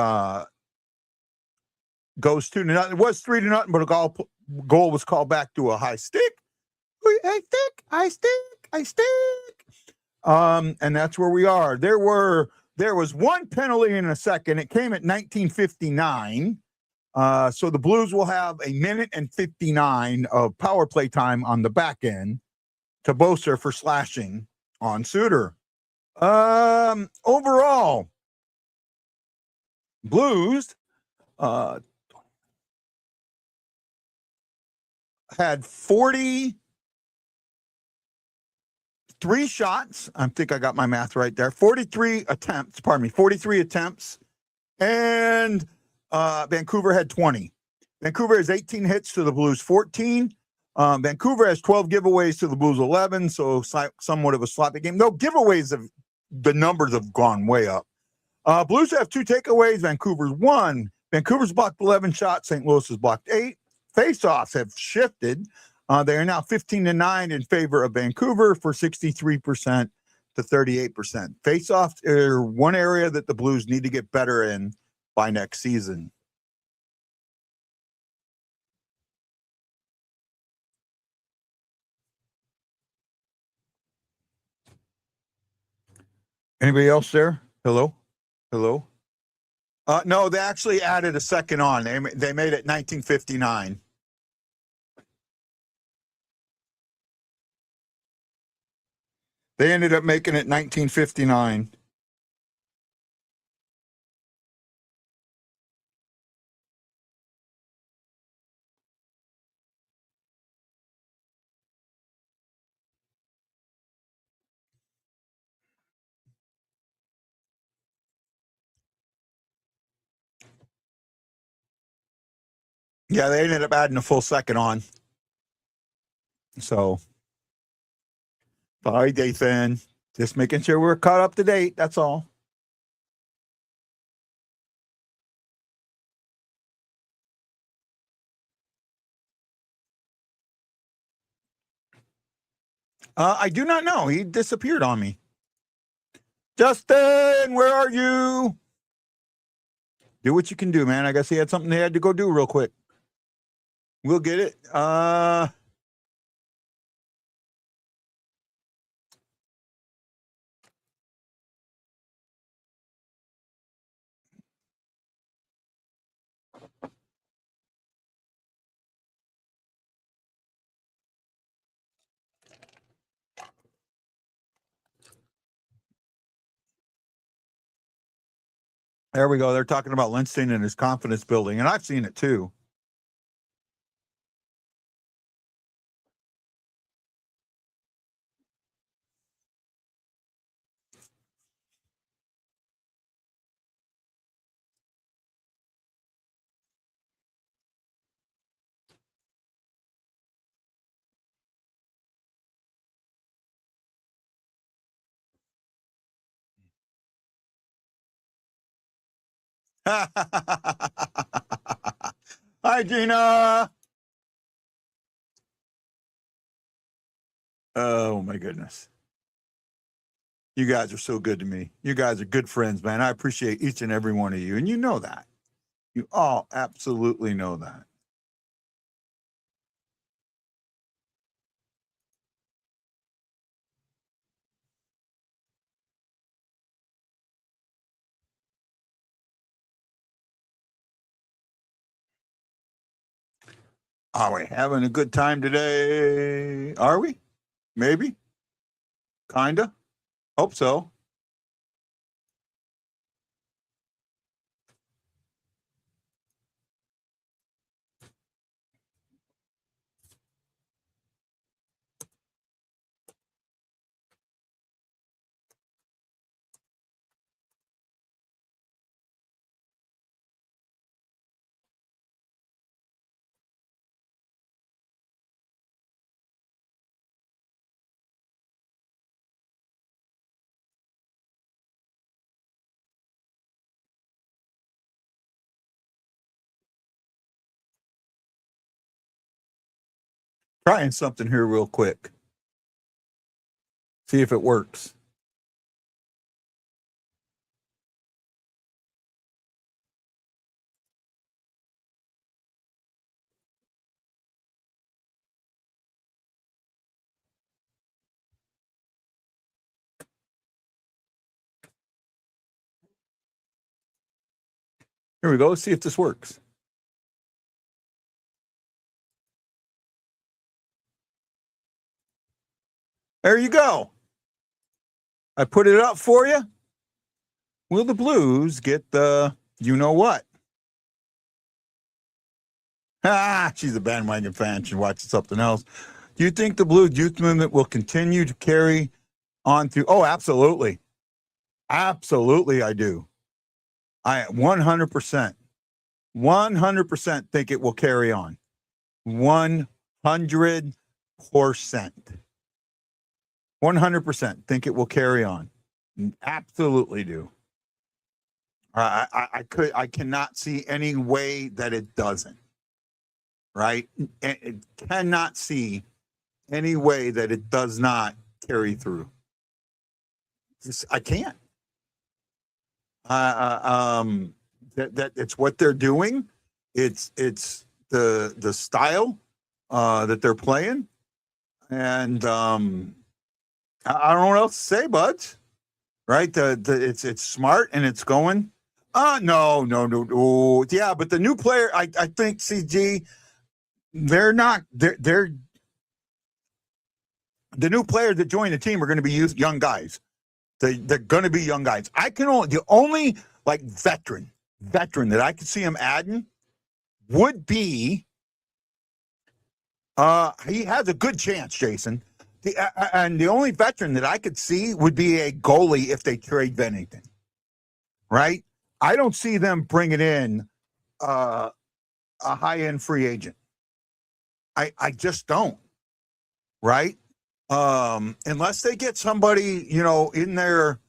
goes 2-0. It was 3-0, but a goal was called back to a high stick. High stick. And that's where we are. There was one penalty in a second. It came at 19:59. So the Blues will have 1:59 of power play time on the back end to Boser for slashing on Suter. Overall, Blues had 43 shots. I think I got my math right there. 43 attempts, and Vancouver had 20. Vancouver has 18 hits to the Blues 14. Vancouver has 12 giveaways to the Blues 11, so somewhat of a sloppy game. No, the numbers have gone way up. Blues have 2 takeaways. Vancouver's 1. Vancouver's blocked 11 shots. St. Louis has blocked 8. Face-offs have shifted. They are now 15-9 in favor of Vancouver for 63% to 38%. Face-offs are one area that the Blues need to get better in by next season. Anybody else there? Hello? No, they actually added a second on. They made it 1959. They ended up making it 1959. Yeah, they ended up adding a full second on. So, sorry, Dathan. Just making sure we're caught up to date. That's all. I do not know. He disappeared on me. Justin, where are you? Do what you can do, man. I guess he had something he had to go do real quick. We'll get it. There we go. They're talking about Lindstein and his confidence building, and I've seen it too. Hi, Gina. Oh, my goodness. You guys are so good to me. You guys are good friends, man. I appreciate each and every one of you. And you know that. You all absolutely know that. Are we having a good time today? Are we? Maybe? Kinda? Hope so. Trying something here real quick. See if it works. Here we go. Let's see if this works. There you go. I put it up for you. Will the Blues get the you know what? She's a bandwagon fan. She watches something else. Do you think the Blues youth movement will continue to carry on through? Oh, absolutely. Absolutely, I do. I 100%. 100% think it will carry on. 100%. 100% think it will carry on. Absolutely do. I cannot see any way that it doesn't. Right? It cannot see any way that it does not carry through. I can't. That it's what they're doing. It's the style that they're playing, and I don't know what else to say, buds. Right? It's smart and it's going. No. Yeah, but the new player, I think CG, they're not. They're the new players that join the team are going to be young guys. They're going to be young guys. The only like veteran that I could see him adding would be he has a good chance, Jason. And the only veteran that I could see would be a goalie if they trade Bennington. Right? I don't see them bringing in a high-end free agent. I just don't. Right? Unless they get somebody, in their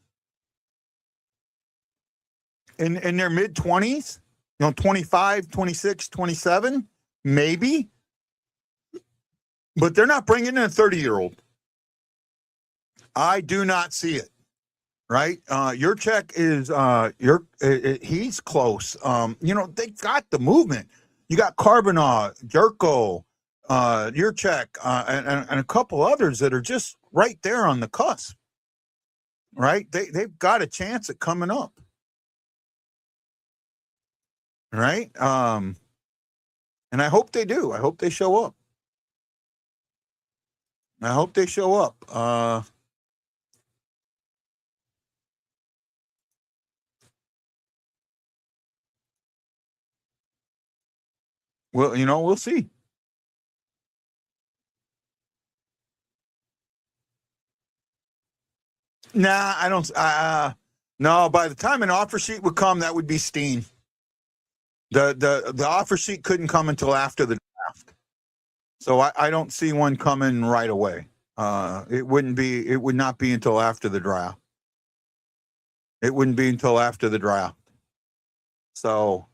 mid-20s, 25, 26, 27, maybe. But they're not bringing in a 30-year-old. I do not see it. Right? Your check is he's close. They've got the movement. You got Carbonneau, Jerko, your check, and a couple others that are just right there on the cusp. Right? They've got a chance at coming up. Right? And I hope they do. I hope they show up. Well, we'll see. Nah, I don't. No, by the time an offer sheet would come, that would be Steen. The offer sheet couldn't come until after the draft, so I don't see one coming right away. It would not be until after the draft. It wouldn't be until after the draft. So,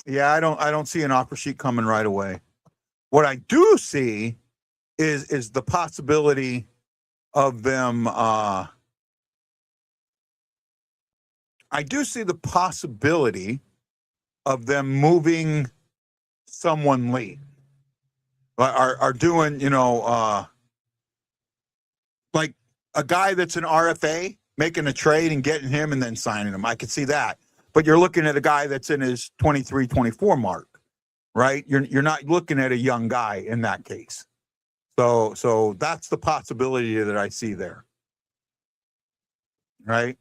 yeah, I don't see an offer sheet coming right away. What I do see is the possibility of them. I do see the possibility of them moving someone late. Are doing, like a guy that's an RFA, making a trade and getting him and then signing him. I could see that. But you're looking at a guy that's in his 23, 24 mark, right? You're not looking at a young guy in that case. So that's the possibility that I see there. Right?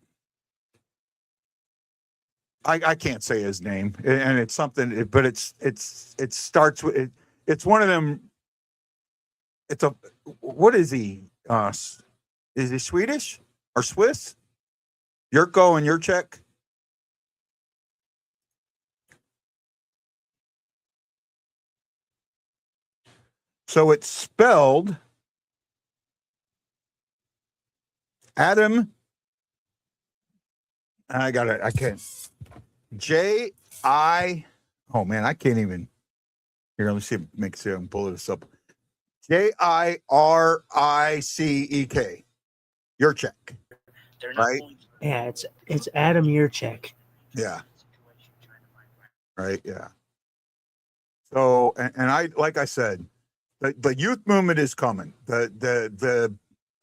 I can't say his name, and it's something, but it starts with it's one of them. It's a, what is he? Is he Swedish or Swiss? Yurko and Yurchek. So it's spelled Adam. I got it. I can't. J-I. Oh man, I can't even. Here, let me see. Make sure I can pull this up. Jiricek. Yurchek. Right? Yeah, it's Adam Yurchek. Yeah. Right. Yeah. So, and I, like I said, the youth movement is coming.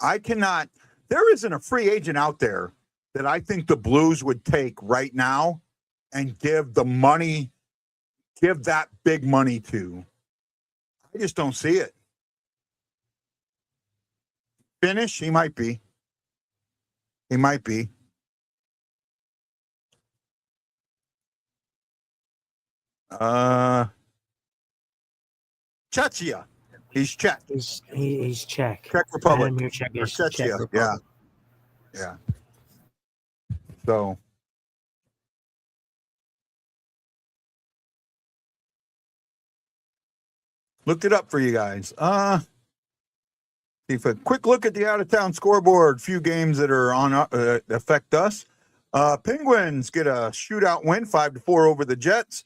I cannot. There isn't a free agent out there that I think the Blues would take right now and give the money, give that big money to. I just don't see it. Finish, he might be. He might be. Czechia. He's Czech. He's Czech. Czech Republic. Adam Yurchek is Czechia. Czech Republic. Yeah. Yeah. So. Looked it up for you guys. If a quick look at the out-of-town scoreboard, few games that are on affect us. Penguins get a shootout win, 5-4 over the Jets.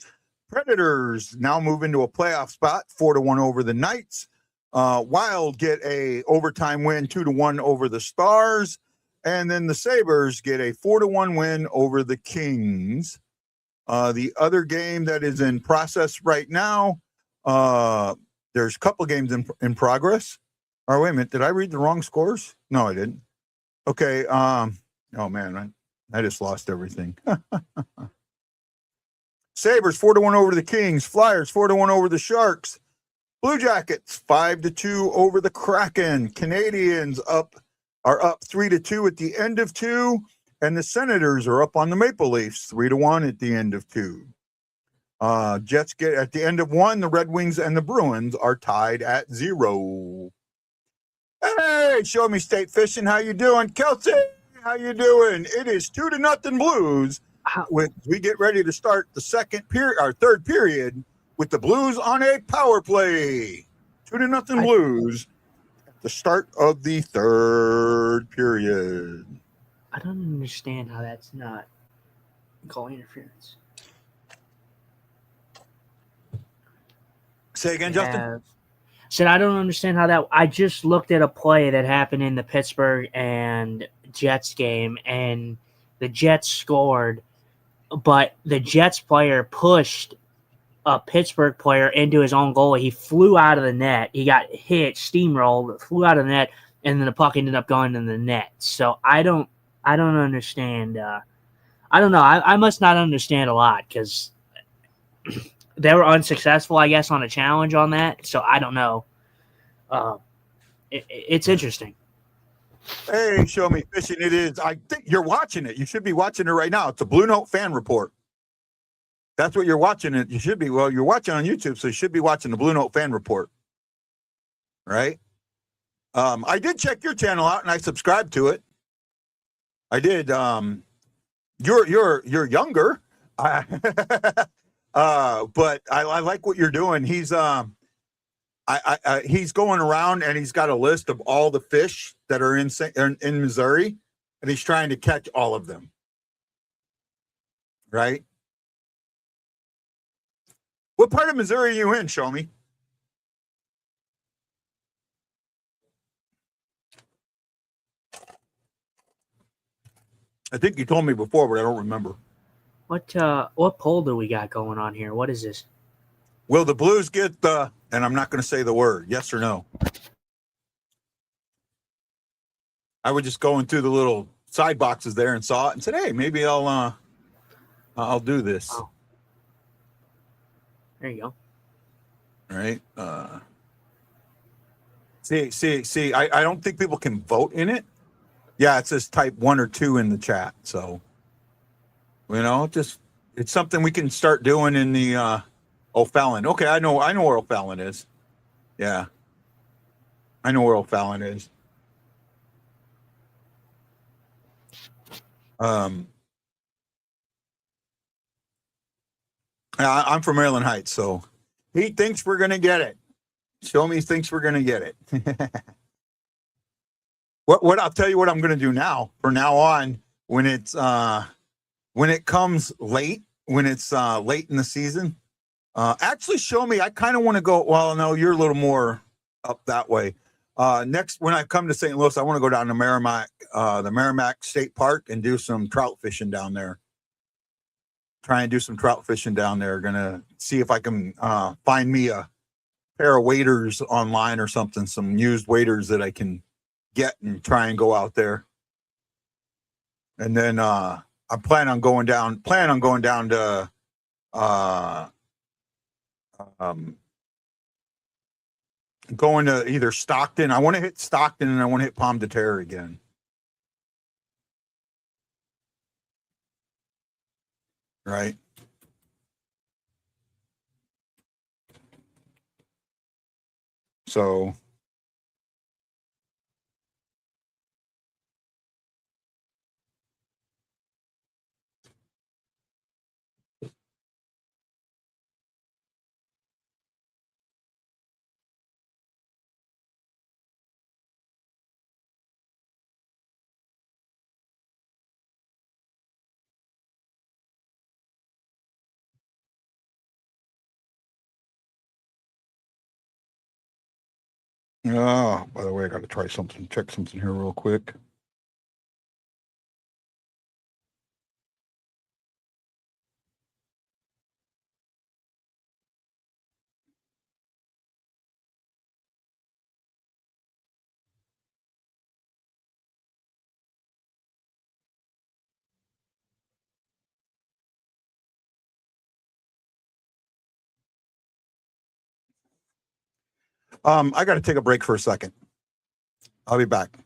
Predators now move into a playoff spot, 4-1 over the Knights. Wild get a overtime win, 2-1 over the Stars. And then the Sabres get a 4-1 win over the Kings. The other game that is in process right now, there's a couple games in progress. Oh, wait a minute. Did I read the wrong scores? No, I didn't. Okay. Oh, man. I just lost everything. Sabres 4-1 over the Kings. Flyers 4-1 over the Sharks. Blue Jackets 5-2 over the Kraken. Canadians are up 3-2 at the end of 2. And the Senators are up on the Maple Leafs 3-1 at the end of 2. Jets get at the end of 1. The Red Wings and the Bruins are tied at 0. Hey, Show Me State Fishing. How you doing? Kelsey, how you doing? It is 2-0 Blues. We get ready to start the third period with the Blues on a power play. 2-0 Blues at the start of the third period. I don't understand how that's not goal interference. Say again, Justin? Said I don't understand how that. I just looked at a play that happened in the Pittsburgh and Jets game, and the Jets scored, but the Jets player pushed a Pittsburgh player into his own goal. He flew out of the net. He got hit, steamrolled, flew out of the net, and then the puck ended up going in the net. So I don't understand. I don't know. I must not understand a lot because they were unsuccessful, I guess, on a challenge on that. So I don't know. It's interesting. Hey, Show Me Fishing. It is. I think you're watching it. You should be watching it right now. It's a BlueNote fan report. That's what you're watching. It you should be. Well, you're watching on YouTube, so you should be watching the Blue Note fan report, right? I did check your channel out and I subscribed to it. I did. You're younger, but I like what you're doing. He's he's going around and he's got a list of all the fish that are in Missouri, and he's trying to catch all of them. Right? What part of Missouri are you in? Show me. I think you told me before, but I don't remember. What poll do we got going on here? What is this? Will the Blues get the? And I'm not going to say the word. Yes or no. I was just going through the little side boxes there and saw it and said, "Hey, maybe I'll do this." Oh. There you go. All right. See. I don't think people can vote in it. Yeah, it says type 1 or 2 in the chat. So, it's something we can start doing in the O'Fallon. Okay, I know where O'Fallon is. Yeah, I know where O'Fallon is. I'm from Maryland Heights, so he thinks we're gonna get it. Show me he thinks we're gonna get it. What I'll tell you what I'm gonna do now. From now on, when it comes late, when it's late in the season, actually show me. I kind of want to go. Well, no, you're a little more up that way. Next, when I come to St. Louis, I want to go down to Merrimack, the Merrimack State Park, and do some trout fishing down there. Try and do some trout fishing down there. Gonna see if I can find me a pair of waders online or something, some used waders that I can get and try and go out there. And then I plan on going down to going to either Stockton. I want to hit Stockton and I want to hit Pomme de Terre again. Right. So oh, by the way, I got to check something here real quick. I got to take a break for a second. I'll be back.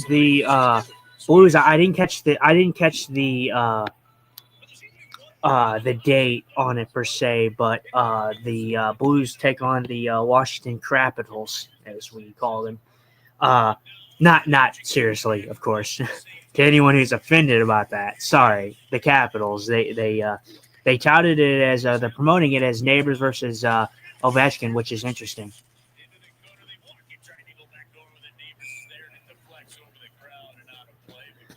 The Blues. I didn't catch the date on it per se, but the Blues take on the Washington Capitals, as we call them. Not seriously, of course. To anyone who's offended about that, sorry. The Capitals. They touted it as they're promoting it as neighbors versus Ovechkin, which is interesting.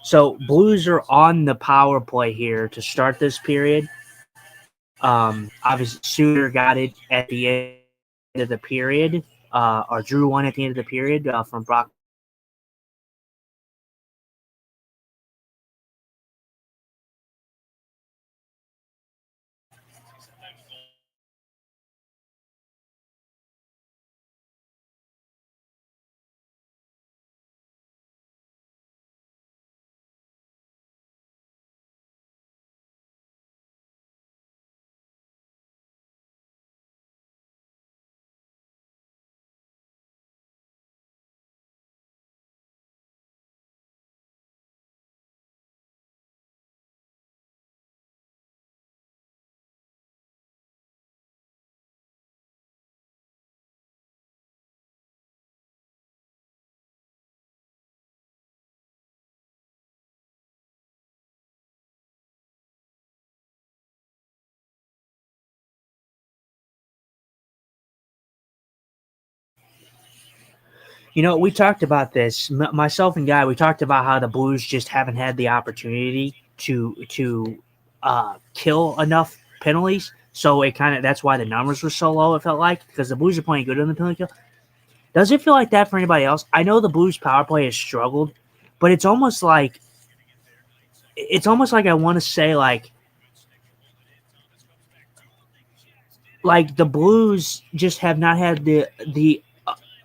So Blues are on the power play here to start this period. Obviously, Suter got it at the end of the period, or drew one at the end of the period from Brock. You know, we talked about this. Myself and Guy, we talked about how the Blues just haven't had the opportunity to kill enough penalties. So it kind of that's why the numbers were so low. It felt like because the Blues are playing good on the penalty kill. Does it feel like that for anybody else? I know the Blues power play has struggled, but it's almost like I want to say like the Blues just have not had the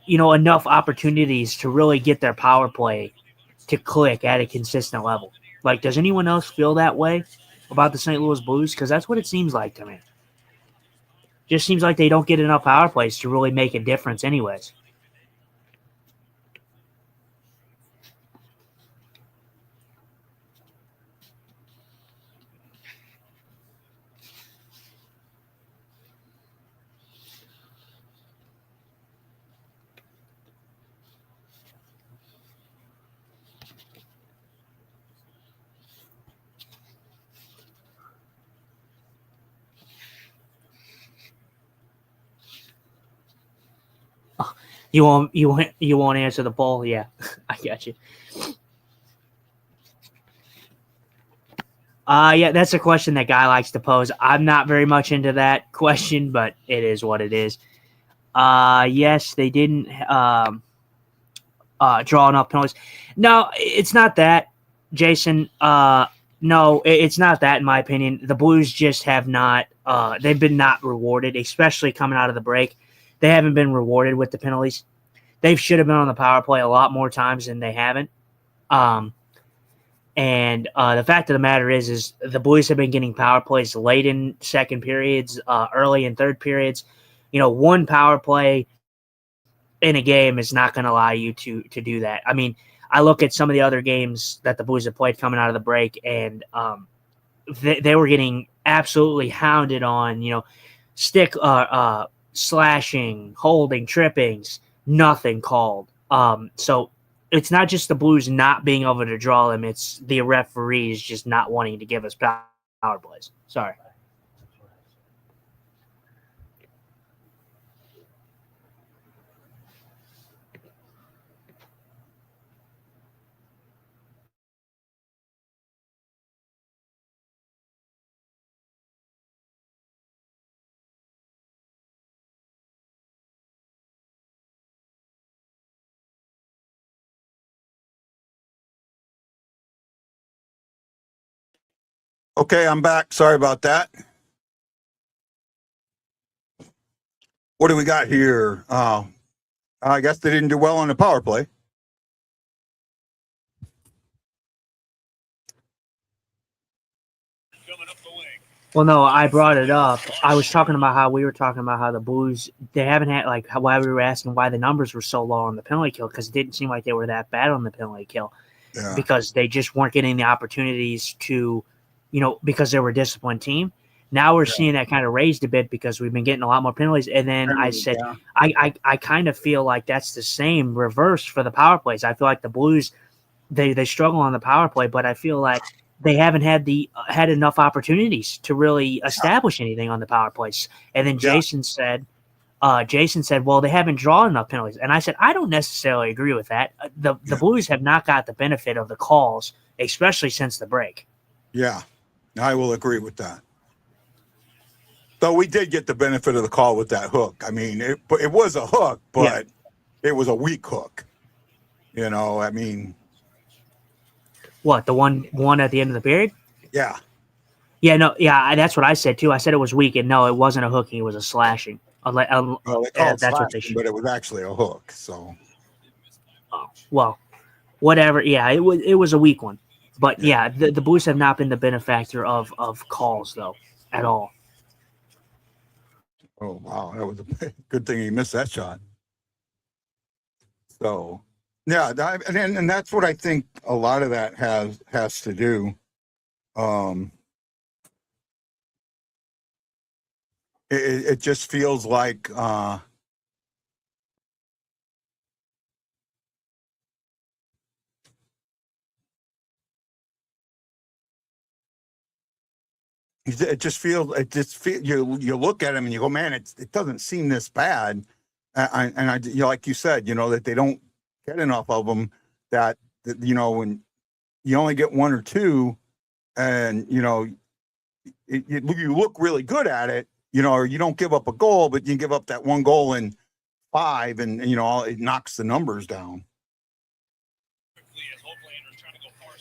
enough opportunities to really get their power play to click at a consistent level. Like, does anyone else feel that way about the St. Louis Blues? Because that's what it seems like to me. Just seems like they don't get enough power plays to really make a difference, anyways. You won't answer the poll? Yeah, I got you. Yeah, that's a question that Guy likes to pose. I'm not very much into that question, but it is what it is. Yes, they didn't draw enough penalties. No, it's not that, Jason. No, it's not that. In my opinion, the Blues just have not. They've been not rewarded, especially coming out of the break. They haven't been rewarded with the penalties. They should have been on the power play a lot more times than they haven't. And the fact of the matter is the Blues have been getting power plays late in second periods, early in third periods. One power play in a game is not going to allow you to do that. I mean, I look at some of the other games that the Blues have played coming out of the break, and they were getting absolutely hounded on, stick slashing, holding, trippings, nothing called. So it's not just the Blues not being able to draw them; it's the referees just not wanting to give us power plays. Sorry. Okay, I'm back. Sorry about that. What do we got here? I guess they didn't do well on the power play. Well, no, I brought it up. I was talking about how we were talking about how the Blues they haven't had why we were asking why the numbers were so low on the penalty kill because it didn't seem like they were that bad on the penalty kill because they just weren't getting the opportunities to, because they were a disciplined team. Now we're seeing that kind of raised a bit because we've been getting a lot more penalties. And then I said, I kind of feel like that's the same reverse for the power plays. I feel like the Blues they struggle on the power play, but I feel like they haven't had enough opportunities to really establish anything on the power plays. And then Jason said, well, they haven't drawn enough penalties. And I said, I don't necessarily agree with that. The Blues have not got the benefit of the calls, especially since the break. Yeah, I will agree with that. Though we did get the benefit of the call with that hook. I mean, it was a hook, but it was a weak hook. I mean. What, the one at the end of the period? Yeah. Yeah, no, yeah, that's what I said too. I said it was weak, and no, it wasn't a hooking; it was a slashing. Well, they called that's slashing, what they should. but it was actually a hook. So. Oh, well, whatever. Yeah, it was a weak one, but yeah, the Blues have not been the benefactor of calls though at all. Oh wow, that was a good thing he missed that shot. So. Yeah, and that's what I think a lot of that has to do. It just feels like you look at him and you go, man, it doesn't seem this bad, and like you said, that they don't getting off of them that when you only get one or two, and you look really good at it, or you don't give up a goal, but you give up that one goal in 5, and it knocks the numbers down.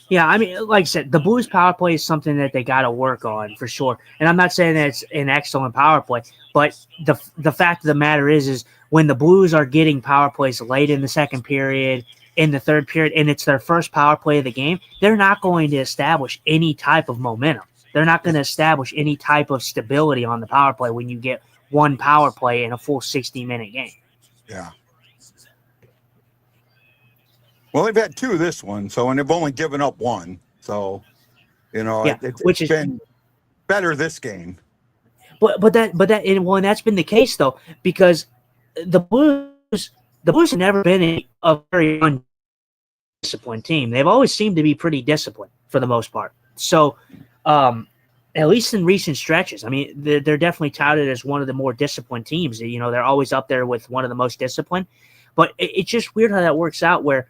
Yeah, I mean, like I said, the Blues power play is something that they got to work on for sure. And I'm not saying that it's an excellent power play, but the fact of the matter is when the Blues are getting power plays late in the second period, in the third period, and it's their first power play of the game, they're not going to establish any type of momentum. They're not going to establish any type of stability on the power play when you get one power play in a full 60-minute game. Yeah. Well, they've had 2 this one, and they've only given up 1. So, which it's been better this game. But that's been the case though, because the Blues have never been a very undisciplined team. They've always seemed to be pretty disciplined for the most part. So, at least in recent stretches, I mean, they're definitely touted as one of the more disciplined teams. They're always up there with one of the most disciplined. But it's just weird how that works out, where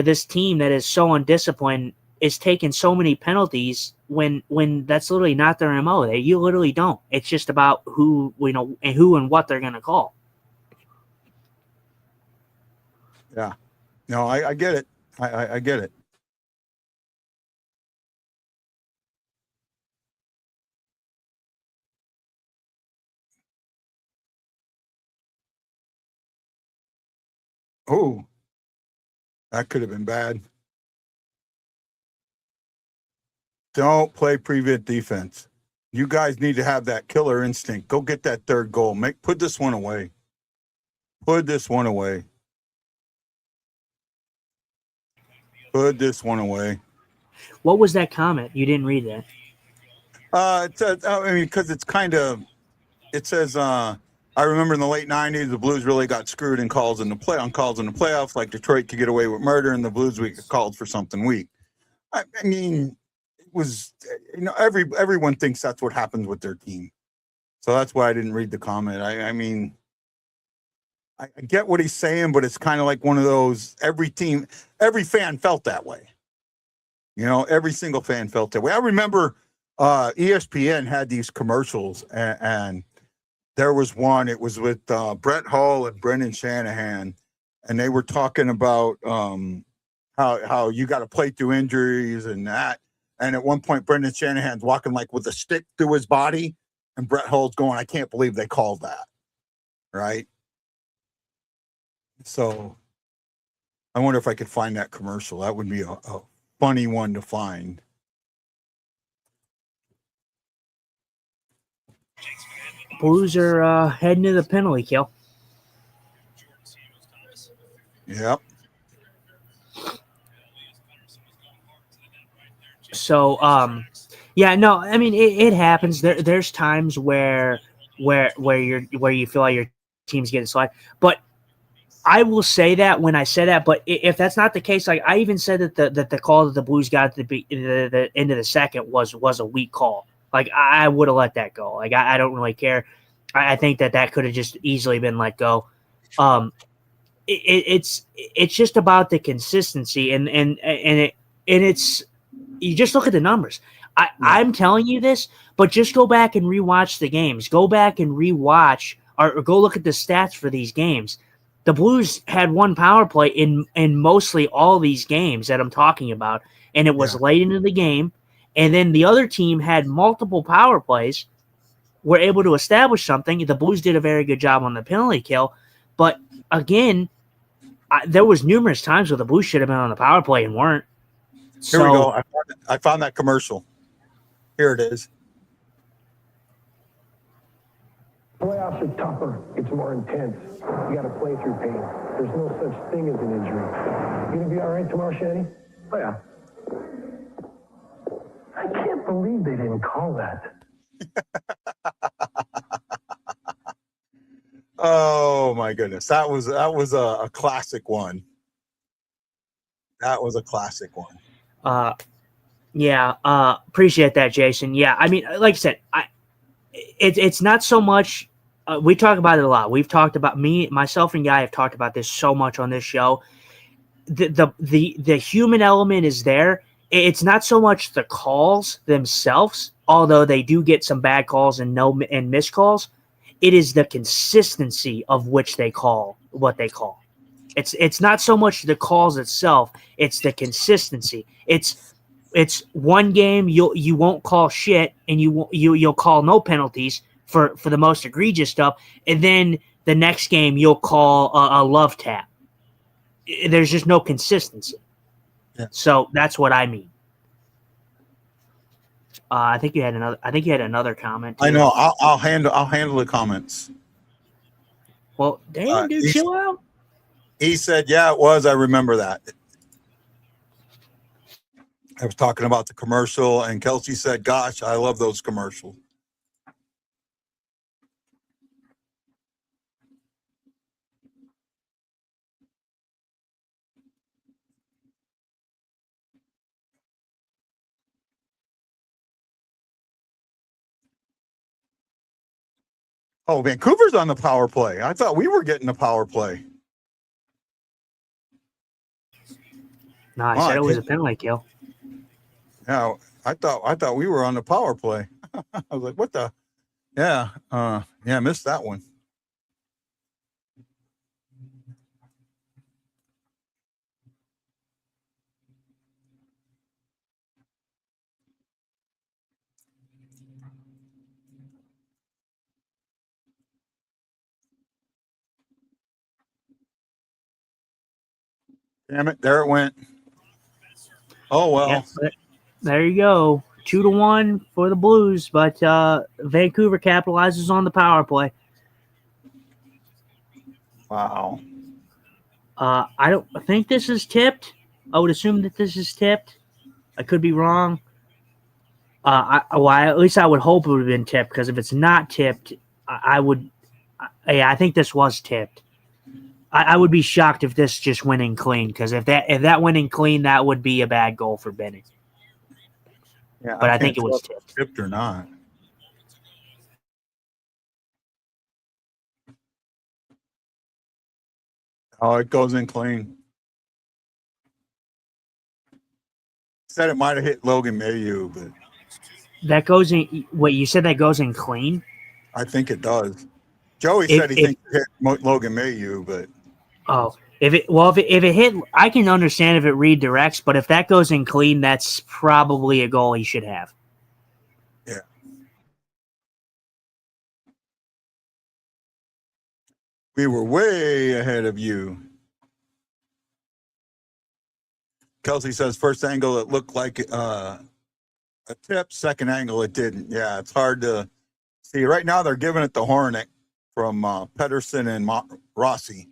this team that is so undisciplined is taking so many penalties when that's literally not their MO. You literally don't. It's just about who and what they're going to call. Yeah. No, I get it. I get it. Oh, that could have been bad. Don't play prevent defense. You guys need to have that killer instinct. Go get that third goal. Put this one away. Put this one away. Put this one away. What was that comment? You didn't read that. It says, because it's kind of, it says, I remember in the late 90s, the Blues really got screwed in calls in the playoffs, like Detroit could get away with murder, and the Blues we called for something weak. I mean, it was, everyone thinks that's what happens with their team. So that's why I didn't read the comment. I mean, I get what he's saying, but it's kind of like one of those, every fan felt that way. Every single fan felt that way. I remember ESPN had these commercials, and there was one, it was with Brett Hull and Brendan Shanahan, and they were talking about how you got to play through injuries and that. And at one point, Brendan Shanahan's walking like with a stick through his body, and Brett Hull's going, I can't believe they called that. Right? So I wonder if I could find that commercial. That would be a funny one to find. Blues are heading to the penalty kill. Yep. So, no, I mean it happens. There's times where you feel like your team's getting slide, but I will say that when I say that. But if that's not the case, like I even said that the call that the Blues got at the end of the second was a weak call. Like I would have let that go. Like I don't really care. I think that could have just easily been let go. It's just about the consistency and it's you just look at the numbers. I'm telling you this, but just go back and rewatch the games. Go back and rewatch or go look at the stats for these games. The Blues had one power play in mostly all these games that I'm talking about, and it was late into the game. And then the other team had multiple power plays, were able to establish something. The Blues did a very good job on the penalty kill. But, again, there was numerous times where the Blues should have been on the power play and weren't. Here we go. I found that commercial. Here it is. Playoffs are tougher. It's more intense. You got to play through pain. There's no such thing as an injury. You gonna be all right tomorrow, Shanny? Oh, yeah. I can't believe they didn't call that. Oh my goodness, that was a classic one. That was a classic one. Appreciate that, Jason. Yeah, I mean, like I said, it's not so much. We talk about it a lot. We've talked about myself and Guy have talked about this so much on this show. the human element is there. It's not so much the calls themselves, although they do get some bad calls and missed calls. It is the consistency of which they call what they call. It's not so much the calls itself; it's the consistency. It's one game you won't call shit, and you'll call no penalties for the most egregious stuff, and then the next game you'll call a love tap. There's just no consistency. Yeah. So that's what I mean. I think you had another comment. I Too. know. I'll handle the comments. Well, damn, dude, chill out. He said, "Yeah, it was. I remember that." I was talking about the commercial, and Kelsey said, "Gosh, I love those commercials." Oh, Vancouver's on the power play. I thought we were getting the power play. No, I said it was a penalty kill. Yeah, I thought we were on the power play. I was like, what the? Yeah, I missed that one. Damn it, there it went. Oh, well. Yep, there you go. 2-1 for the Blues, but Vancouver capitalizes on the power play. Wow. I don't think this is tipped. I would assume that this is tipped. I could be wrong. At least I would hope it would have been tipped, because if it's not tipped, I would. Yeah, I think this was tipped. I would be shocked if this just went in clean, because if that went in clean, that would be a bad goal for Bennett. Yeah, but I think it was tipped or not. Oh, it goes in clean. Said it might have hit Logan Mailloux, but that goes in. Wait, you said that goes in clean? I think it does. Joey said he thinks it hit Logan Mailloux, but if it hit, I can understand if it redirects, but if that goes in clean, that's probably a goal he should have. Yeah. We were way ahead of you. Kelsey says first angle it looked like a tip, second angle it didn't. Yeah, it's hard to see. Right now they're giving it to Hornick from Pedersen and Rossi.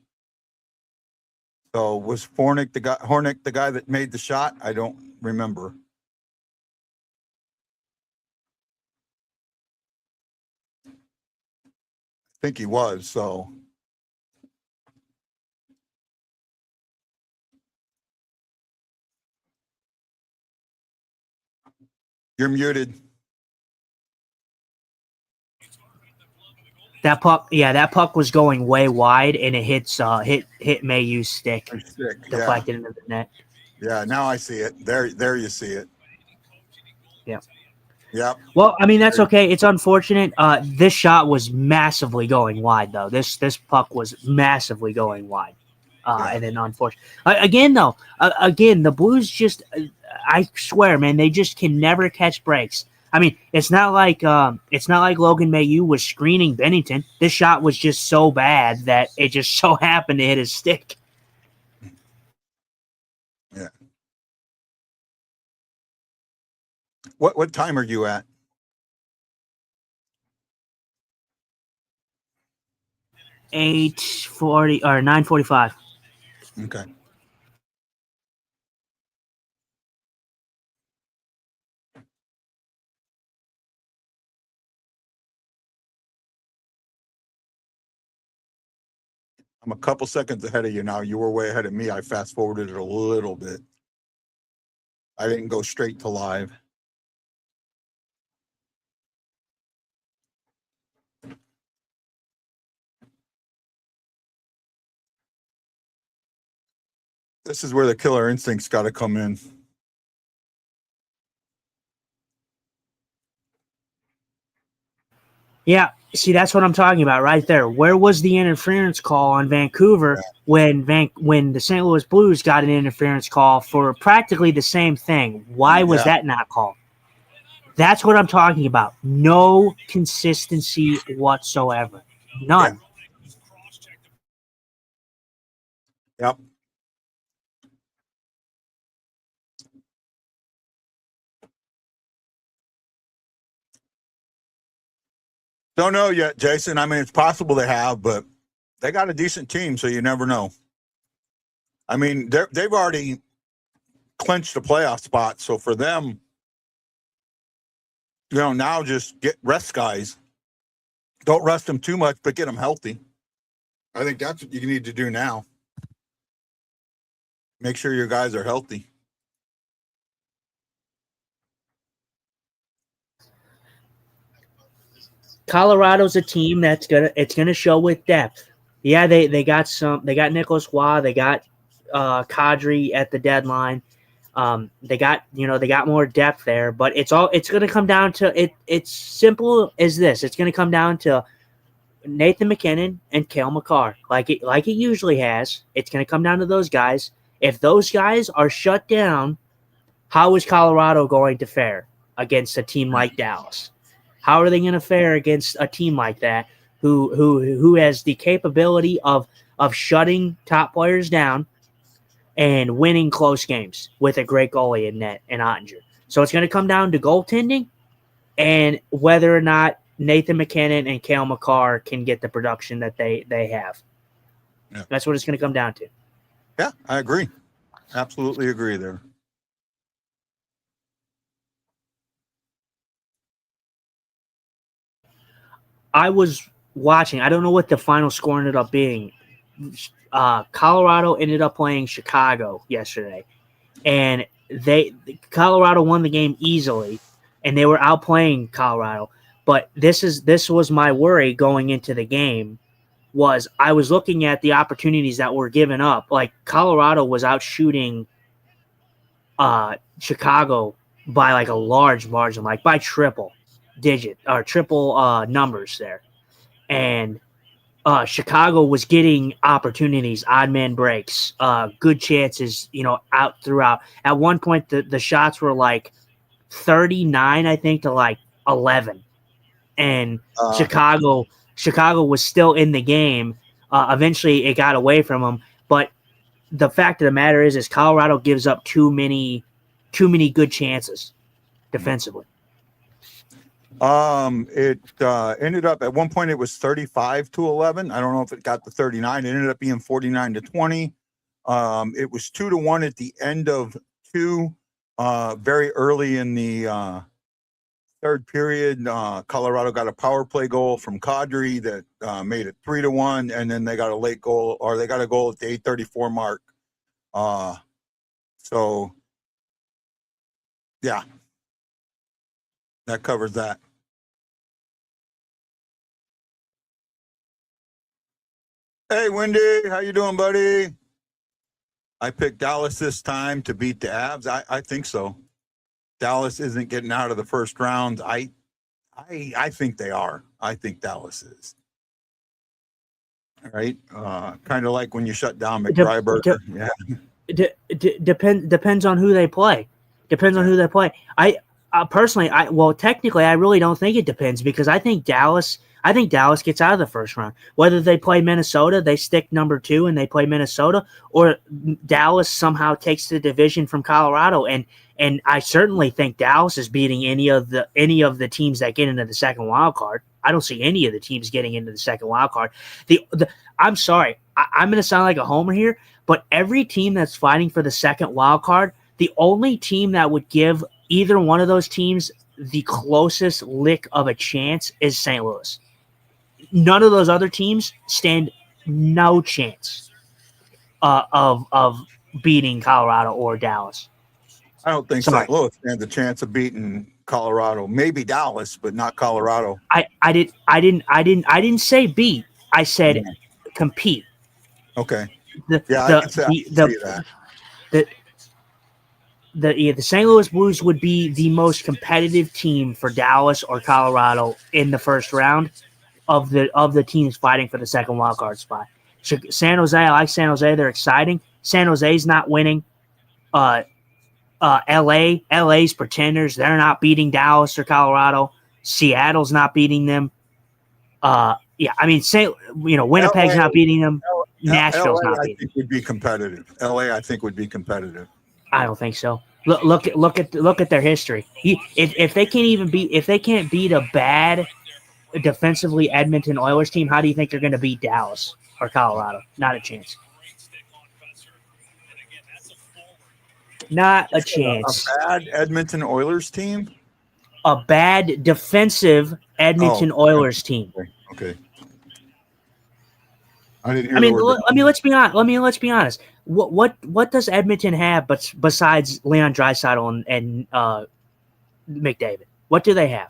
So was Hornick the guy that made the shot? I don't remember. I think he was, so. You're muted. That puck was going way wide, and it hit Mailloux's stick, deflected into the net. Yeah, now I see it. There you see it. Yeah. Yep. Well, I mean, that's okay. It's unfortunate. This shot was massively going wide, though. This puck was massively going wide. And then unfortunately, again, the Blues just, I swear, man, they just can never catch breaks. I mean, it's not like Logan Mailloux was screening Bennington. This shot was just so bad that it just so happened to hit his stick. Yeah. What time are you at? $8:40 or 9:45. Okay. I'm a couple seconds ahead of you now. You were way ahead of me. I fast forwarded it a little bit. I didn't go straight to live. This is where the killer instinct's got to come in. Yeah, see, that's what I'm talking about right there. Where was the interference call on Vancouver when the St. Louis Blues got an interference call for practically the same thing? Why was that not called? That's what I'm talking about. No consistency whatsoever. None. Yep. Don't know yet, Jason. I mean, it's possible they have, but they got a decent team, so you never know. I mean, they've already clinched the playoff spot, so for them, now just rest guys. Don't rest them too much, but get them healthy. I think that's what you need to do now. Make sure your guys are healthy. Colorado's a team that's gonna show with depth. Yeah, they got Nicholas Waugh, they got Kadri at the deadline. They got more depth there, but it's gonna come down to it. It's simple as this. It's gonna come down to Nathan McKinnon and Cale Makar, like it usually has. It's gonna come down to those guys. If those guys are shut down, how is Colorado going to fare against a team like Dallas? How are they going to fare against a team like that who has the capability of shutting top players down and winning close games with a great goalie in net and Ottinger? So it's going to come down to goaltending and whether or not Nathan McKinnon and Cale Makar can get the production that they have. Yeah. That's what it's going to come down to. Yeah, I agree. Absolutely agree there. I was watching. I don't know what the final score ended up being. Colorado ended up playing Chicago yesterday, and Colorado won the game easily, and they were outplaying Colorado. But this was my worry going into the game. Was I was looking at the opportunities that were given up. Like Colorado was out shooting Chicago by like a large margin, like by triple numbers there. And Chicago was getting opportunities, odd man breaks, good chances, out throughout. At one point, the shots were like 39, I think, to like 11. And Chicago was still in the game. Eventually, it got away from them. But the fact of the matter is Colorado gives up too many good chances defensively. It ended up at one point it was 35-11. I don't know if it got to 39. It ended up being 49-20. It was 2-1 at the end of two. Very early in the third period, Colorado got a power play goal from Kadri that made it 3-1, and then they got a late goal, or they got a goal at the 8:34 mark. So yeah, that covers that. Hey, Wendy, how you doing, buddy? I picked Dallas this time to beat the Avs. I think so. Dallas isn't getting out of the first round. I think they are. I think Dallas is. All right. Kind of like when you shut down McDryburger. Depends on who they play. Depends on who they play. I personally, technically, I really don't think it depends because I think Dallas gets out of the first round. Whether they play Minnesota, they stick number 2 and they play Minnesota, or Dallas somehow takes the division from Colorado. And I certainly think Dallas is beating any of the teams that get into the second wild card. I don't see any of the teams getting into the second wild card. I'm sorry, I'm going to sound like a homer here, but every team that's fighting for the second wild card, the only team that would give either one of those teams the closest lick of a chance is St. Louis. None of those other teams stand no chance of beating Colorado or Dallas. I don't think St. Louis stands a chance of beating Colorado. Maybe Dallas, but not Colorado. I didn't say beat. I said compete. Okay. I can see that. the the St. Louis Blues would be the most competitive team for Dallas or Colorado in the first round of the teams fighting for the second wild card spot. San Jose, I like San Jose. They're exciting. San Jose's not winning. LA's pretenders. They're not beating Dallas or Colorado. Seattle's not beating them. Winnipeg's not beating them. Nashville's not I beating think would be competitive. LA, I think would be competitive. I don't think so. Look at their history. If they can't beat a bad defensively Edmonton Oilers team, how do you think they're going to beat Dallas or Colorado? Not a chance. Not a chance. A bad Edmonton Oilers team? A bad defensive Edmonton Oilers team. Okay. I didn't hear. I mean, let's be honest. What does Edmonton have besides Leon Draisaitl and McDavid? What do they have?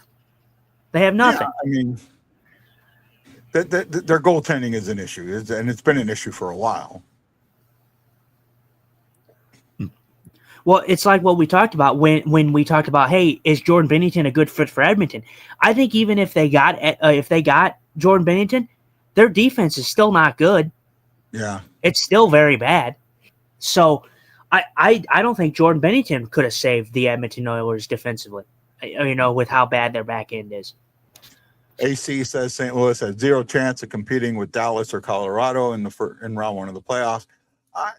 They have nothing. Yeah, I mean, their goaltending is an issue, and it's been an issue for a while. Well, it's like what we talked about when we talked about, hey, is Jordan Binnington a good fit for Edmonton? I think even if they got Jordan Binnington, their defense is still not good. Yeah, it's still very bad. So I don't think Jordan Binnington could have saved the Edmonton Oilers defensively. With how bad their back end is. AC says St. Louis has zero chance of competing with Dallas or Colorado in round one of the playoffs.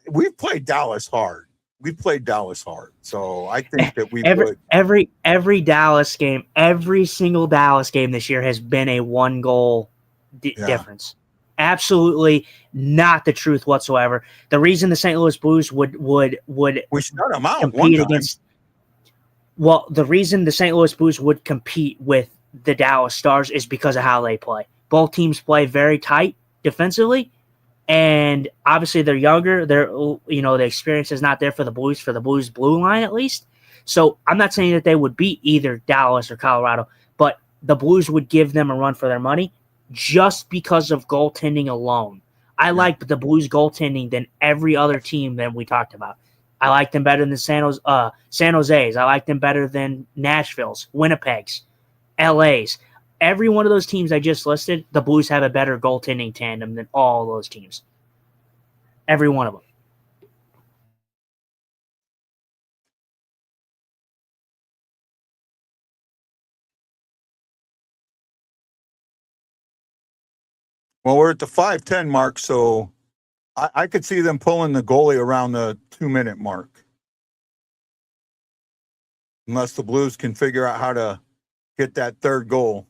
We've played Dallas hard. So I think that we every Dallas game, every single Dallas game this year has been a 1-goal difference. Absolutely not the truth whatsoever. The reason the St. Louis Blues would we shut them out compete against. Well, the reason the St. Louis Blues would compete with the Dallas Stars is because of how they play. Both teams play very tight defensively. And obviously they're younger. The experience is not there for the Blues blue line at least. So I'm not saying that they would beat either Dallas or Colorado, but the Blues would give them a run for their money just because of goaltending alone. I like the Blues goaltending than every other team that we talked about. I like them better than San Jose's. I like them better than Nashville's, Winnipeg's, LA's. Every one of those teams I just listed, the Blues have a better goaltending tandem than all those teams. Every one of them. Well, we're at the 5:10 mark, so I could see them pulling the goalie around the 2-minute mark. Unless the Blues can figure out how to get that third goal.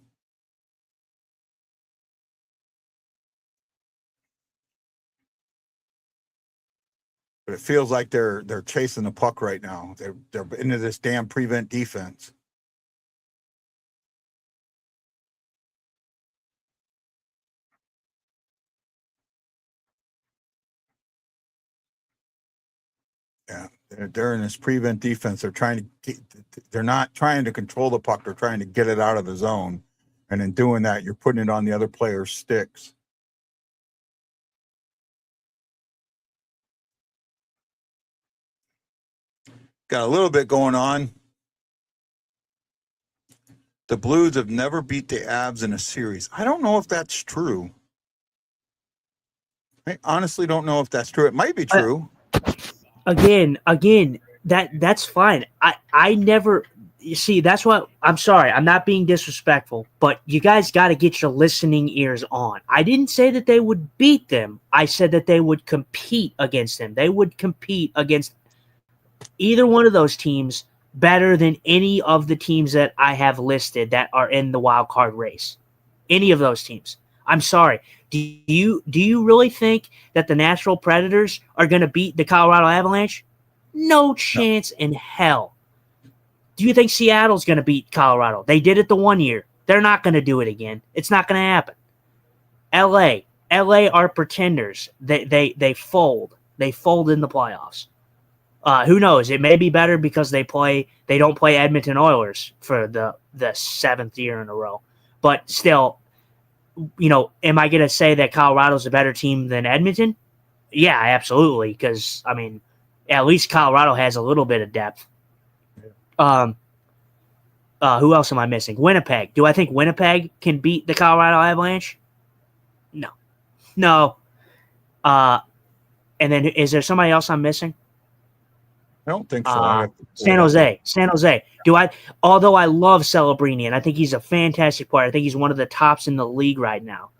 But it feels like they're chasing the puck right now. They're into this damn prevent defense. Yeah, they're in this prevent defense. They're not trying to control the puck. They're trying to get it out of the zone. And in doing that, you're putting it on the other player's sticks. Got a little bit going on. The Blues have never beat the Avs in a series. I don't know if that's true. I honestly don't know if that's true. It might be true. Again, that's fine. I never, you see, that's what, I'm sorry, I'm not being disrespectful, but you guys got to get your listening ears on. I didn't say that they would beat them. I said that they would compete against them. They would compete against either one of those teams better than any of the teams that I have listed that are in the wild card race. Any of those teams. I'm sorry. Do you really think that the Nashville Predators are going to beat the Colorado Avalanche? No chance in hell. Do you think Seattle's going to beat Colorado? They did it the one year. They're not going to do it again. It's not going to happen. LA are pretenders. They fold. They fold in the playoffs. Who knows? It may be better because they don't play Edmonton Oilers for the 7th year in a row. But still, am I going to say that Colorado's a better team than Edmonton? Yeah, absolutely. Because, I mean, At least Colorado has a little bit of depth. Who else am I missing? Winnipeg. Do I think Winnipeg can beat the Colorado Avalanche? No. And then is there somebody else I'm missing? I don't think so. San Jose. Although I love Celebrini and I think he's a fantastic player. I think he's one of the tops in the league right now.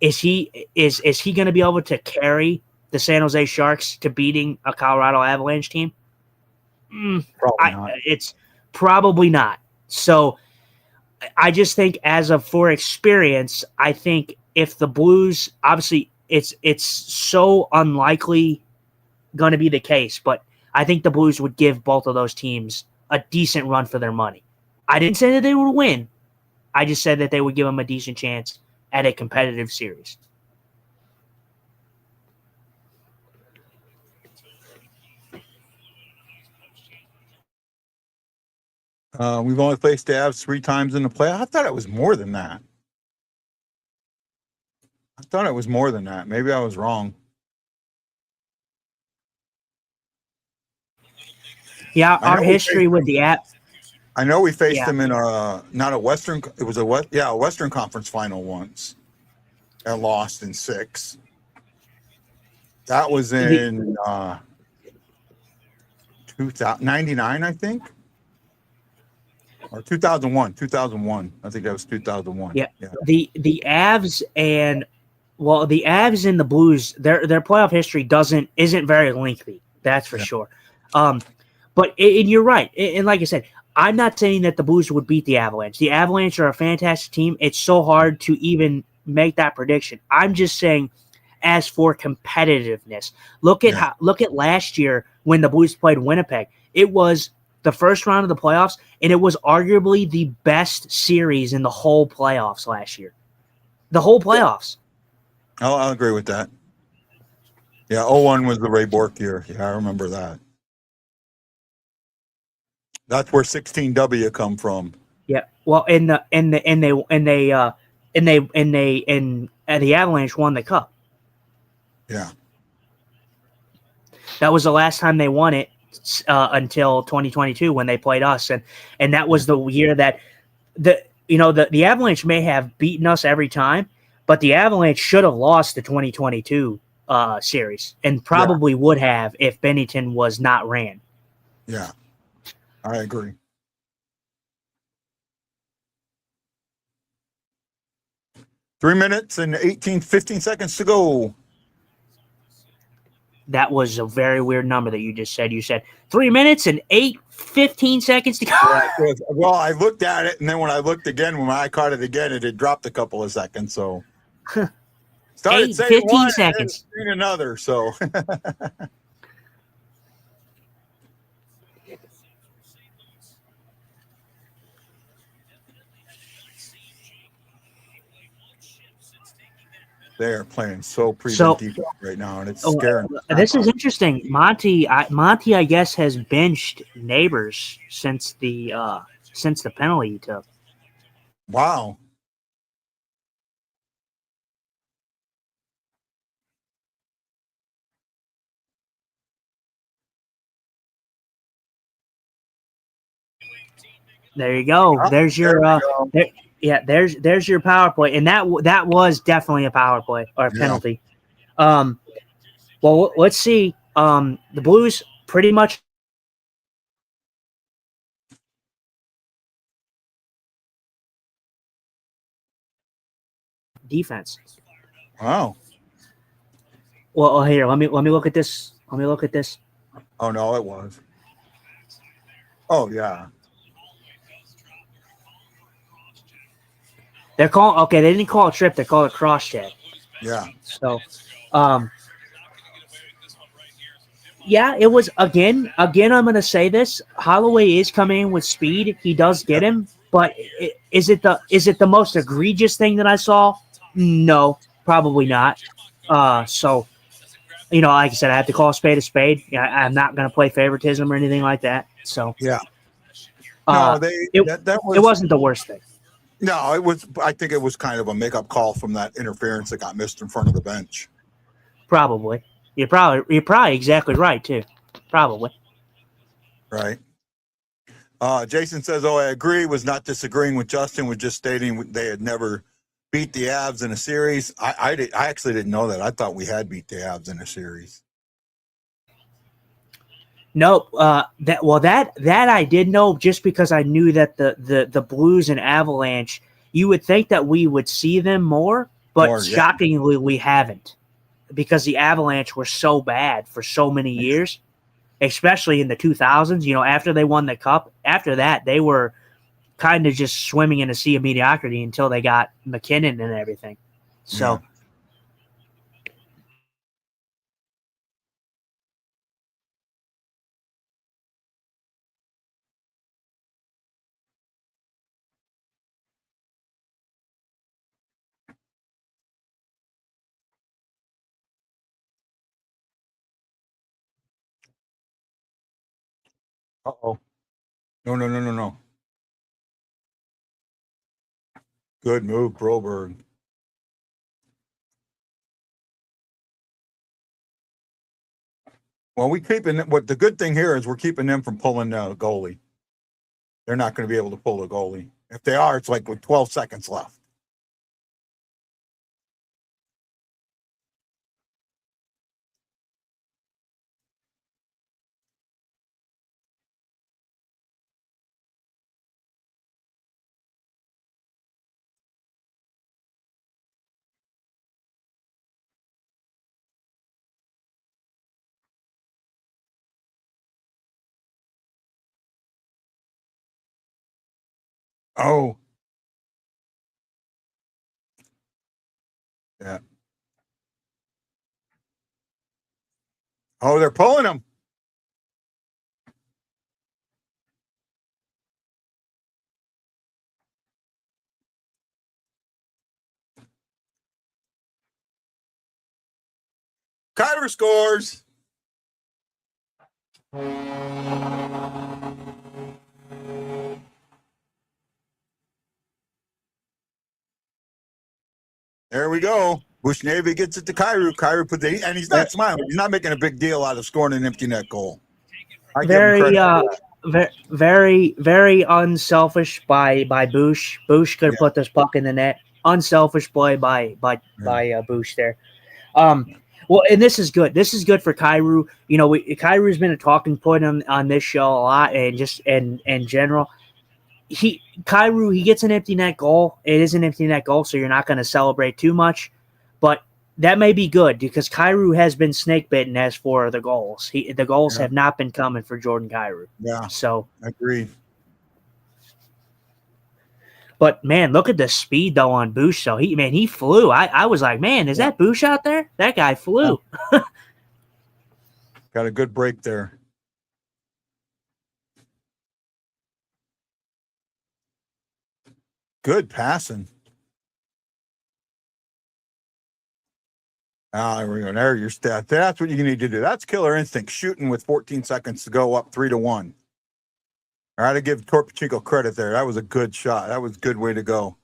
Is he going to be able to carry the San Jose Sharks to beating a Colorado Avalanche team? Probably not. It's probably not. So I just think for experience, I think if the Blues, obviously it's so unlikely going to be the case, but I think the Blues would give both of those teams a decent run for their money. I didn't say that they would win. I just said that they would give them a decent chance at a competitive series. We've only faced the Avs 3 times in the playoffs. I thought it was more than that. Maybe I was wrong. Yeah, our history with the Avs. I know we faced them in a Western Conference final once and lost in 6. That was in 1999, I think. Or 2001. I think that was 2001. Yeah. The Avs and the Avs and the Blues, their playoff history isn't very lengthy. That's for sure. But you're right. And like I said, I'm not saying that the Blues would beat the Avalanche. The Avalanche are a fantastic team. It's so hard to even make that prediction. I'm just saying, as for competitiveness, look at last year when the Blues played Winnipeg. It was the first round of the playoffs, and it was arguably the best series in the whole playoffs last year. The whole playoffs. I'll agree with that. Yeah, 0-1 was the Ray Bourque year. Yeah, I remember that. That's where 16W come from. Yeah. Well, the Avalanche won the cup. Yeah. That was the last time they won it until 2022 when they played us, and that was the year that the Avalanche may have beaten us every time, but the Avalanche should have lost the 2022 series and probably would have if Bennington was not ran. Yeah. I agree. Three minutes and 15 seconds to go. That was a very weird number that you just said. You said 3 minutes and 15 seconds to go. Well, I looked at it, and then when I looked again, when I caught it again, it had dropped a couple of seconds. So started saying 15 one seconds. And another. So. They are playing so prevent defense right now, and it's scaring. This is interesting. Monty, I guess, has benched Neighbors since the penalty he took. Wow. There you go. There's your there's your power play, and that was definitely a power play or a penalty. Well, let's see. The Blues pretty much defense. Wow. Well, here, let me look at this. Oh no, it was. Oh yeah. They're calling. Okay, they didn't call a trip. They called a cross check. Yeah. So, yeah, it was again. I'm going to say this. Holloway is coming in with speed. He does get him, but is it the most egregious thing that I saw? No, probably not. So, like I said, I have to call a spade a spade. I'm not going to play favoritism or anything like that. So, yeah. No, it wasn't the worst thing. No, it was. I think it was kind of a make-up call from that interference that got missed in front of the bench. Probably. You're probably exactly right too. Probably. Right. Jason says, "Oh, I agree. Was not disagreeing with Justin. Was just stating they had never beat the Avs in a series." I actually didn't know that. I thought we had beat the Avs in a series. Nope. That I did know just because I knew that the Blues and Avalanche. You would think that we would see them more, but shockingly, we haven't, because the Avalanche were so bad for so many years, especially in the 2000s. After they won the Cup, after that they were kind of just swimming in a sea of mediocrity until they got McKinnon and everything. So. Yeah. Uh-oh. No. Good move, Broberg. Well, what the good thing here is we're keeping them from pulling the goalie. They're not going to be able to pull the goalie. If they are, it's like with 12 seconds left. Oh. Yeah. Oh, they're pulling him. Kyler scores. There we go. Bush Navy gets it to Kyrou. Kyrou puts it, and he's not smiling. He's not making a big deal out of scoring an empty net goal. Very, very, very unselfish by Bush. Bush could have put this puck in the net. Unselfish play by Bush there. Well, and this is good. This is good for Kyrou. Kyrou's been a talking point on this show a lot, and just in general. Kyrou, he gets an empty net goal. It is an empty net goal, so you're not going to celebrate too much. But that may be good because Kyrou has been snake bitten as for the goals. The goals have not been coming for Jordan Kyrou. Yeah. So agreed. But man, look at the speed though on Bush. So he flew. I was like, man, is that Bush out there? That guy flew. Yeah. Got a good break there. Good passing. There we go. There your stat. That's what you need to do. That's killer instinct. Shooting with 14 seconds to go up 3-1. I got to give Torpachinko credit there. That was a good shot. That was a good way to go.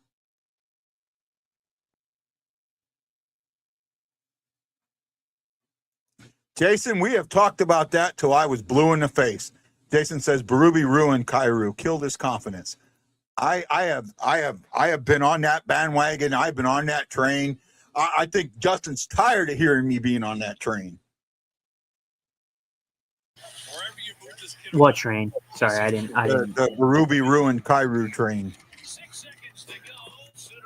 Jason, we have talked about that till I was blue in the face. Jason says Berube ruined Kyrou, killed his confidence. I have been on that bandwagon. I've been on that train. I think Justin's tired of hearing me being on that train. What train? Sorry, I didn't. The Berube ruined Kyrou train.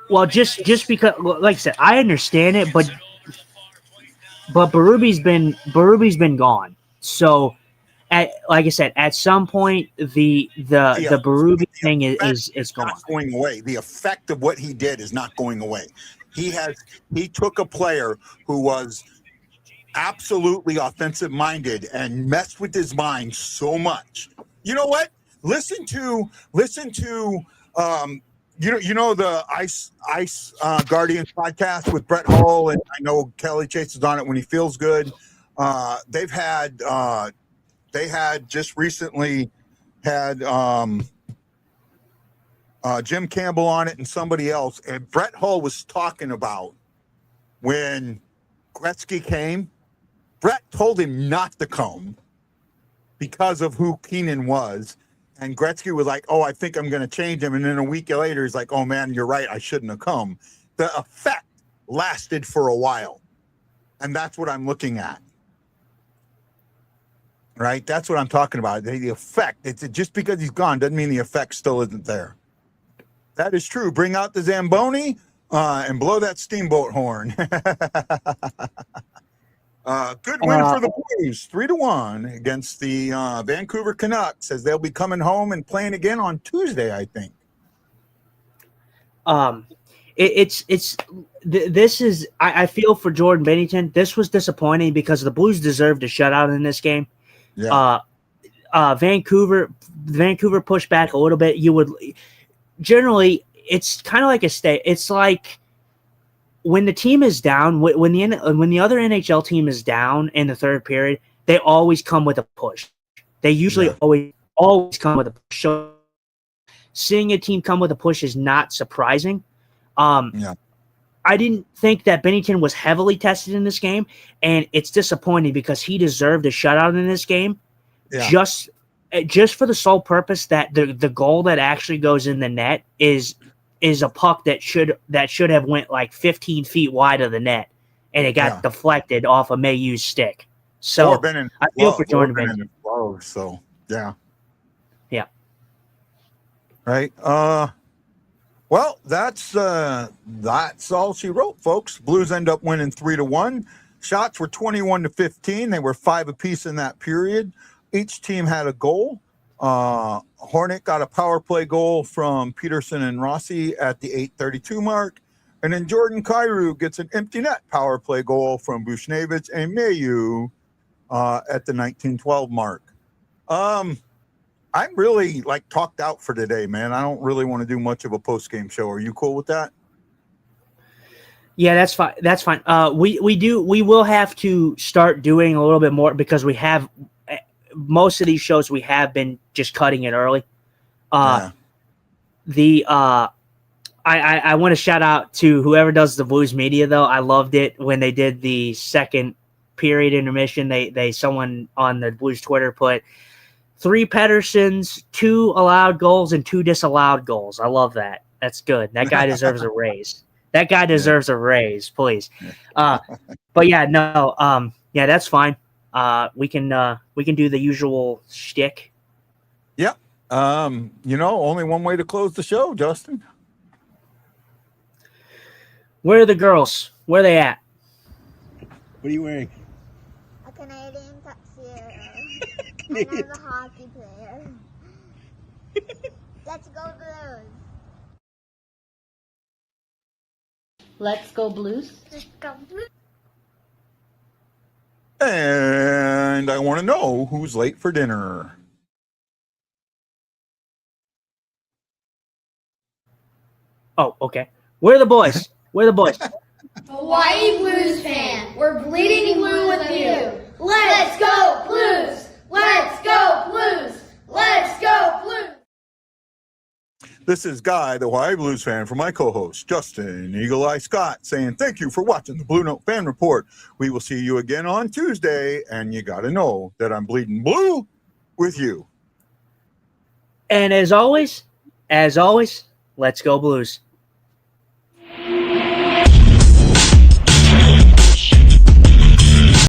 Well, just because, like I said, I understand it, but Berube's been gone. So, like I said, at some point the Berube thing is gone. Not going away. The effect of what he did is not going away. He took a player who was absolutely offensive minded and messed with his mind so much. You know what? Listen to the Ice Guardians podcast with Brett Hull, and I know Kelly Chase is on it when he feels good. They had just recently had Jim Campbell on it and somebody else, and Brett Hull was talking about when Gretzky came. Brett told him not to come. because of who Keenan was. And Gretzky was like, oh, I think I'm going to change him. And then a week later, he's like, oh, man, you're right. I shouldn't have come. The effect lasted for a while. And that's what I'm looking at. Right? That's what I'm talking about. The effect. It's just because he's gone doesn't mean the effect still isn't there. That is true. Bring out the Zamboni and blow that steamboat horn. Good win for the Blues, 3-1 against the Vancouver Canucks, as they'll be coming home and playing again on Tuesday, I think. This is I feel for Jordan Bennington. This was disappointing because the Blues deserved a shutout in this game. Yeah. Vancouver pushed back a little bit. You would generally, it's kind of like a stay. It's like when the team is down, when the other NHL team is down in the third period, they always come with a push. They usually always come with a push. So seeing a team come with a push is not surprising. I didn't think that Bennington was heavily tested in this game, and it's disappointing because he deserved a shutout in this game. Yeah. Just for the sole purpose that the goal that actually goes in the net is a puck that should have went like 15 feet wide of the net, and it got deflected off of Mayhew's stick. So I feel for Jordan Bennington. So yeah. Right. Well, that's all she wrote, folks. Blues end up winning 3-1. Shots were 21-15. They were 5 apiece in that period. Each team had a goal. Hornet got a power play goal from Peterson and Rossi at the 8:32 mark. And then Jordan Kyrou gets an empty net power play goal from Buchnevich and Mayhew at the 19:12 mark. I'm really talked out for today, man. I don't really want to do much of a post-game show. Are you cool with that? Yeah, that's fine. That's fine. We will have to start doing a little bit more because we have most of these shows we have been just cutting it early. I want to shout out to whoever does the Blues media though. I loved it when they did the second period intermission. Someone on the Blues Twitter put 3 Pedersens, 2 allowed goals, and 2 disallowed goals. I love that. That's good. That guy deserves a raise. That guy deserves a raise, please. But yeah, no, that's fine. We can do the usual shtick. Yep. Only one way to close the show, Justin. Where are the girls? Where are they at? What are you wearing? A Canadian tuxedo. And I'm a hockey player. Let's go Blues. Let's go Blues. Let's go Blues. And I want to know who's late for dinner. Oh, okay. Where are the boys? Where are the boys? Hawaii Blues fan, we're bleeding blue with you. Let's go Blues! Let's go Blues! Let's go Blues! This is Guy, the Hawaii Blues fan, for my co-host, Justin Eagle Eye Scott, saying thank you for watching the Blue Note Fan Report. We will see you again on Tuesday, and you got to know that I'm bleeding blue with you. And as always, let's go Blues.